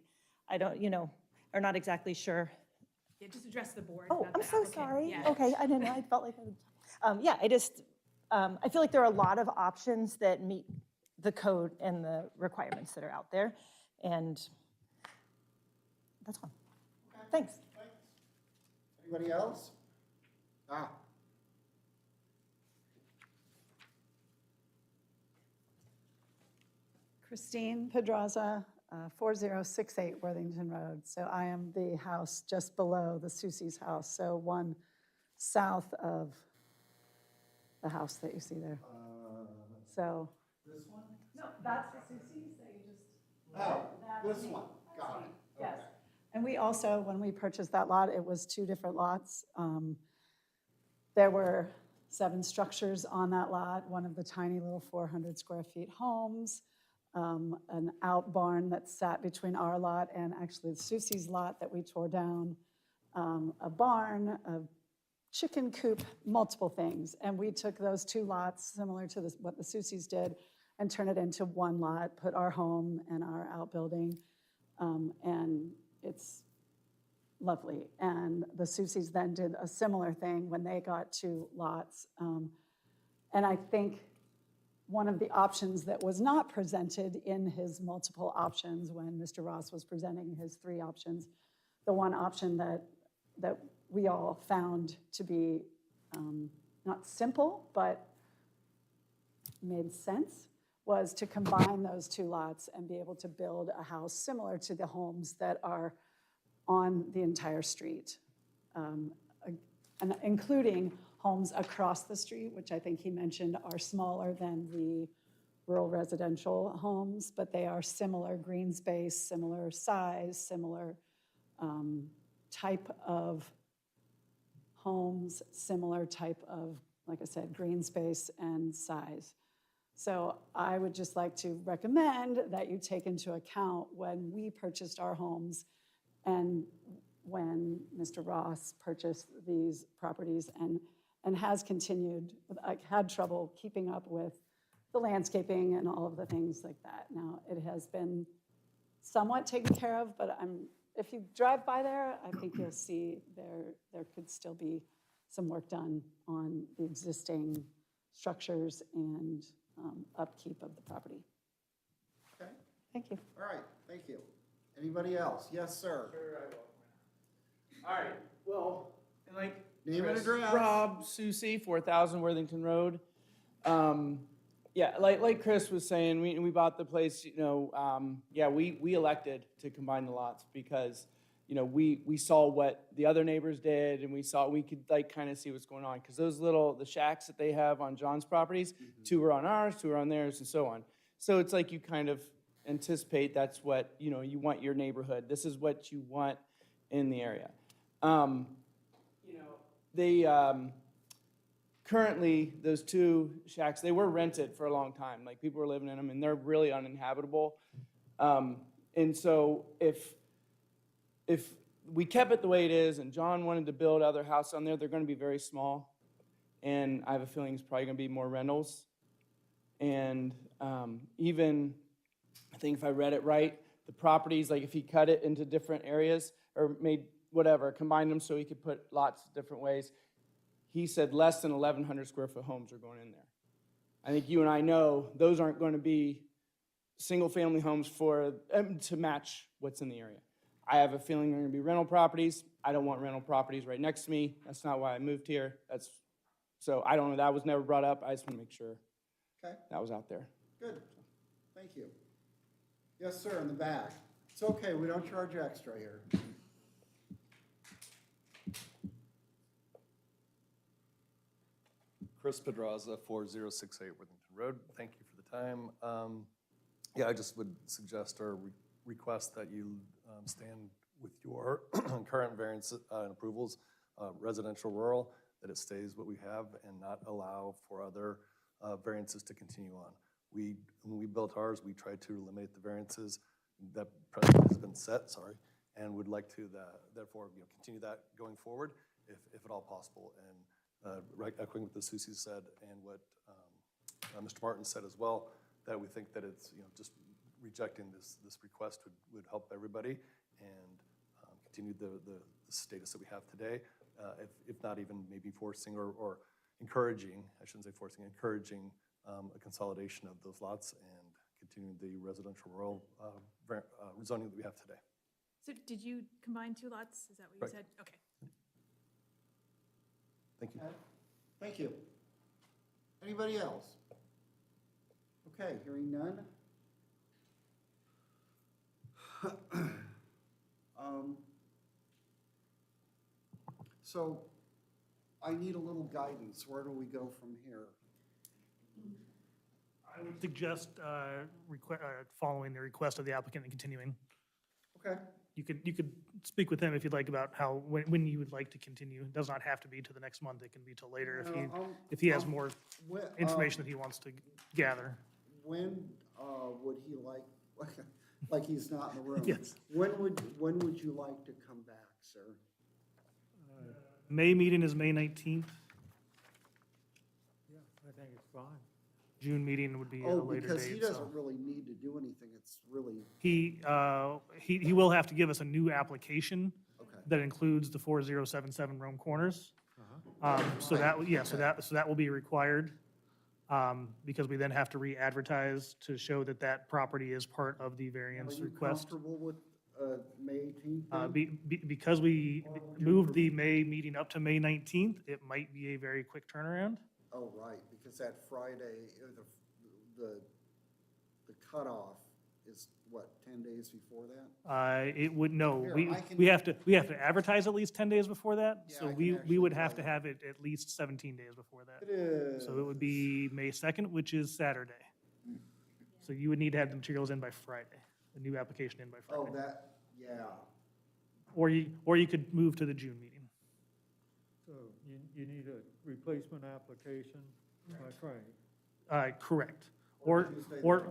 S10: are not exactly sure.
S2: Yeah, just address the board.
S10: Oh,
S2: not
S10: I'm
S2: the
S10: so
S2: applicant.
S10: sorry.
S2: Yeah.
S10: Okay, I didn't know. I felt like I feel like there are a lot of options that meet the code and the requirements that are out there, and that's fine. Thanks.
S1: Anybody else?
S11: Christine Pedraza, 4068 Worthington Road. So I am the house just below the Susie's house, so one south of the house that you see there. So,
S1: This one?
S11: no, that's the Susie's that you just.
S1: Oh,
S11: That's
S1: this
S11: me.
S1: one. Got it.
S11: Yes.
S1: Okay.
S11: And we also, when we purchased that lot, it was 2 different lots. There were 7 structures on that lot, one of the tiny little 400 square feet homes, an out barn that sat between our lot and actually Susie's lot that we tore down, a barn, a chicken coop, multiple things. And we took those 2 lots, similar to what the Susie's did, and turned it into one lot, put our home and our outbuilding, and it's lovely. And the Susie's then did a similar thing when they got 2 lots. And I think one of the options that was not presented in his multiple options when Mr. Ross was presenting his 3 options, the one option that we all found to be not simple, but made sense, was to combine those 2 lots and be able to build a house similar to the homes that are on the entire street, and including homes across the street, which I think he mentioned are smaller than the rural residential homes, but they are similar green space, similar size, similar type of homes, similar type of, like I said, green space and size. So I would just like to recommend that you take into account when we purchased our homes and when Mr. Ross purchased these properties and has continued, like, had trouble keeping up with the landscaping and all of the things like that. Now, it has been somewhat taken care of, but if you drive by there, I think you'll see there could still be some work done on the existing structures and upkeep of the property.
S1: Okay,
S11: Thank you.
S1: all right, thank you. Anybody else? Yes, sir.
S12: All right, well, and like.
S1: Name and
S12: Chris,
S1: address.
S12: Rob Susie, 4,000 Worthington Road. Yeah, like Chris was saying, we bought the place, yeah, we elected to combine the lots because, we saw what the other neighbors did and we could like kind of see what's going on. Because the shacks that they have on John's properties, 2 are on ours, 2 are on theirs, and so on. So it's like you kind of anticipate that's what, you want your neighborhood. This is what you want in the area. They, currently, those 2 shacks, they were rented for a long time. Like, people were living in them, and they're really uninhabitable. And so if we kept it the way it is, and John wanted to build other houses on there, they're going to be very small. And I have a feeling it's probably going to be more rentals. And even, I think if I read it right, the properties, like if he cut it into different areas or made whatever, combined them so he could put lots of different ways, he said less than 1,100 square foot homes are going in there. I think you and I know those aren't going to be single-family homes to match what's in the area. I have a feeling they're going to be rental properties. I don't want rental properties right next to me. That's not why I moved here. So I don't know. That was never brought up. I just want to make sure
S1: Okay,
S12: that was out there.
S1: good. Thank you. Yes, sir, in the back. It's okay, we don't charge extra here.
S13: Chris Pedraza, 4068 Worthington Road. Thank you for the time. Yeah, I just would suggest or request that you stand with your current variance and approvals, residential rural, that it stays what we have and not allow for other variances to continue on. When we built ours, we tried to eliminate the variances. That precedent has been set, and would like to therefore continue that going forward if at all possible. And echoing what the Susie said and what Mr. Martin said as well, that we think that it's just rejecting this request would help everybody and continue the status that we have today, if not even maybe forcing or encouraging, I shouldn't say forcing, encouraging a consolidation of those lots and continuing the residential rural zoning that we have today.
S2: So did you combine 2 lots? Is that what you
S13: Right.
S2: said? Okay.
S13: Thank you.
S1: Okay, thank you. Anybody else? Okay, hearing none. So I need a little guidance. Where do we go from here?
S4: I would suggest following the request of the applicant and continuing.
S1: Okay,
S4: You could speak with him if you'd like about when you would like to continue. It does not have to be to the next month. It can be till later if he has more information that he wants to gather.
S1: When would he like he's not in the room?
S4: Yes.
S1: When would you like to come back, sir?
S4: May meeting is May 19th.
S7: Yeah, I think it's fine.
S4: June meeting would be a
S1: Oh,
S4: later
S1: because he
S4: date.
S1: doesn't really need to do anything. It's really,
S4: He will have to give us a new application
S1: okay.
S4: that includes the 4077 Rome Corners. So that will be required, because we then have to re-advertise to show that that property is part of the
S1: Are
S4: variance
S1: you
S4: request.
S1: comfortable with May 18th?
S4: Because we moved the May meeting up to May 19th, it might be a very quick turnaround.
S1: Oh, right, because that Friday, the cutoff is what, 10 days before that?
S4: It would, no,
S1: Here, I can-
S4: we have to advertise at least 10 days before that.
S1: Yeah,
S4: So
S1: I can
S4: we
S1: actually
S4: would have
S1: tell
S4: to
S1: you.
S4: have it at least 17 days before that.
S1: It is.
S4: So it would be May 2nd, which is Saturday. So you would need to have the materials in by Friday, a new application in by
S1: Oh,
S4: Friday.
S1: that, yeah.
S4: Or you could move to the June meeting.
S7: So you need a replacement application by Friday.
S4: Correct. Or,
S1: Tuesday the
S4: or,
S1: 23rd.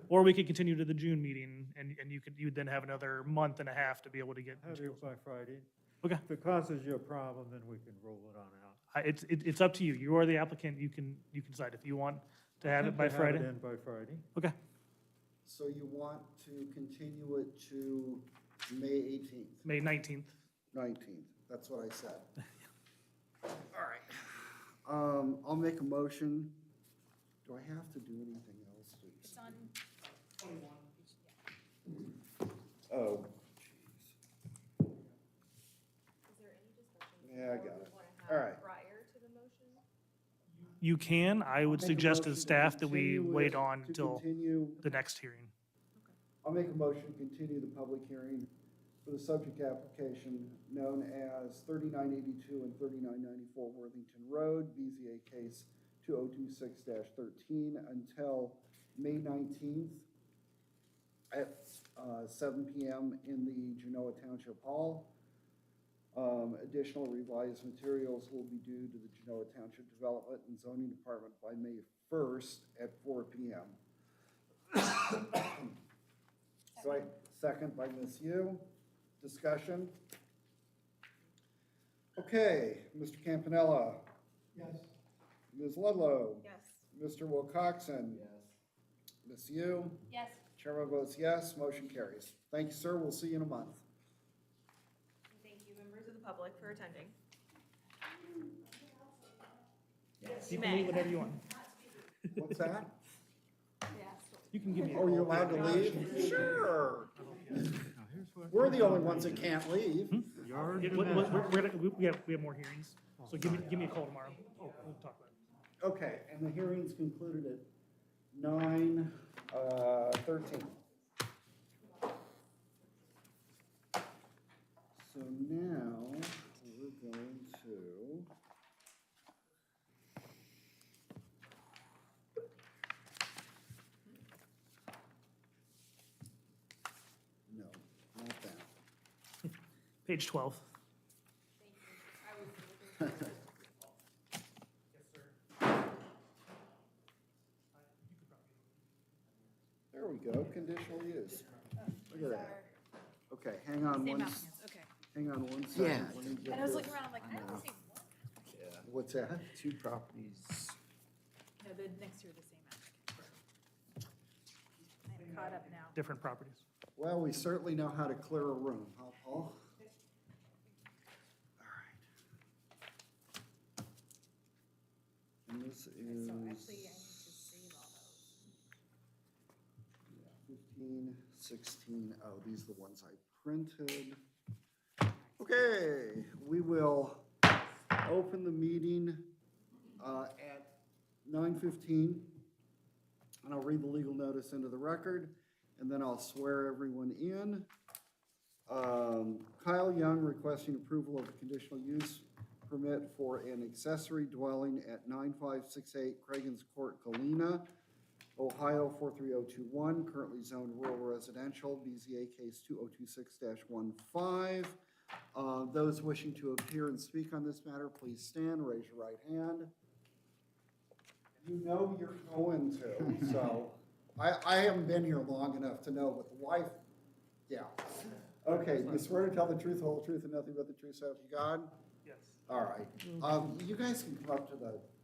S4: or we could continue to the June meeting, and you would then have another month and a half to be able to get
S7: Have
S4: materials.
S7: it by Friday.
S4: Okay.
S7: If it causes you a problem, then we can roll it on out.
S4: It's up to you. You are the applicant. You can decide if you want to have it by Friday.
S7: Have it in by Friday.
S4: Okay.
S1: So you want to continue it to May 18th,
S4: May 19th.
S1: 19th? That's what I said. All right. I'll make a motion. Do I have to do anything else?
S2: It's on,
S1: Oh, jeez.
S8: Is there any discussion?
S1: Yeah, I got it.
S8: Want to
S1: All
S8: have
S1: right.
S8: prior to the motion?
S4: You can. I would
S1: Make a
S4: suggest to
S1: motion to
S4: staff that we
S1: continue
S4: wait
S1: it-
S4: on
S1: to
S4: until
S1: continue-
S4: the next hearing.
S1: I'll make a motion to continue the public hearing for the subject application known as 3982 and 3994 Worthington Road, BZA case 2026-13, until May 19th at 7 PM in the Genoa Township Hall. Additional revised materials will be due to the Genoa Township Development and Zoning Department by May 1st at 4 PM. So I, second by Ms. Yu. Discussion? Okay, Mr. Campanella,
S3: Yes.
S1: Ms. Ludlow,
S8: Yes.
S1: Mr. Wilcoxen.
S6: Yes.
S1: Ms. Yu,
S2: yes.
S1: chairman votes yes, motion carries. Thank you, sir, we'll see you in a month.
S8: Thank you, members of the public, for attending.
S4: You can leave whenever you want.
S1: What's that?
S4: You can give me.
S1: Oh, you're allowed to leave? Sure.
S7: Now, here's what.
S1: We're the only ones that can't leave.
S7: Yard
S4: We have more hearings, so give me a call tomorrow. Oh, we'll talk about it.
S1: Okay, and the hearing's concluded at 9:13. So now, we're going to. No, not that.
S4: Page 12.
S1: There we go, conditional use. Look at that. Okay, hang on
S2: Same
S1: one,
S2: applicants, okay.
S1: hang on one second.
S6: Yeah.
S1: Let me get
S2: And I was
S1: this.
S2: looking around, I'm like, I don't see one.
S6: Yeah.
S1: What's that?
S6: Two properties.
S2: No, the next two are the same applicant. I'm caught up now.
S4: Different properties.
S1: Well, we certainly know how to clear a room, huh, Paul? All right. And this
S2: So
S1: is
S2: actually, I need to save all those.
S1: 15, 16, oh, these are the ones I printed. Okay, we will open the meeting at 9:15. And I'll read the legal notice into the record, and then I'll swear everyone in. Kyle Young requesting approval of a conditional use permit for an accessory dwelling at 9568 Craigens Court, Galena, Ohio 43021, currently zoned rural residential, BZA case 2026-15. Those wishing to appear and speak on this matter, please stand, raise your right hand. You know you're going to, so, I haven't been here long enough to know, but the wife, yeah. Okay, you swear to tell the truth, the whole truth, and nothing but the truth, so help you God?
S4: Yes.
S1: All right. You guys can come up to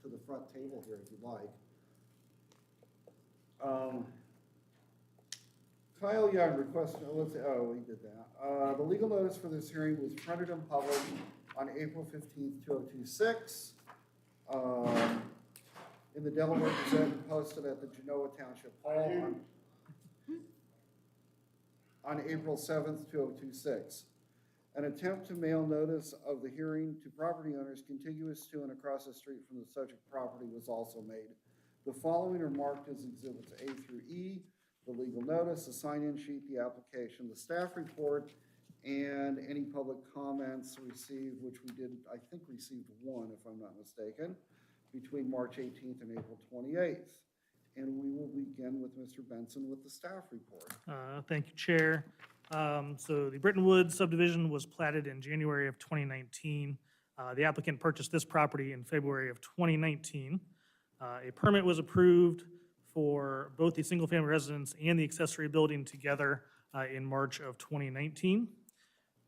S1: the front table here if you'd like. Kyle Young requested, let's see, oh, we did that. The legal notice for this hearing was printed and published on April 15th, 2026. In the Delaware Gazette and posted at the Genoa Township Hall on April 7th, 2026. An attempt to mail notice of the hearing to property owners contiguous to and across the street from the subject property was also made. The following are marked as exhibits A through E: the legal notice, the sign-in sheet, the application, the staff report, and any public comments received, which we did, I think, received one, if I'm not mistaken, between March 18th and April 28th. And we will begin with Mr. Benson with the staff report.
S4: Thank you, Chair. So the Britton Woods subdivision was platted in January of 2019. The applicant purchased this property in February of 2019. A permit was approved for both the single-family residence and the accessory building together in March of 2019.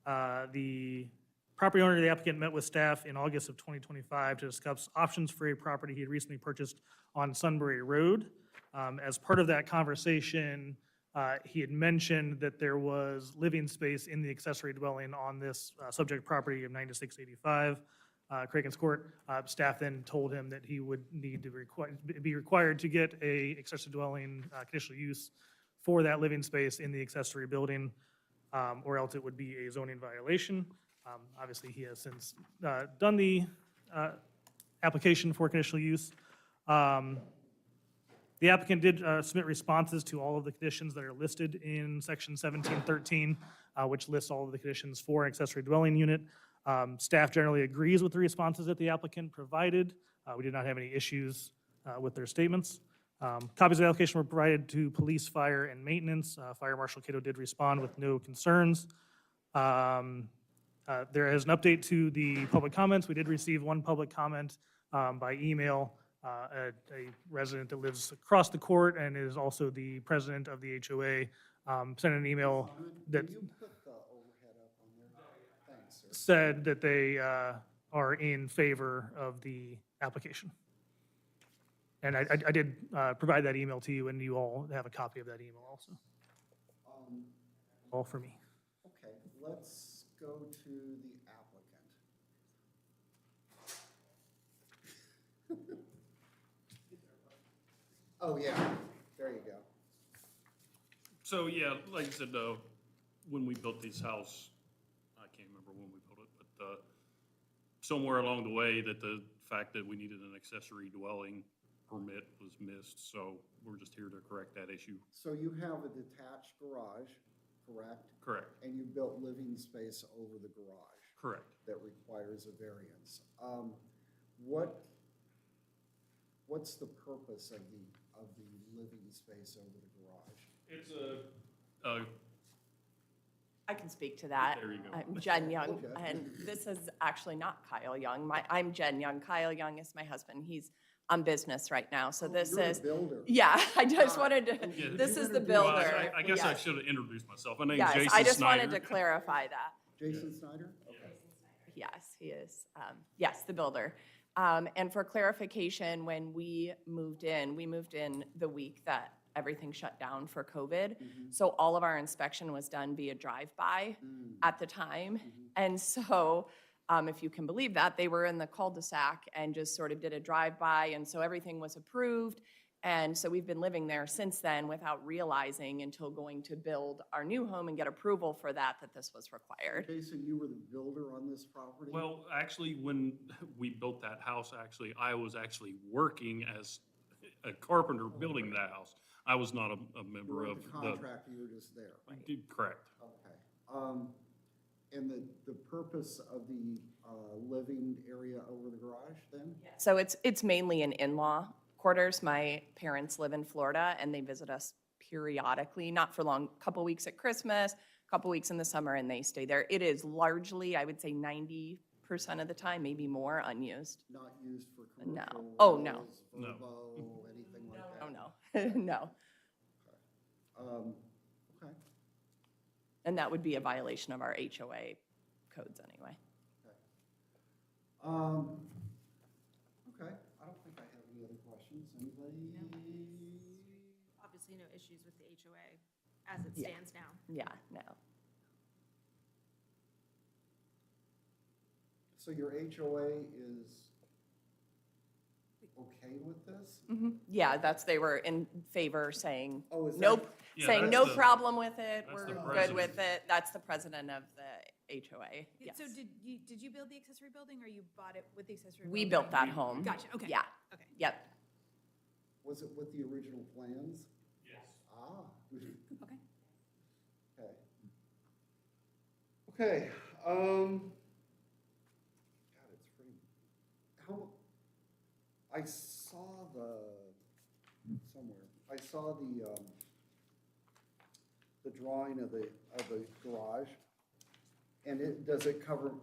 S4: The property owner of the applicant met with staff in August of 2025 to discuss options for a property he had recently purchased on Sunbury Road. As part of that conversation, he had mentioned that there was living space in the accessory dwelling on this subject property of 9685 Craigens Court. Staff then told him that he would need to be required to get a accessory dwelling conditional use for that living space in the accessory building, or else it would be a zoning violation. Obviously, he has since done the application for conditional use. The applicant did submit responses to all of the conditions that are listed in section 1713, which lists all of the conditions for an accessory dwelling unit. Staff generally agrees with the responses that the applicant provided. We did not have any issues with their statements. Copies of the application were provided to police, fire, and maintenance. Fire Marshal Cato did respond with no concerns. There is an update to the public comments. We did receive one public comment by email. A resident that lives across the court and is also the president of the HOA sent an email that
S1: Can you put the overhead up on there? Thanks, sir.
S4: said that they are in favor of the application. And I did provide that email to you, and you all have a copy of that email also. All for me.
S1: Okay, let's go to the applicant. Oh, yeah, there you go.
S14: So, yeah, like I said, when we built this house, I can't remember when we built it, but somewhere along the way that the fact that we needed an accessory dwelling permit was missed, so we're just here to correct that issue.
S1: So you have a detached garage, correct?
S14: Correct,
S1: And you built living space over the garage
S14: correct.
S1: that requires a variance. What's the purpose of the living space over the garage?
S14: It's
S15: I can speak to that.
S14: There you go.
S15: I'm Jen Young,
S1: Okay.
S15: and this is actually not Kyle Young. I'm Jen Young. Kyle Young is my husband. He's on business right now, so
S1: Oh,
S15: this
S1: you're the
S15: is,
S1: builder.
S15: yeah, I just
S1: Ah,
S15: wanted to,
S14: Yeah,
S15: this
S1: you
S15: is the
S1: introduce-
S14: well,
S15: builder.
S14: I guess I
S15: Yes.
S14: should have introduced myself. My name's
S15: Yes,
S14: Jason
S15: I just
S14: Snyder.
S15: wanted to clarify that.
S1: Jason Snyder? Okay.
S15: Yes, he is. Yes, the builder. And for clarification, when we moved in the week that everything shut down for COVID. So all of our inspection was done via drive-by at the time. And so, if you can believe that, they were in the cul-de-sac and just sort of did a drive-by. And so everything was approved. And so we've been living there since then without realizing until going to build our new home and get approval for that this was required.
S1: Jason, you were the builder on this property?
S14: Well, actually, when we built that house, I was actually working as a carpenter building that house. I was not a
S1: You
S14: member
S1: were
S14: of
S1: the
S14: the.
S1: contractor, you were just there.
S14: Correct.
S1: Okay. And the purpose of the living area over the garage then?
S15: So it's mainly an in-law quarters. My parents live in Florida and they visit us periodically, not for long, couple weeks at Christmas, couple weeks in the summer, and they stay there. It is largely, I would say 90% of the time, maybe more, unused.
S1: Not used for
S15: No.
S1: commercial?
S15: Oh, no.
S1: wells,
S14: No.
S1: Verbo, anything like that?
S15: Oh, no, no.
S1: Okay.
S15: And that would be a violation of our HOA codes anyway.
S1: Okay, I don't think I have any other questions. Anybody?
S8: Obviously, no issues with the HOA as it
S15: Yeah.
S8: stands now.
S15: Yeah, no.
S1: So your HOA is okay with this?
S15: Yeah, they were in favor saying,
S1: Oh, is that-
S15: nope,
S14: Yeah,
S15: saying
S14: that's
S15: no
S14: the-
S15: problem with it,
S14: that's
S15: we're
S14: the
S15: good with
S14: president.
S15: it. That's the president of the HOA, yes.
S2: So did you build the accessory building or you bought it with the accessory building?
S15: We built that home.
S2: Gotcha, okay.
S15: Yeah,
S2: Okay.
S15: yep.
S1: Was it with the original plans?
S14: Yes.
S1: Ah.
S2: Okay.
S1: Okay. Okay, God, it's pretty, I saw somewhere. I saw the drawing of the garage, and does it cover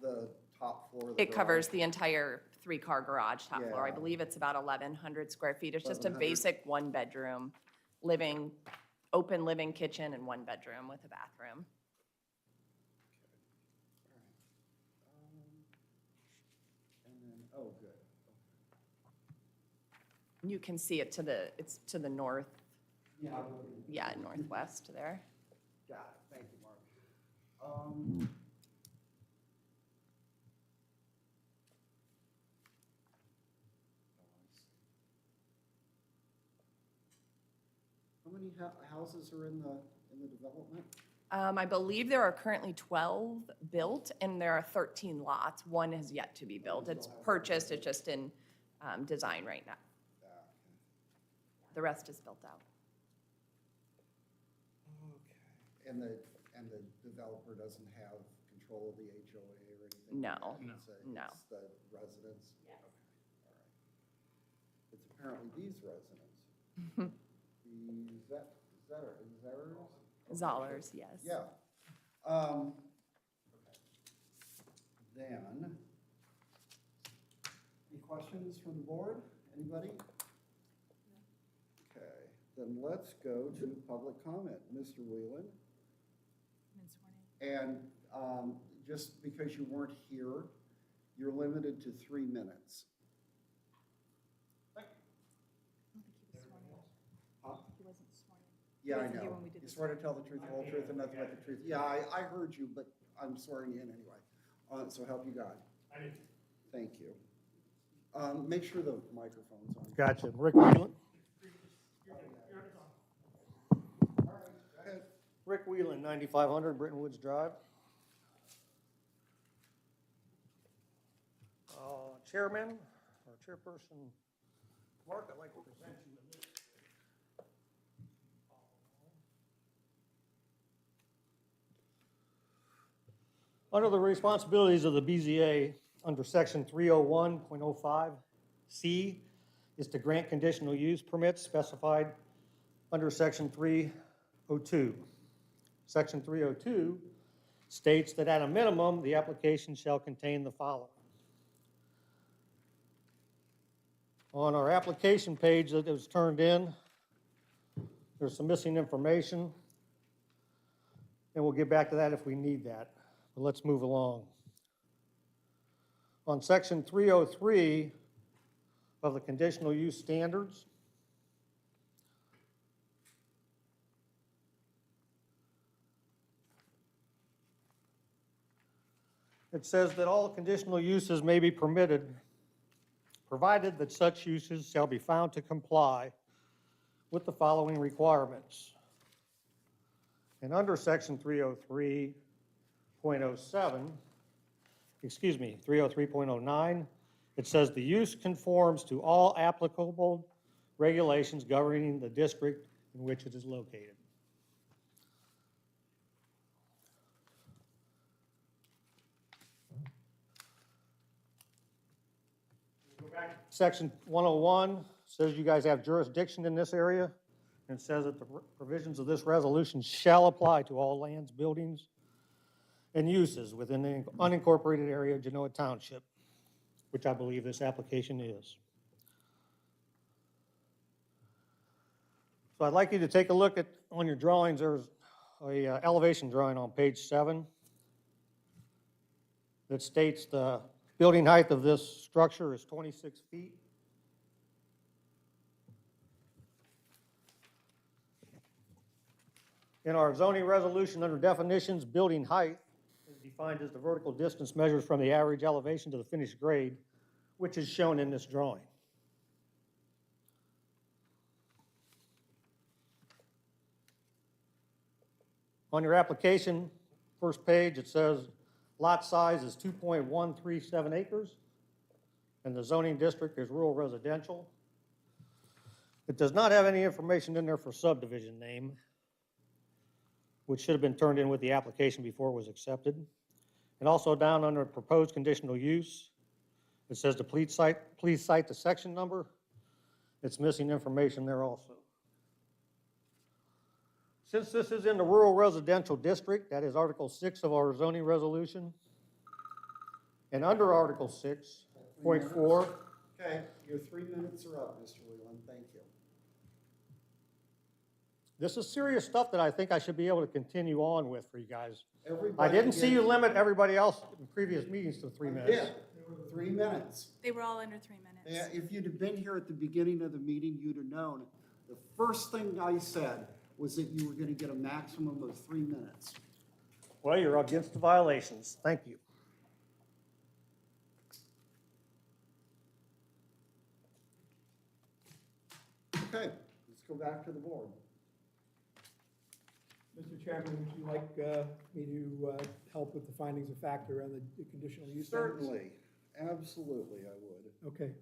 S1: the top floor of the
S15: It
S1: garage?
S15: covers the entire three-car garage top floor. I
S1: Yeah.
S15: believe it's about 1,100 square feet. It's just a
S1: 1,100.
S15: basic one-bedroom living, open living kitchen and one bedroom with a bathroom.
S1: And then, oh, good.
S15: You can see it it's to the north,
S1: Yeah, I'm looking.
S15: yeah, northwest there.
S1: Got it, thank you, Mark. How many houses are in the development?
S15: I believe there are currently 12 built, and there are 13 lots. One has yet to be built. It's purchased, it's just in design right now. The rest is built out.
S1: Okay. And the developer doesn't have control of the HOA or anything?
S15: No,
S1: like that?
S15: no,
S1: It's
S15: no.
S1: It's the residents?
S15: Yes.
S1: Okay, all right. It's apparently these residents.
S15: Zollers, yes.
S1: Yeah. Okay. Then, any questions from the board? Anybody? Okay, then let's go to public comment. Mr. Whelan? And just because you weren't here, you're limited to 3 minutes. Huh?
S2: He wasn't sworn in.
S1: Yeah, I
S2: wasn't here
S1: know.
S2: when we did
S1: You
S2: this.
S1: swear to tell the truth, the whole truth, and nothing but the truth. Yeah, I heard you, but I'm swearing you in anyway. So help you God. Thank you. Make sure the microphone's on.
S16: Gotcha. Rick Whelan.
S1: Go ahead.
S16: Rick Whelan, 9500 Britton Woods Drive. Chairman or Chairperson Mark, I'd like to present you with this. Under the responsibilities of the BZA, under section 301.05C, is to grant conditional use permits specified under section 302. Section 302 states that at a minimum, the application shall contain the following. On our application page that was turned in, there's some missing information, and we'll get back to that if we need that. But let's move along. On section 303 of the conditional use standards, it says that all conditional uses may be permitted, provided that such uses shall be found to comply with the following requirements. And under section 303.07, 303.09, it says the use conforms to all applicable regulations governing the district in which it is located. Section 101 says you guys have jurisdiction in this area, and it says that the provisions of this resolution shall apply to all lands, buildings, and uses within the unincorporated area of Genoa Township, which I believe this application is. So I'd like you to take a look at, on your drawings, there's a elevation drawing on page 7 that states the building height of this structure is 26 feet. In our zoning resolution under definitions, building height is defined as the vertical distance measured from the average elevation to the finished grade, which is shown in this drawing. On your application, first page, it says lot size is 2.137 acres, and the zoning district is rural residential. It does not have any information in there for subdivision name, which should have been turned in with the application before it was accepted. And also down under proposed conditional use, it says to please cite the section number It's missing information there also. Since this is in the rural residential district, that is Article 6 of our zoning resolution, and under Article 6.4,
S1: Okay, your 3 minutes are up, Mr. Whelan, thank you.
S16: this is serious stuff that I think I should be able to continue on with for you guys. I
S1: Everybody
S16: didn't see you
S1: gets-
S16: limit everybody else in previous meetings to 3 minutes.
S1: Yeah, 3 minutes.
S2: They were all under 3 minutes.
S1: Yeah, if you'd have been here at the beginning of the meeting, you'd have known. The first thing I said was that you were gonna get a maximum of 3 minutes.
S16: Well, you're against the violations. Thank you.
S1: Okay, let's go back to the board.
S3: Mr. Chairman, would you like me to help with the findings of fact around the conditional use? standards?
S1: Certainly, absolutely, I would.
S3: Okay.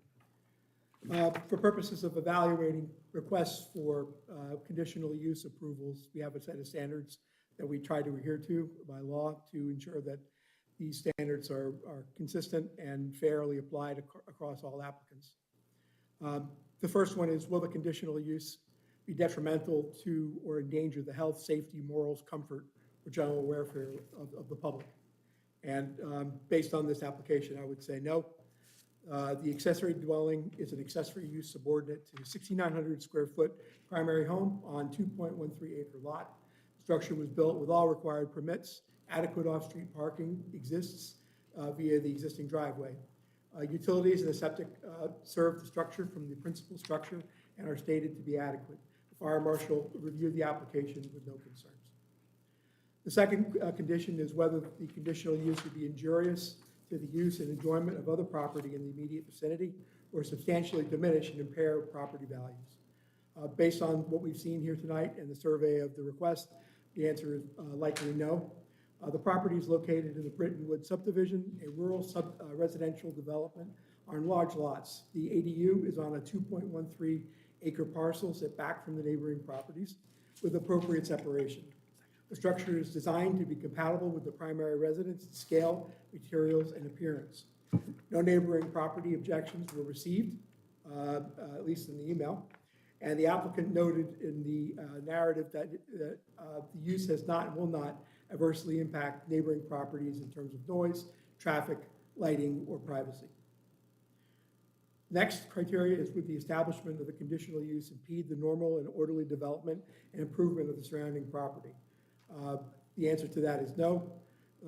S3: For purposes of evaluating requests for conditional use approvals, we have a set of standards that we try to adhere to by law to ensure that these standards are consistent and fairly applied across all applicants. The first one is, will the conditional use be detrimental to or endanger the health, safety, morals, comfort, or general welfare of the public? And based on this application, I would say no. The accessory dwelling is an accessory use subordinate to 6,900 square foot primary home on 2.13 acre lot. The structure was built with all required permits. Adequate off-street parking exists via the existing driveway. Utilities and a septic serve the structure from the principal structure and are stated to be adequate. The fire marshal reviewed the application with no concerns. The second condition is whether the conditional use would be injurious to the use and enjoyment of other property in the immediate vicinity or substantially diminish and impair property values. Based on what we've seen here tonight and the survey of the request, the answer is likely no. The property is located in the Brittonwood subdivision, a rural residential development on large lots. The ADU is on a 2.13 acre parcel set back from the neighboring properties with appropriate separation. The structure is designed to be compatible with the primary residence in scale, materials, and appearance. No neighboring property objections were received, at least in the email. And the applicant noted in the narrative that the use has not and will not adversely impact neighboring properties in terms of noise, traffic, lighting, or privacy. Next criteria is would the establishment of the conditional use impede the normal and orderly development and improvement of the surrounding property? The answer to that is no.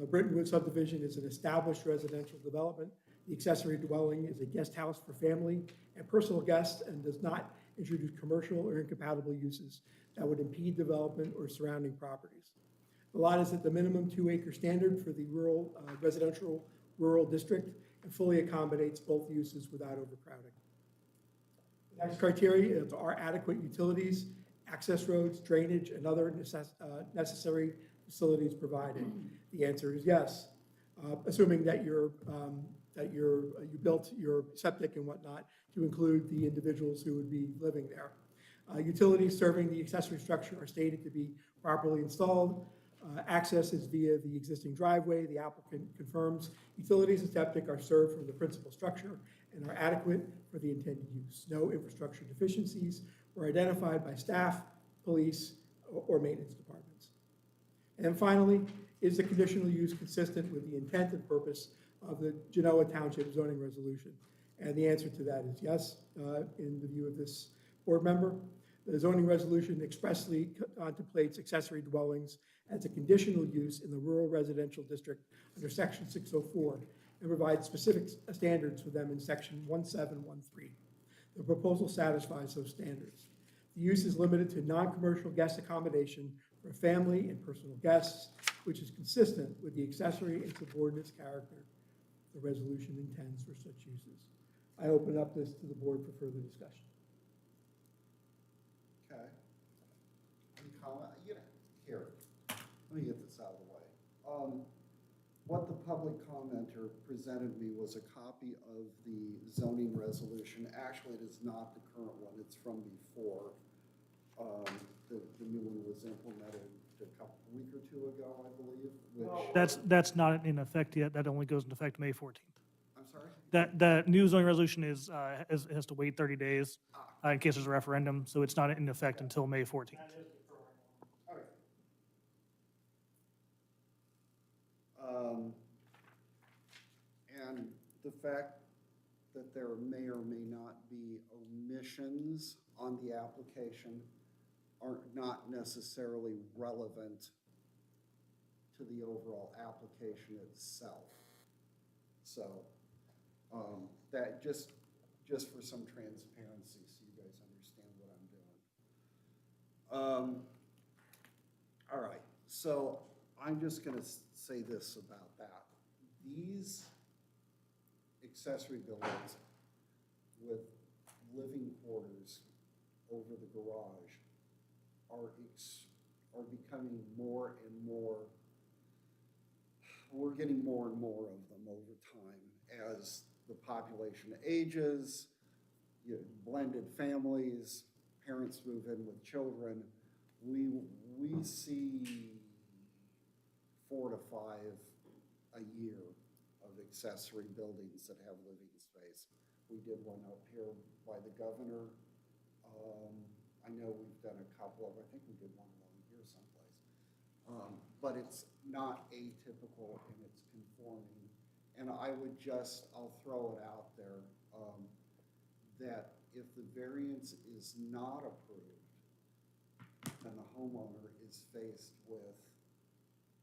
S3: Brittonwood subdivision is an established residential development. The accessory dwelling is a guest house for family and personal guests and does not introduce commercial or incompatible uses that would impede development or surrounding properties. The lot is at the minimum 2 acre standard for the rural residential rural district and fully accommodates both uses without overcrowding. The next criteria are adequate utilities, access roads, drainage, and other necessary facilities provided. The answer is yes, assuming that you built your septic and whatnot to include the individuals who would be living there. Utilities serving the accessory structure are stated to be properly installed. Access is via the existing driveway. The applicant confirms utilities and septic are served from the principal structure and are adequate for the intended use. No infrastructure deficiencies were identified by staff, police, or maintenance departments. And then finally, is the conditional use consistent with the intent and purpose of the Genoa Township zoning resolution? And the answer to that is yes, in the view of this board member. The zoning resolution expressly contemplates accessory dwellings as a conditional use in the rural residential district under section 604 and provides specific standards for them in section 1713. The proposal satisfies those standards. The use is limited to non-commercial guest accommodation for family and personal guests, which is consistent with the accessory and subordinates character the resolution intends for such uses. I open up this to the board for further discussion.
S1: Okay. Any comment? Here, let me get this out of the way. What the public commenter presented me was a copy of the zoning resolution. Actually, it is not the current one. It's from before. The new one was implemented a week or two ago, I believe, which,
S4: That's not in effect yet. That only goes into effect May 14th.
S1: I'm sorry?
S4: The new zoning resolution has to wait 30 days in case there's a referendum, so it's not in effect until May 14th.
S1: Okay. Um, And the fact that there may or may not be omissions on the application are not necessarily relevant to the overall application itself. So, that just for some transparency, so you guys understand what I'm doing. All right, so I'm just gonna say this about that. These accessory buildings with living quarters over the garage are becoming more and more, we're getting more and more of them over time as the population ages, blended families, parents move in with children. We see 4 to 5 a year of accessory buildings that have living space. We did one up here by the governor. I know we've done a couple of, I think we did one along here someplace. But it's not atypical and it's conforming. And I would just, I'll throw it out there, that if the variance is not approved, then the homeowner is faced with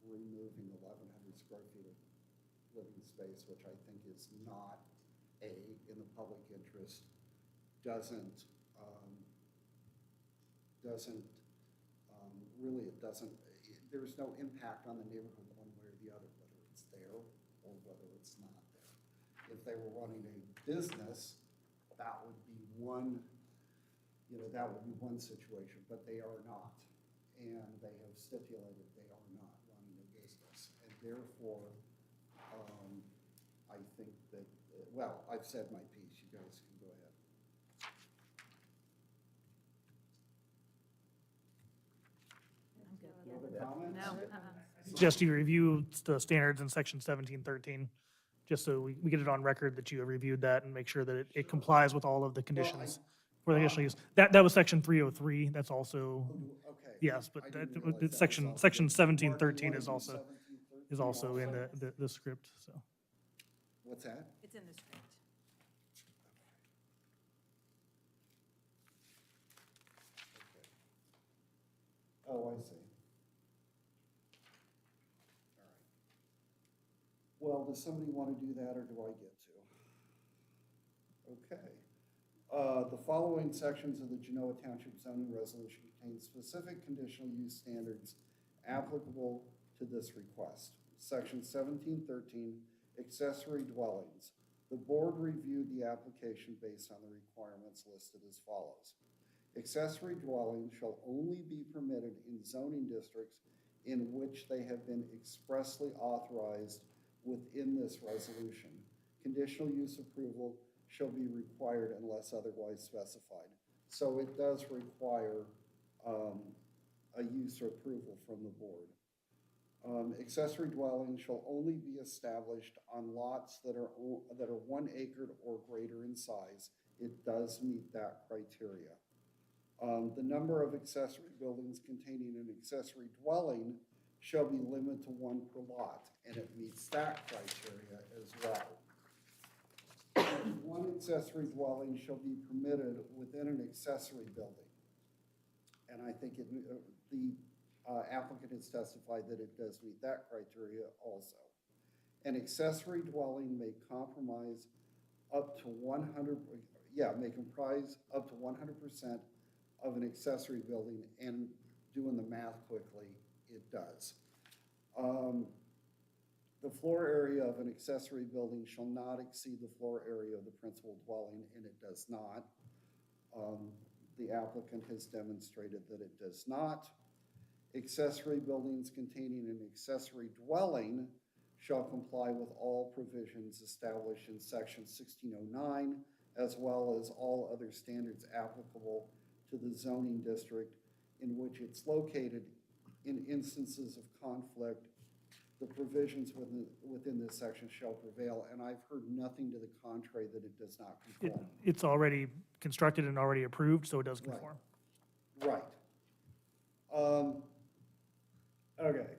S1: removing 1,100 square feet of living space, which I think is not in the public interest, there's no impact on the neighborhood one way or the other, whether it's there or whether it's not there. If they were running a business, that would be one situation, but they are not. And they have stipulated they are not running a business. And therefore, I think that, well, I've said my piece, you guys can go ahead. Any other comments?
S4: Just you review the standards in section 1713, just so we get it on record that you have reviewed that and make sure that it complies with all of the conditions for the conditional use. That was section 303, that's also,
S1: Okay.
S4: yes, but
S1: I didn't
S4: that-
S1: realize that was
S4: section
S1: also-
S4: 1713
S1: Martin,
S4: is
S1: you wanna
S4: also,
S1: do 1713
S4: the script, so.
S1: What's that?
S2: It's in the script.
S1: Oh, I see. All right. Well, does somebody want to do that, or do I get to? Okay. The following sections of the Genoa Township zoning resolution contain specific conditional use standards applicable to this request. Section 1713, accessory dwellings. The board reviewed the application based on the requirements listed as follows. Accessory dwellings shall only be permitted in zoning districts in which they have been expressly authorized within this resolution. Conditional use approval shall be required unless otherwise specified. So it does require a use or approval from the board. Accessory dwellings shall only be established on lots that are 1 acre or greater in size. It does meet that criteria. The number of accessory buildings containing an accessory dwelling shall be limited to 1 per lot, and it meets that criteria as well. 1 accessory dwelling shall be permitted within an accessory building. And I think the applicant has testified that it does meet that criteria also. An accessory dwelling may comprise up to 100% of an accessory building, and doing the math quickly, it does. The floor area of an accessory building shall not exceed the floor area of the principal dwelling, and it does not. The applicant has demonstrated that it does not. Accessory buildings containing an accessory dwelling shall comply with all provisions established in section 1609, as well as all other standards applicable to the zoning district in which it's located in instances of conflict the provisions within this section shall prevail, and I've heard nothing to the contrary that it does not conform.
S4: It's already constructed and already approved, so it does
S1: Right.
S4: conform.
S1: Right. Okay.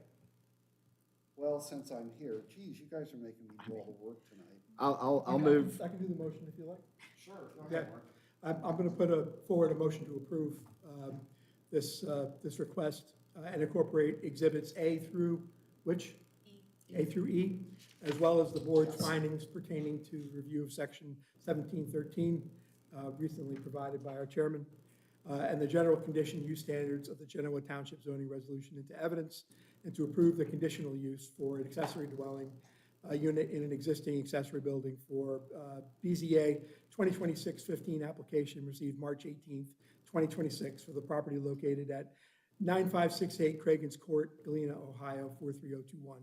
S1: Well, since I'm here, geez, you guys are making me do all the work tonight.
S6: I'll move.
S3: I can do the motion if you like.
S1: Sure, go
S3: Yeah.
S1: ahead, Mark.
S3: I'm going to put forward a motion to approve this request and incorporate exhibits A through, which? A through E, as well as the board's findings pertaining to review of section 1713, recently provided by our chairman, and the general condition use standards of the Genoa Township zoning resolution into evidence, and to approve the conditional use for an accessory dwelling unit in an existing accessory building for BZA 2026-15 application received March 18th, 2026 for the property located at 9568 Craigens Court, Galena, Ohio 43021.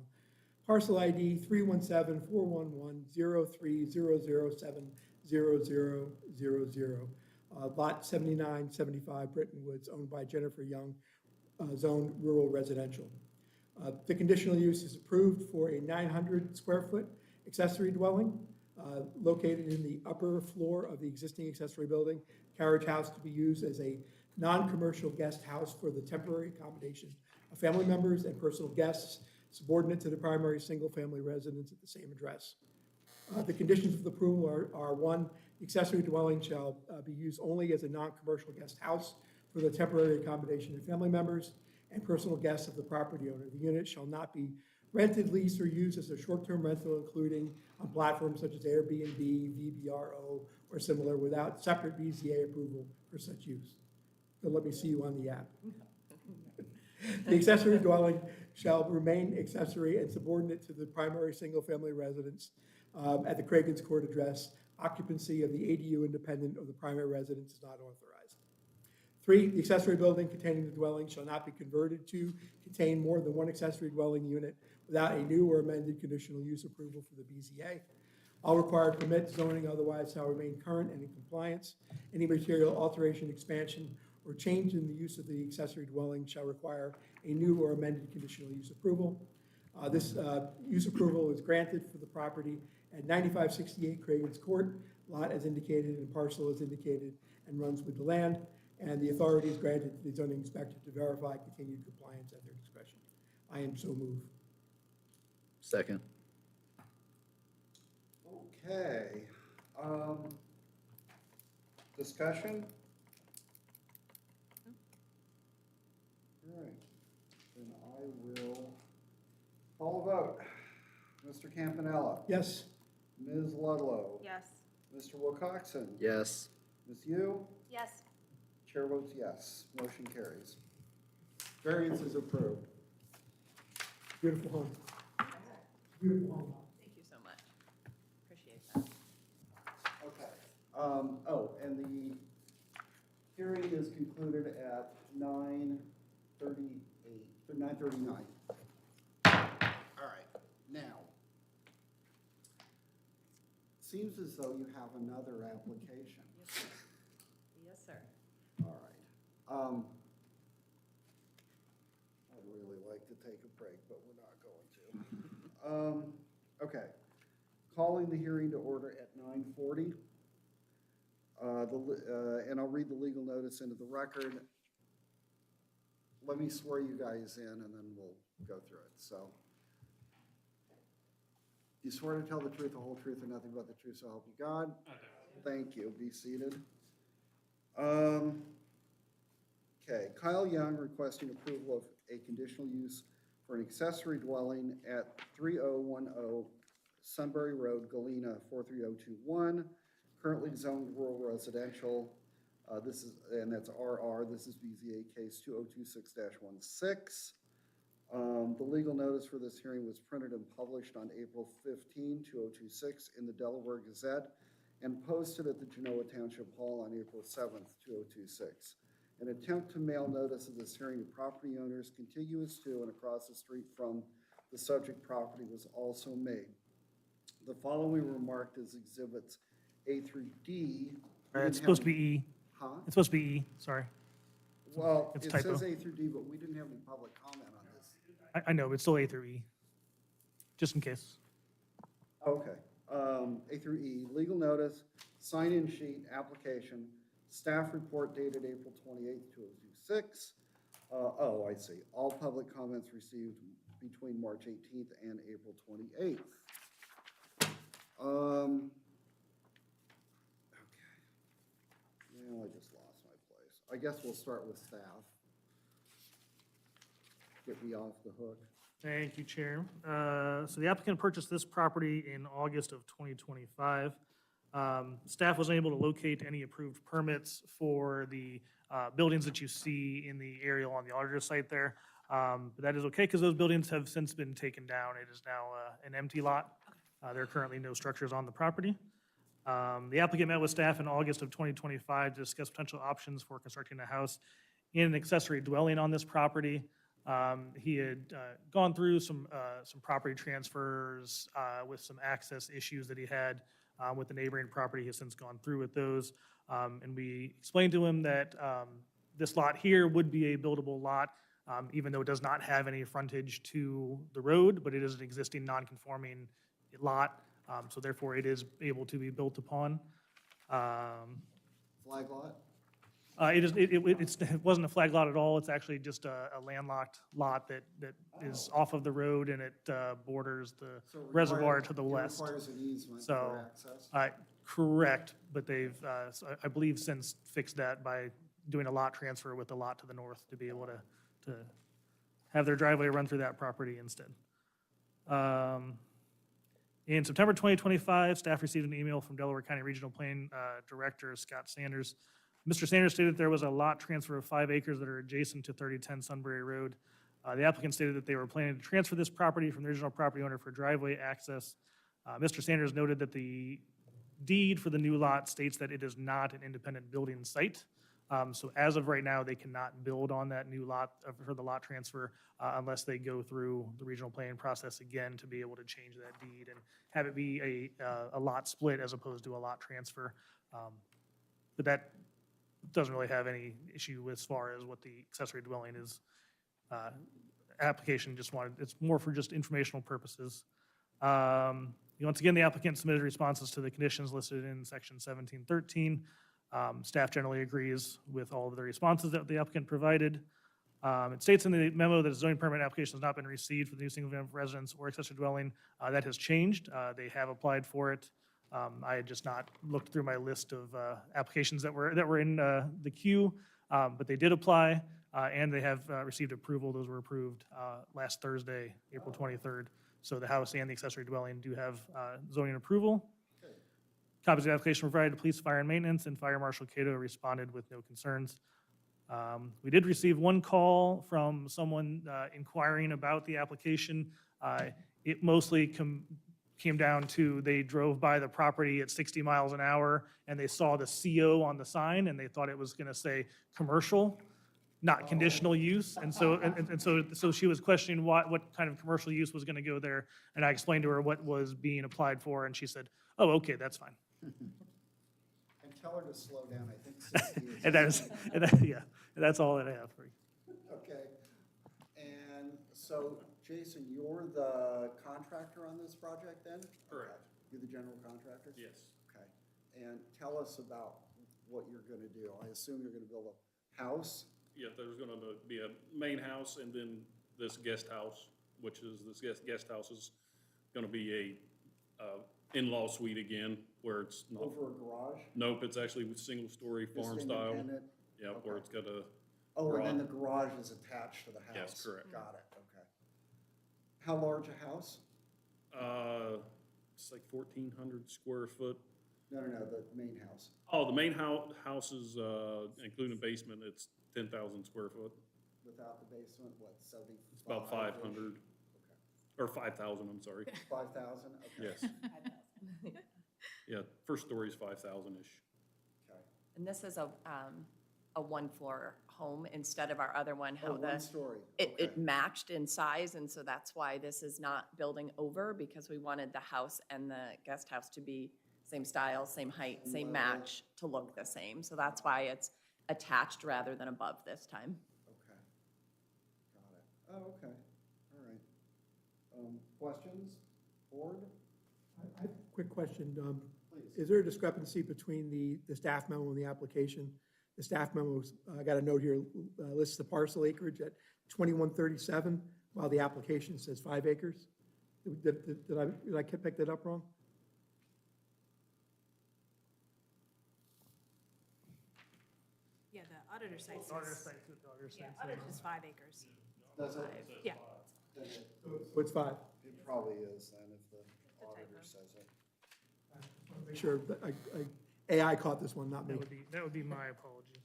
S3: Parcel ID 317-411-0300700000. Lot 7975 Britton Woods, owned by Jennifer Young, zoned rural residential. The conditional use is approved for a 900 square foot accessory dwelling located in the upper floor of the existing accessory building, carriage house to be used as a non-commercial guest house for the temporary accommodation of family members and personal guests subordinate to the primary single-family residence at the same address. The conditions of the approval are one, the accessory dwelling shall be used only as a non-commercial guest house for the temporary accommodation of family members and personal guests of the property owner. The unit shall not be rented, leased, or used as a short-term rental, including on platforms such as Airbnb, VBRO, or similar, without separate BZA approval for such use. So let me see you on the app. The accessory dwelling shall remain accessory and subordinate to the primary single-family residence at the Craigens Court address. Occupancy of the ADU independent of the primary residence is not authorized. 3, the accessory building containing the dwelling shall not be converted to contain more than one accessory dwelling unit without a new or amended conditional use approval for the BZA. All required permits, zoning, otherwise shall remain current and in compliance. Any material alteration, expansion, or change in the use of the accessory dwelling shall require a new or amended conditional use approval. This use approval is granted for the property at 9568 Craigens Court, lot as indicated and parcel as indicated, and runs with the land. And the authority is granted to the zoning inspector to verify continued compliance at their discretion. I am so moved.
S6: Second.
S1: Okay. Discussion? All right, then I will call a vote. Mr. Campanella?
S3: Yes?
S1: Ms. Ludlow?
S2: Yes.
S1: Mr. Wilcoxen?
S6: Yes.
S1: Ms. Yu?
S2: Yes.
S1: Chair votes yes. Motion carries. Variance is approved.
S3: Beautiful home. Beautiful home.
S15: Thank you so much. Appreciate that.
S1: Okay. And the hearing is concluded at 9:39. All right, now, seems as though you have another application.
S15: Yes, sir.
S1: All right. I'd really like to take a break, but we're not going to. Okay. Calling the hearing to order at 9:40. And I'll read the legal notice into the record. Let me swear you guys in, and then we'll go through it. So, you swear to tell the truth, the whole truth, and nothing but the truth, so help you God? Thank you. Be seated. Okay, Kyle Young requesting approval of a conditional use for an accessory dwelling at 3010 Sunbury Road, Galena, 43021, currently zoned rural residential. And that's RR. This is BZA case 2026-16. The legal notice for this hearing was printed and published on April 15, 2026 in the Delaware Gazette and posted at the Genoa Township Hall on April 7th, 2026. An attempt to mail notice of this hearing to property owners contiguous to and across the street from the subject property was also made. The following were marked as exhibits A through D.
S4: It's supposed to be E.
S1: Huh?
S4: It's supposed to be E, sorry.
S1: Well,
S4: It's
S1: it
S4: typo.
S1: says A through D, but we didn't have any public comment on this.
S4: I know, but it's still A through E. just in case.
S1: Okay. A through E, legal notice, sign-in sheet, application, staff report dated April 28th, 2026. Oh, I see. All public comments received between March 18th and April 28th. Okay. Well, I just lost my place. I guess we'll start with staff. Get me off the hook.
S4: Thank you, Chair. So the applicant purchased this property in August of 2025. Staff was unable to locate any approved permits for the buildings that you see in the aerial on the auditor's site there. But that is okay because those buildings have since been taken down. It is now an empty lot. There are currently no structures on the property. The applicant met with staff in August of 2025 to discuss potential options for constructing a house in an accessory dwelling on this property. He had gone through some property transfers with some access issues that he had with the neighboring property. He has since gone through with those. And we explained to him that this lot here would be a buildable lot, even though it does not have any frontage to the road, but it is an existing non-conforming lot, so therefore it is able to be built upon.
S1: Flag lot?
S4: It wasn't a flag lot at all. It's actually just a landlocked lot that is off of the road, and it borders the
S1: So it
S4: reservoir
S1: requires-
S4: to the
S1: it
S4: west.
S1: requires an easement
S4: So,
S1: for access?
S4: correct, but they've, I believe, since fixed that by doing a lot transfer with the lot to the north to be able to have their driveway run through that property instead. In September 2025, staff received an email from Delaware County Regional Planning Director Scott Sanders. Mr. Sanders stated there was a lot transfer of 5 acres that are adjacent to 3010 Sunbury Road. The applicant stated that they were planning to transfer this property from the original property owner for driveway access. Mr. Sanders noted that the deed for the new lot states that it is not an independent building site. So as of right now, they cannot build on that new lot for the lot transfer unless they go through the regional planning process again to be able to change that deed and have it be a lot split as opposed to a lot transfer. But that doesn't really have any issue as far as what the accessory dwelling is. Application just wanted, it's more for just informational purposes. Once again, the applicant submitted responses to the conditions listed in section 1713. Staff generally agrees with all of the responses that the applicant provided. It states in the memo that a zoning permit application has not been received for the new single-family residence or accessory dwelling. That has changed. They have applied for it. I had just not looked through my list of applications that were in the queue, but they did apply, and they have received approval. Those were approved last Thursday, April 23rd. So the house and the accessory dwelling do have zoning approval. Copies of the application were provided to police, fire, and maintenance, and Fire Marshal Cato responded with no concerns. We did receive one call from someone inquiring about the application. It mostly came down to they drove by the property at 60 miles an hour, and they saw the CO on the sign, and they thought it was going to say commercial, not conditional use. And so she was questioning what kind of commercial use was going to go there, and I explained to her what was being applied for, and she said, "Oh, okay, that's fine."
S1: And tell her to slow down, I think 60 is.
S4: Yeah, that's all that I have for you.
S1: Okay. And so, Jason, you're the contractor on this project then?
S14: Correct.
S1: Okay. You're the general contractor?
S14: Yes.
S1: Okay. And tell us about what you're going to do. I assume you're going to build a house?
S14: Yeah, there's gonna be a main house and then this guest house, which is, this guest house is gonna be a in-law suite again, where it's not.
S1: Over a garage?
S14: Nope, it's actually single-story
S1: Just
S14: farm style.
S1: independent?
S14: Yeah, where it's got a.
S1: Oh, and then the
S14: garage.
S1: garage is attached to the house?
S14: Yes, correct.
S1: Got it, okay. How large a house?
S14: It's like 1,400 square foot.
S1: No, the main house.
S14: Oh, the main house is, including basement, it's 10,000 square foot.
S1: Without the basement, what, 75?
S14: It's about 500, or 5,000, I'm sorry.
S1: 5,000? Okay.
S14: Yes. Yeah, first story is 5,000-ish.
S1: Okay.
S15: And this is a one-floor home instead of our other one,
S1: Oh,
S15: how
S1: one story.
S15: it matched in size, and so that's why this is not building over, because we wanted the house and the guest house to be same style, same height, same match, to look the same. So that's why it's attached rather than above this time.
S1: Okay. Got it. Oh, okay. All right. Questions? board?
S3: Quick question.
S1: Please.
S3: Is there a discrepancy between the staff memo and the application? The staff memo, I got a note here, lists the parcel acreage at 2137, while the application says 5 acres. Did I pick that up wrong?
S2: Yeah, the auditor site
S4: Auditor
S2: says,
S4: site, the auditor
S2: yeah,
S4: site
S2: auditor
S4: says-
S2: is 5 acres.
S1: Does it?
S2: Yeah.
S1: Then it-
S3: So it's 5.
S1: It probably is then if the auditor says it.
S3: Make sure, that AI caught this one, not me.
S4: That would be my apologies.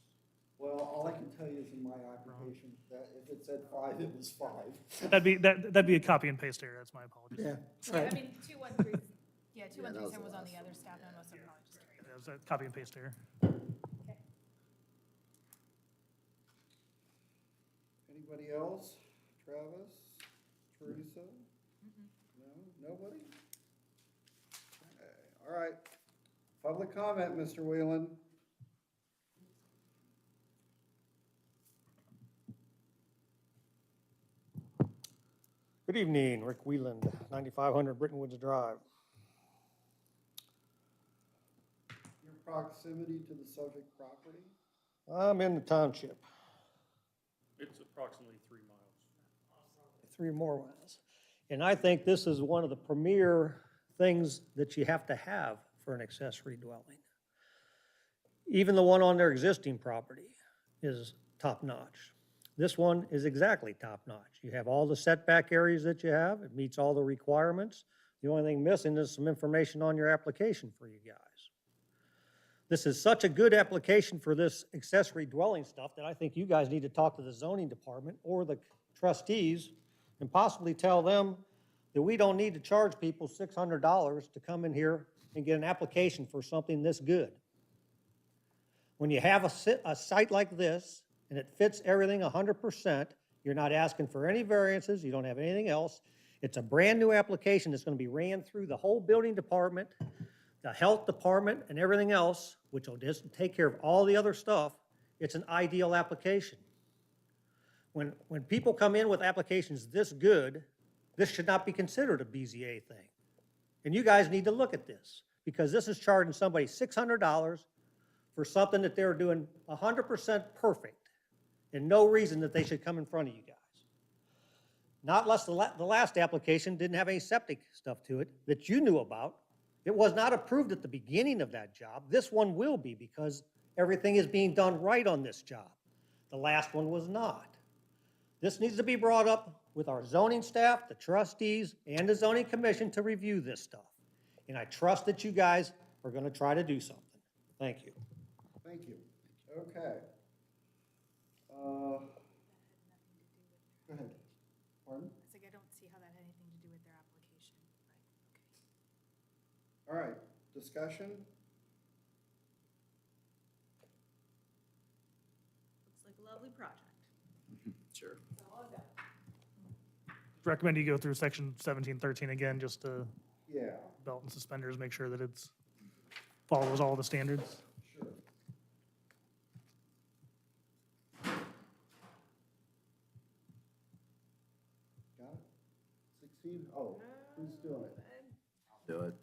S1: Well, all I can tell you is in my application, that if it said 5, it was 5.
S4: That'd be a copy and paste error, that's my apologies.
S3: Yeah.
S2: Yeah, I mean, 213, yeah,
S1: that
S2: 213
S1: was the
S2: was on
S1: last
S2: the other
S1: one.
S2: staff memo, so probably just carry it.
S4: That was a copy and paste error.
S1: Anybody else? Travis? Teresa? No? Nobody? Okay, all right. Public comment, Mr. Whalen.
S16: Good evening, Rick Wieland, 9500 Britton Woods Drive.
S1: Your proximity to the subject property?
S16: I'm in the township,
S14: It's approximately 3 miles.
S16: 3 more miles. And I think this is one of the premier things that you have to have for an accessory dwelling. Even the one on their existing property is top-notch. This one is exactly top-notch. You have all the setback areas that you have. It meets all the requirements. The only thing missing is some information on your application for you guys. This is such a good application for this accessory dwelling stuff that I think you guys need to talk to the zoning department or the trustees and possibly tell them that we don't need to charge people $600 to come in here and get an application for something this good. When you have a site like this and it fits everything 100%, you're not asking for any variances, you don't have anything else. It's a brand-new application that's going to be ran through the whole building department, the health department, and everything else, which will just take care of all the other stuff. It's an ideal application. When people come in with applications this good, this should not be considered a BZA thing. And you guys need to look at this, because this is charging somebody $600 for something that they're doing 100% perfect, and no reason that they should come in front of you guys. Not unless the last application didn't have any septic stuff to it that you knew about. It was not approved at the beginning of that job. This one will be, because everything is being done right on this job. The last one was not. This needs to be brought up with our zoning staff, the trustees, and the zoning commission to review this stuff. And I trust that you guys are going to try to do something. Thank you.
S1: Thank you. Okay. Go ahead. Pardon?
S2: It's like, I don't see how that had anything to do with their application, but, okay.
S1: All right, discussion?
S2: Looks like a lovely project.
S6: Sure.
S4: Recommend you go through section 1713 again, just to
S1: Yeah,
S4: belt and suspenders, make sure that it's follows all the standards.
S1: sure. Got it? 16? Oh, who's doing it?
S6: Do it.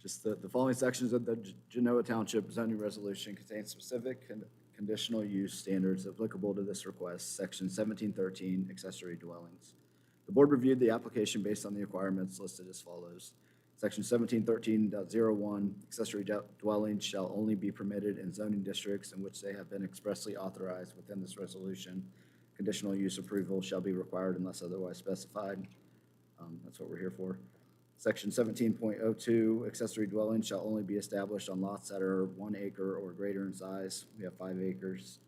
S6: Just the following sections of the Genoa Township zoning resolution contain specific conditional use standards applicable to this request, section 1713, accessory dwellings. The board reviewed the application based on the requirements listed as follows. Section 1713.01, accessory dwellings shall only be permitted in zoning districts in which they have been expressly authorized within this resolution. Conditional use approval shall be required unless otherwise specified. That's what we're here for. Section 17.02, accessory dwellings shall only be established on lots that are 1 acre or greater in size. We have 5 acres.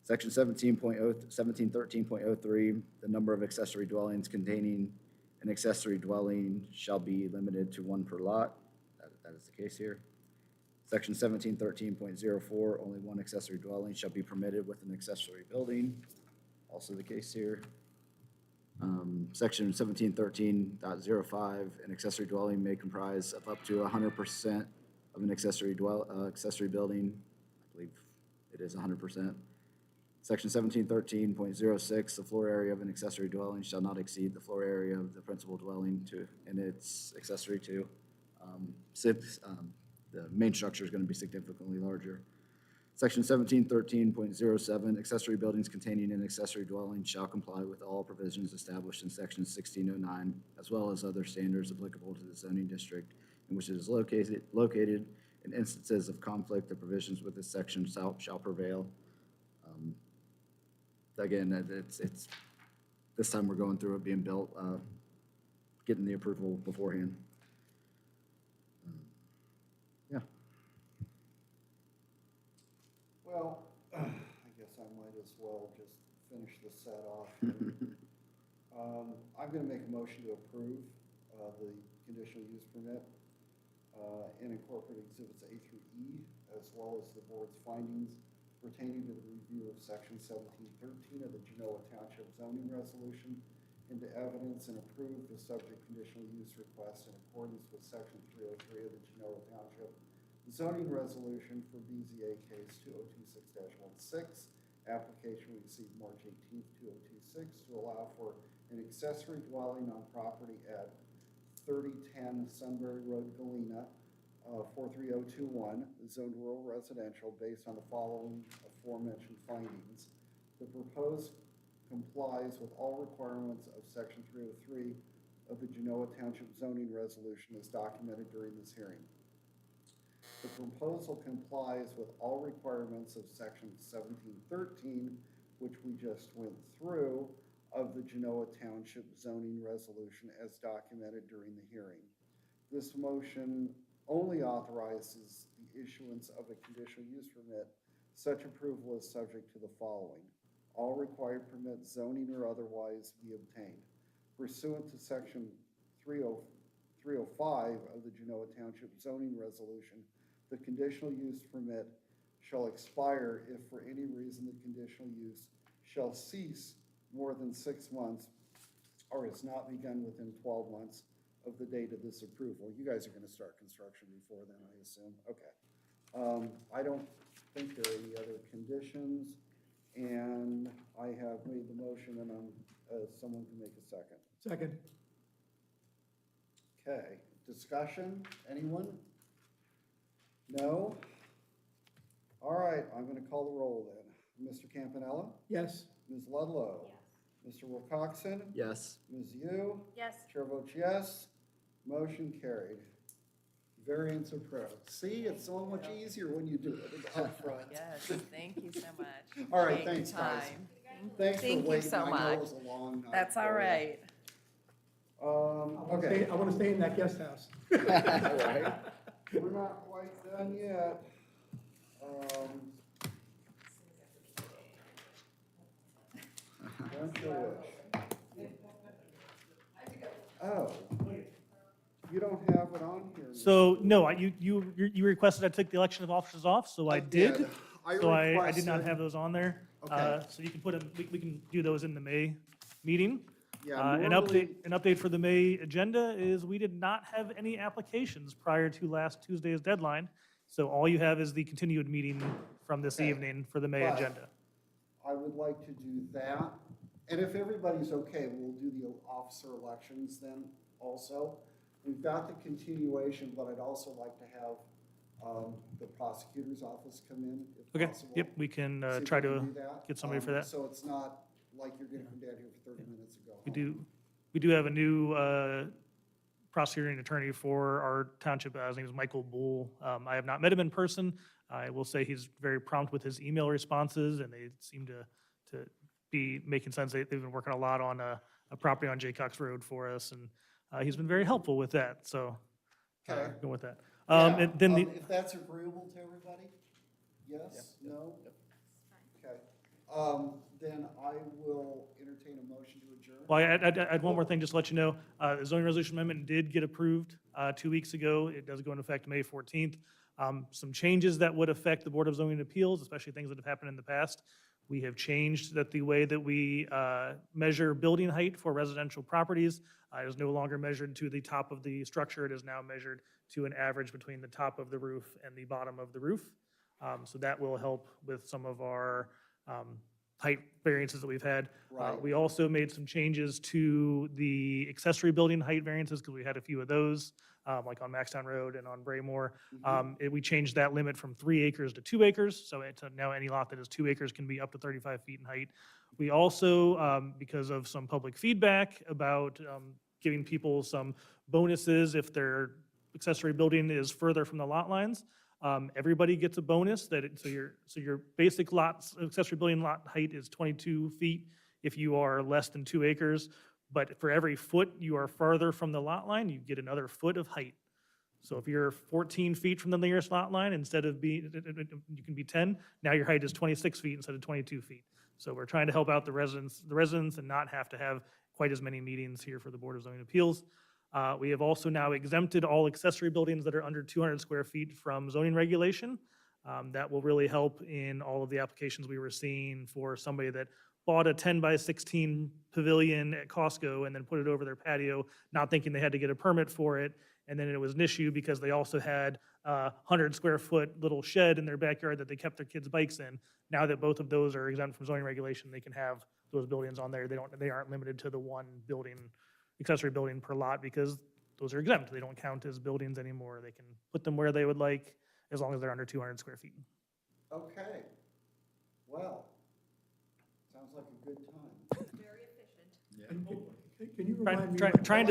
S6: Section 1713.03, the number of accessory dwellings containing an accessory dwelling shall be limited to 1 per lot. That is the case here. Section 1713.04, only 1 accessory dwelling shall be permitted with an accessory building. Also the case here. Section 1713.05, an accessory dwelling may comprise of up to 100% of an accessory building. I believe it is 100%. Section 1713.06, the floor area of an accessory dwelling shall not exceed the floor area of the principal dwelling to, and its accessory to. The main structure is going to be significantly larger. Section 1713.07, accessory buildings containing an accessory dwelling shall comply with all provisions established in section 1609, as well as other standards applicable to the zoning district in which it is located. In instances of conflict, the provisions with this section shall prevail. Again, it's, this time we're going through it being built, getting the approval beforehand. Yeah.
S1: Well, I guess I might as well just finish the set off here. I'm going to make a motion to approve the conditional use permit and incorporate exhibits A through E, as well as the board's findings pertaining to the review of section 1713 of the Genoa Township zoning resolution into evidence and approve the subject conditional use request in accordance with section 303 of the Genoa Township zoning resolution for BZA case 2026-16. Application received March 18th, 2026 to allow for an accessory dwelling on property at 3010 Sunbury Road, Galena, 43021, zoned rural residential based on the following aforementioned findings. The proposed complies with all requirements of section 303 of the Genoa Township zoning resolution as documented during this hearing. The proposal complies with all requirements of section 1713, which we just went through, of the Genoa Township zoning resolution as documented during the hearing. This motion only authorizes the issuance of a conditional use permit. Such approval is subject to the following. All required permits, zoning or otherwise, be obtained. Pursuant to section 305 of the Genoa Township zoning resolution, the conditional use permit shall expire if for any reason the conditional use shall cease more than 6 months or is not begun within 12 months of the date of this approval. You guys are going to start construction before then, I assume? Okay. I don't think there are any other conditions, and I have made the motion, and someone can make a second.
S3: Second.
S1: Okay, discussion, anyone? No? All right, I'm going to call the roll then. Mr. Campanella?
S3: Yes.
S1: Ms. Ludlow? Yes. Mr. Wilcoxen?
S6: Yes.
S1: Ms. Yu?
S2: Yes.
S1: Chair votes yes. Motion carried. Variance approved. See, it's so much easier when you do it up front.
S15: Yes, thank you so much.
S1: All right,
S15: Appreciate
S1: thanks,
S15: your
S1: guys.
S15: time.
S1: Thanks for
S15: Thank you
S1: waiting.
S15: so
S1: I know
S15: much.
S1: it was a long night.
S15: That's all
S1: for you.
S15: right.
S1: Okay.
S3: I want to stay in that guest house.
S1: All right. We're not quite done yet. Don't you wish? Oh, you don't have it on here. Mr.
S4: So, no, you requested I took the election of officers off, so I did. So I did not
S1: requested-
S4: have those on there.
S1: Okay.
S4: So you can put them, we can do those in the May meeting.
S1: Yeah,
S4: An
S1: normally-
S4: update for the May agenda is we did not have any applications prior to last Tuesday's deadline. So all you have is the continued meeting from this
S1: Okay.
S4: evening for the May
S1: But-
S4: agenda.
S1: I would like to do that. And if everybody's okay, we'll do the officer elections then also. We've got the continuation, but I'd also like to have the prosecutor's office come in if
S4: Okay,
S1: possible.
S4: yep, we can
S1: See if
S4: try
S1: we can
S4: to
S1: do that.
S4: get somebody for that.
S1: So it's not like you're gonna come down here for 30 minutes and go home.
S4: We do have a new prosecuting attorney for our township. His name is Michael Bull. I have not met him in person. I will say he's very prompt with his email responses, and they seem to be making sense. They've been working a lot on a property on Jaycox Road for us, and he's been very helpful with that, so
S1: Okay.
S4: go with that.
S1: Yeah,
S4: And then the,
S1: if that's agreeable to everybody? Yes? No? Okay. Then I will entertain a motion to adjourn.
S4: well, I had one more thing, just to let you know. The zoning resolution amendment did get approved 2 weeks ago. It does go into effect May 14th. Some changes that would affect the Board of Zoning Appeals, especially things that have happened in the past. We have changed that the way that we measure building height for residential properties is no longer measured to the top of the structure. It is now measured to an average between the top of the roof and the bottom of the roof. So that will help with some of our height variances that we've had.
S1: Right.
S4: We also made some changes to the accessory building height variances because we had a few of those, like on Maxtown Road and on Braymore. We changed that limit from 3 acres to 2 acres. So now any lot that is 2 acres can be up to 35 feet in height. We also, because of some public feedback about giving people some bonuses if their accessory building is further from the lot lines, everybody gets a bonus so your basic accessory building lot height is 22 feet if you are less than 2 acres. But for every foot you are farther from the lot line, you get another foot of height. So if you're 14 feet from the nearest lot line, instead of you can be 10, now your height is 26 feet instead of 22 feet. So we're trying to help out the residents and not have to have quite as many meetings here for the Board of Zoning Appeals. We have also now exempted all accessory buildings that are under 200 square feet from zoning regulation. That will really help in all of the applications we were seeing for somebody that bought a 10 by 16 pavilion at Costco and then put it over their patio, not thinking they had to get a permit for it. And then it was an issue because they also had a 100 square foot little shed in their backyard that they kept their kids' bikes in. Now that both of those are exempt from zoning regulation, they can have those buildings on there. They aren't limited to the one building, accessory building per lot, because those are exempt. They don't count as buildings anymore. They can put them where they would like as long as they're under 200 square feet.
S1: Okay. Well, sounds like a good time.
S2: Very efficient.
S3: Can you remind me?
S4: Trying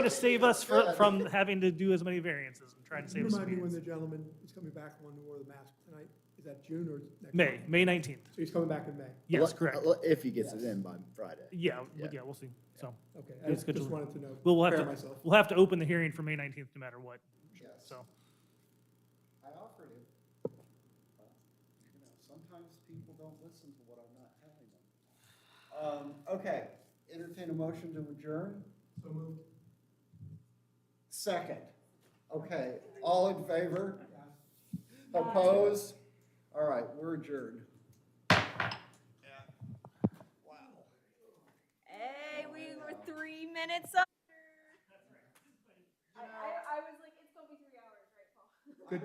S4: to save us from having to do as many variances and trying to
S3: Can you
S4: save us.
S3: remind me when
S4: meetings.
S3: the gentleman is coming back, the one who wore the mask tonight? Is that June or next?
S4: May
S3: month?
S4: 19th.
S3: So he's coming back in May?
S4: Yes, correct.
S6: If he gets it in by Friday.
S4: Yeah,
S6: Yeah.
S4: we'll see. So
S3: Okay, I
S4: It's good
S3: just
S4: to-
S3: wanted to know,
S4: we'll have
S3: prepare
S4: to,
S3: myself.
S4: we'll have to open the hearing for May 19th no matter what.
S1: Yes.
S4: So,
S1: I offered it. Sometimes people don't listen to what I'm not telling them. Okay, entertain a motion to adjourn.
S3: So moved.
S1: Second. Okay, all in favor? Opposed? All right, we're adjourned.
S8: Hey, we were 3 minutes under. I was like, it's gonna be 3 hours, right, Paul?
S3: Good,